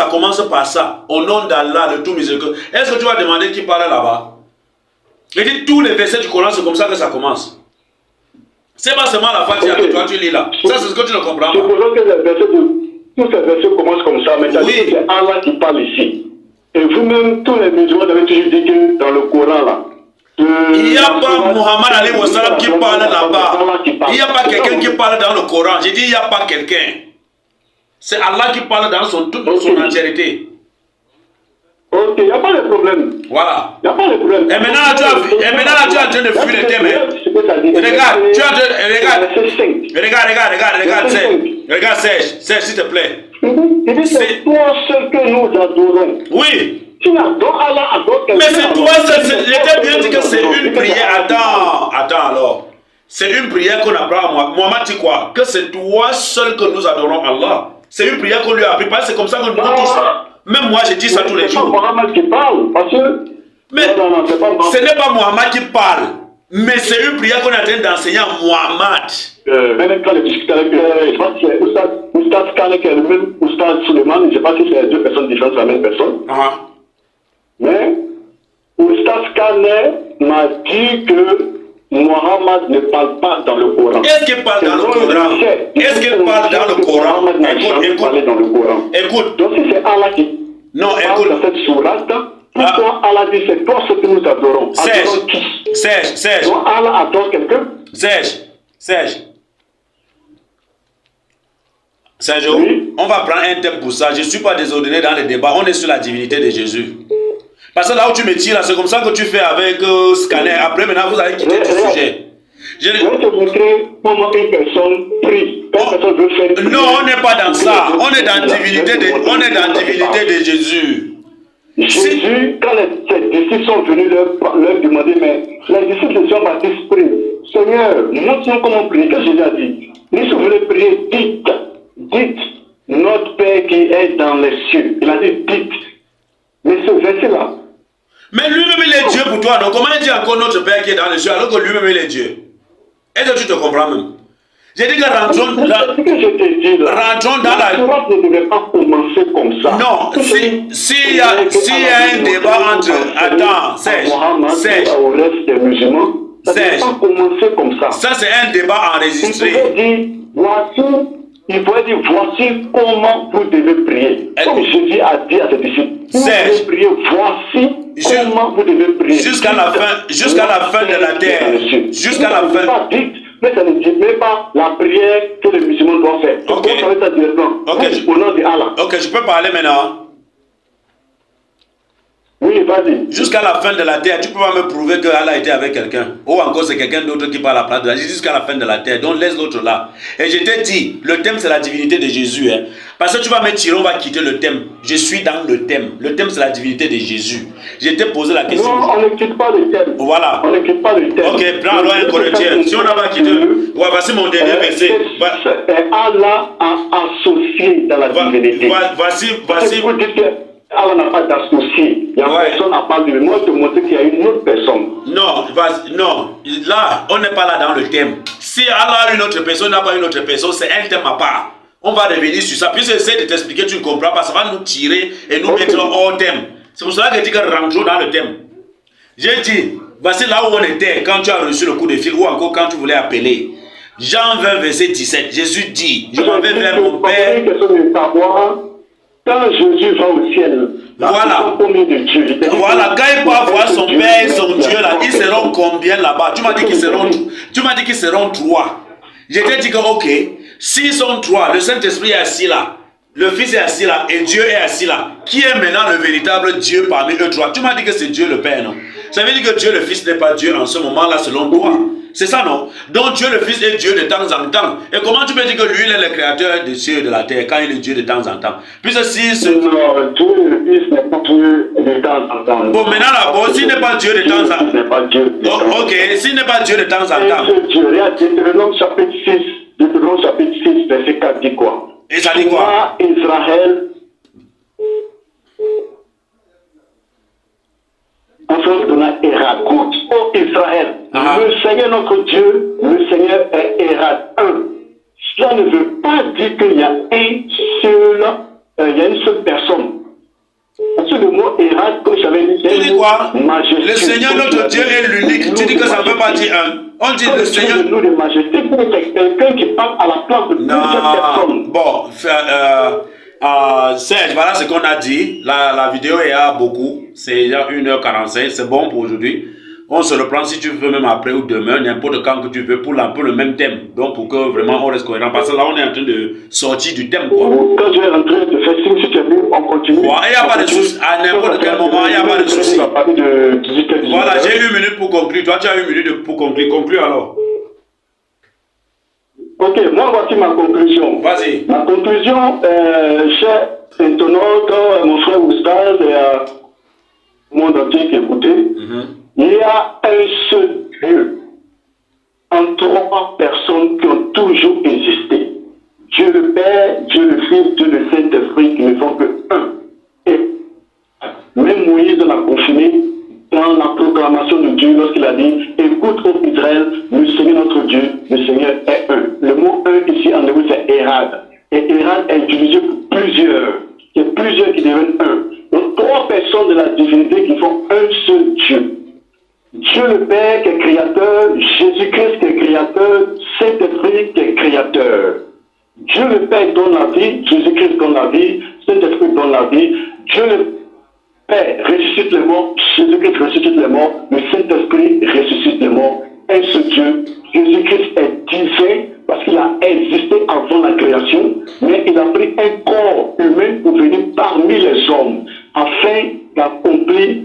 par ça. Au nom d'Allah, le tout miséricordieux. Est-ce que tu vas demander qui parle là-bas? J'ai dit tous les versets du Coran, c'est comme ça que ça commence. C'est pas seulement la Fatiha que toi tu lis là. Ça, c'est ce que tu ne comprends pas. Supposons que tous ces versets commencent comme ça, mais c'est Allah qui parle ici. Et vous-même, tous les musulmans, vous avez toujours dit que dans le Coran là, il n'y a pas Muhammad alayhi wa sallam qui parle là-bas. Il n'y a pas quelqu'un qui parle dans le Coran. J'ai dit il n'y a pas quelqu'un. C'est Allah qui parle dans son entièreté. Ok, il n'y a pas de problème. Voilà. Il n'y a pas de problème. Et maintenant, tu es en train de fuir le thème. Regarde, Serge, s'il te plaît. C'est toi seul que nous adorons. Oui. Tu adores Allah, adore quelqu'un. Mais c'est toi seul. J'étais bien dit que c'est une prière. Attends alors. C'est une prière qu'on apprend à Mohammed dit quoi? Que c'est toi seul que nous adorons Allah. C'est une prière qu'on lui a appris. Parce que c'est comme ça que nous tous. Même moi, je dis ça tous les jours. C'est pas Mohammed qui parle. Parce que. Mais ce n'est pas Mohammed qui parle. Mais c'est une prière qu'on est en train d'enseigner à Mohammed. Même quand je discute avec je pense que c'est Oustaz Kalek et le même Oustaz Suleiman, je ne sais pas si c'est deux personnes différentes, c'est la même personne. Mais Oustaz Kalek m'a dit que Mohammed ne parle pas dans le Coran. Est-ce qu'il parle dans le Coran? Est-ce qu'il parle dans le Coran? Écoute. Donc si c'est Allah qui parle dans cette sourate, pourquoi Allah dit c'est toi ce que nous adorons? Serge. Donc Allah adore quelqu'un? Serge, oui? On va prendre un thème pour ça. Je ne suis pas désordonné dans les débats. On est sur la divinité de Jésus. Parce que là où tu me tires, c'est comme ça que tu fais avec Scanner. Après, maintenant, vous allez quitter ce sujet. Je vais te montrer comment une personne prie. Une personne veut faire. Non, on n'est pas dans ça. On est dans la divinité de Jésus. Jésus, quand ses disciples sont venus leur demander, mais les disciples de Jean-Baptiste prient. Seigneur, montre-nous comment prier. Qu'est-ce que Jésus a dit? Si vous voulez prier, dites, notre Père qui est dans les cieux. Il a dit, dites. Mais ce verset-là. Mais lui-même il est Dieu pour toi, donc comment il dit encore notre Père qui est dans les cieux alors que lui-même il est Dieu? Est-ce que tu te comprends même? J'ai dit que rentrons dans la... La ne devrait pas commencer comme ça. Non, s'il y a un débat entre... Attends, Serge. Au reste des musulmans, ça ne devrait pas commencer comme ça. Ça c'est un débat enregistré. Il pourrait dire, voici comment vous devez prier. Comme Jésus a dit à ses disciples, vous devez prier, voici comment vous devez prier. Jusqu'à la fin de la terre. Jusqu'à la fin. Mais ça ne dit même pas la prière que les musulmans doivent faire. Ok, au nom de Allah. Ok, je peux parler maintenant. Oui, vas-y. Jusqu'à la fin de la terre, tu peux pas me prouver que Allah était avec quelqu'un. Ou encore c'est quelqu'un d'autre qui parle à la place de la. Jusqu'à la fin de la terre, donc laisse l'autre là. Et je t'ai dit, le thème c'est la divinité de Jésus. Hein. Parce que tu vas me tirer, on va quitter le thème. Je suis dans le thème. Le thème c'est la divinité de Jésus. Je t'ai posé la question. Non, on ne quitte pas le thème. Voilà. On ne quitte pas le thème. Ok, prends alors un correcteur. Si on n'a pas quitté, ouais, voici mon dernier verset. Allah a associé dans la divinité. Voici. Vous dites que Allah n'a pas d'associé. Il y a personne à part de lui. Moi, je te montre qu'il y a une autre personne. Non, là, on n'est pas là dans le thème. Si Allah a une autre personne, n'a pas une autre personne, c'est un thème à part. On va revenir sur ça. Puis j'essaie de t'expliquer, tu ne comprends pas. Ça va nous tirer et nous mettre hors thème. C'est pour cela que je dis que rentrons dans le thème. J'ai dit, voici là où on était quand tu as reçu le coup de fil ou encore quand tu voulais appeler. Jean 20, verset 17. Jésus dit, je m'en vais vers mon Père. Quand Jésus va au ciel, voilà. Voilà, quand il va voir son Père et son Dieu là, ils seront combien là-bas? Tu m'as dit qu'ils seront 3. Je t'ai dit que ok, s'ils sont 3, le Saint-Esprit est assis là, le Fils est assis là et Dieu est assis là. Qui est maintenant le véritable Dieu parmi eux 3? Tu m'as dit que c'est Dieu le Père, non? Ça veut dire que Dieu le Fils n'est pas Dieu en ce moment-là selon toi. C'est ça, non? Donc Dieu le Fils est Dieu de temps en temps. Et comment tu peux dire que lui, il est le créateur des cieux et de la terre quand il est Dieu de temps en temps? Puisque si ce... Non, Dieu le Fils n'est pas Dieu de temps en temps. Bon, maintenant là, bon, s'il n'est pas Dieu de temps en temps... n'est pas Dieu de temps en temps. Ok, s'il n'est pas Dieu de temps en temps... Dieu, regarde, Deutéronome chapitre 6, verset 4 dit quoi? Et ça dit quoi? Israël... Écoute, ô Israël, le Seigneur notre Dieu, le Seigneur est Érad 1. Cela ne veut pas dire qu'il y a une seule personne. Parce que le mot Érad, comme j'avais dit, c'est le quoi? Le Seigneur notre Dieu est l'unique. Tu dis que ça ne veut pas dire un. On dit le Seigneur. Le nom de majesté, c'est quelqu'un qui parle à la place de plusieurs personnes. Bon, Serge, voilà ce qu'on a dit. La vidéo est à beaucoup. C'est déjà 1h45. C'est bon pour aujourd'hui. On se reprend si tu veux, même après ou demain, n'importe quand que tu veux, pour un peu le même thème. Donc, pour que vraiment on reste cohérent. Parce que là, on est en train de sortir du thème, quoi. Quand je vais rentrer de faire signe, si tu es venu, on continue. Il n'y a pas de souci. À n'importe quel moment, il n'y a pas de souci. Voilà, j'ai 1 minute pour conclure. Toi, tu as 1 minute pour conclure. Conclue alors. Ok, moi, voici ma conclusion. Vas-y. Ma conclusion, cher internaute, mon frère Oustaz et le monde entier qui écoutait, il y a un seul Dieu en 3 personnes qui ont toujours existé. Dieu le Père, Dieu le Fils, Dieu le Saint-Esprit qui ne font que un. Et même Moïse l'a confirmé dans la proclamation de Dieu lorsqu'il a dit « Écoute, ô Israël, le Seigneur notre Dieu, le Seigneur est un ». Le mot « un » ici en hébreu c'est « Érad ». Et Érad est utilisé pour plusieurs. Il y a plusieurs qui deviennent un. Donc 3 personnes de la divinité qui font un seul Dieu. Dieu le Père qui est créateur, Jésus-Christ qui est créateur, Saint-Esprit qui est créateur. Dieu le Père donne la vie, Jésus-Christ donne la vie, Saint-Esprit donne la vie. Dieu le Père ressuscite les morts, Jésus-Christ ressuscite les morts, le Saint-Esprit ressuscite les morts. Un seul Dieu, Jésus-Christ est divin parce qu'il a existé avant la création, mais il a pris un corps humain pour venir parmi les hommes afin d'accomplir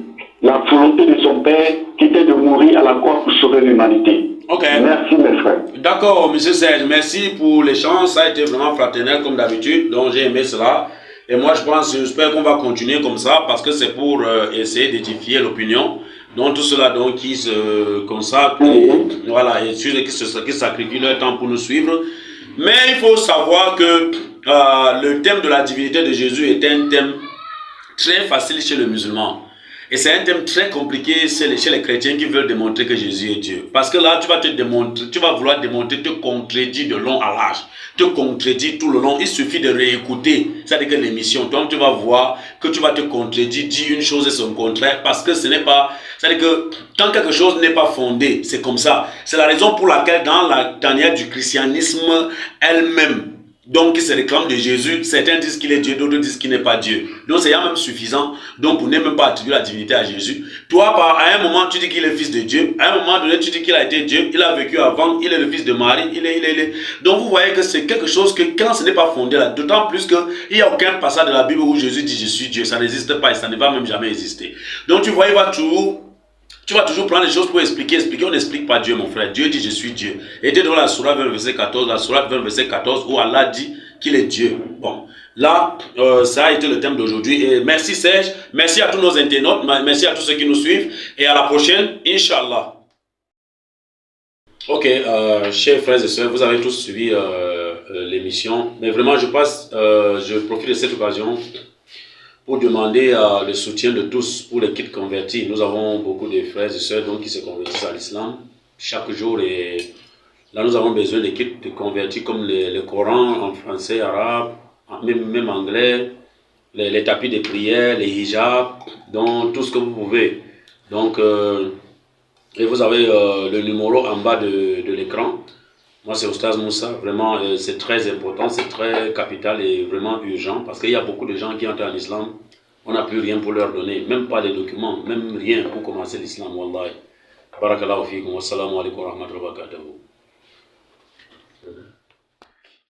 la volonté de son Père qui était de mourir à la croix pour sauver l'humanité. Ok. Merci mes frères. D'accord, monsieur Serge, merci pour l'échange. Ça a été vraiment fraternel comme d'habitude, donc j'ai aimé cela. Et moi, j'espère qu'on va continuer comme ça parce que c'est pour essayer d'édifier l'opinion. Donc, tout cela donc, qui se consacre, voilà, et ceux qui sacrifient leur temps pour nous suivre. Mais il faut savoir que le thème de la divinité de Jésus est un thème très facile chez le musulman. Et c'est un thème très compliqué chez les chrétiens qui veulent démontrer que Jésus est Dieu. Parce que là, tu vas vouloir démontrer, te contredire de long à large, te contredire tout le long. Il suffit de réécouter, c'est-à-dire que l'émission, donc tu vas voir que tu vas te contredire, dire une chose et son contraire, parce que ce n'est pas, c'est-à-dire que quand quelque chose n'est pas fondé, c'est comme ça. C'est la raison pour laquelle dans la tanière du christianisme elle-même, donc qui se réclame de Jésus, certains disent qu'il est Dieu, d'autres disent qu'il n'est pas Dieu. Donc c'est même suffisant. Donc pour ne même pas attribuer la divinité à Jésus. Toi, à un moment, tu dis qu'il est fils de Dieu. À un moment donné, tu dis qu'il a été Dieu. Il a vécu avant. Il est le fils de Marie. Donc vous voyez que c'est quelque chose que quand ce n'est pas fondé là, d'autant plus qu'il n'y a aucun passage de la Bible où Jésus dit je suis Dieu. Ça n'existe pas et ça ne va même jamais exister. Donc tu vois, tu vas toujours prendre les choses pour expliquer. On n'explique pas Dieu, mon frère. Dieu dit, je suis Dieu. Et dans la Sourate 20, verset 14, la Sourate 20, verset 14, où Allah dit qu'il est Dieu. Bon, là, ça a été le thème d'aujourd'hui. Et merci Serge, merci à tous nos internautes, merci à tous ceux qui nous suivent. Et à la prochaine, Inch'Allah. Ok, chers frères et sœurs, vous avez tous suivi l'émission. Mais vraiment, je profite de cette occasion pour demander le soutien de tous pour les kits convertis. Nous avons beaucoup de frères et sœurs donc, qui se convertissent à l'islam chaque jour et Là, nous avons besoin de kits de convertis comme le Coran en français, arabe, même anglais, les tapis de prière, les hijabs, donc tout ce que vous pouvez. Donc, et vous avez le numéro en bas de l'écran. Moi, c'est Oustaz Moussa. Vraiment, c'est très important, c'est très capital et vraiment urgent parce qu'il y a beaucoup de gens qui entrent en islam. On n'a plus rien pour leur donner, même pas les documents, même rien pour commencer l'islam. Wallahi. Barakallahu fikum. Wassalamu alaikum wa rahmatullahi wa barakatuh.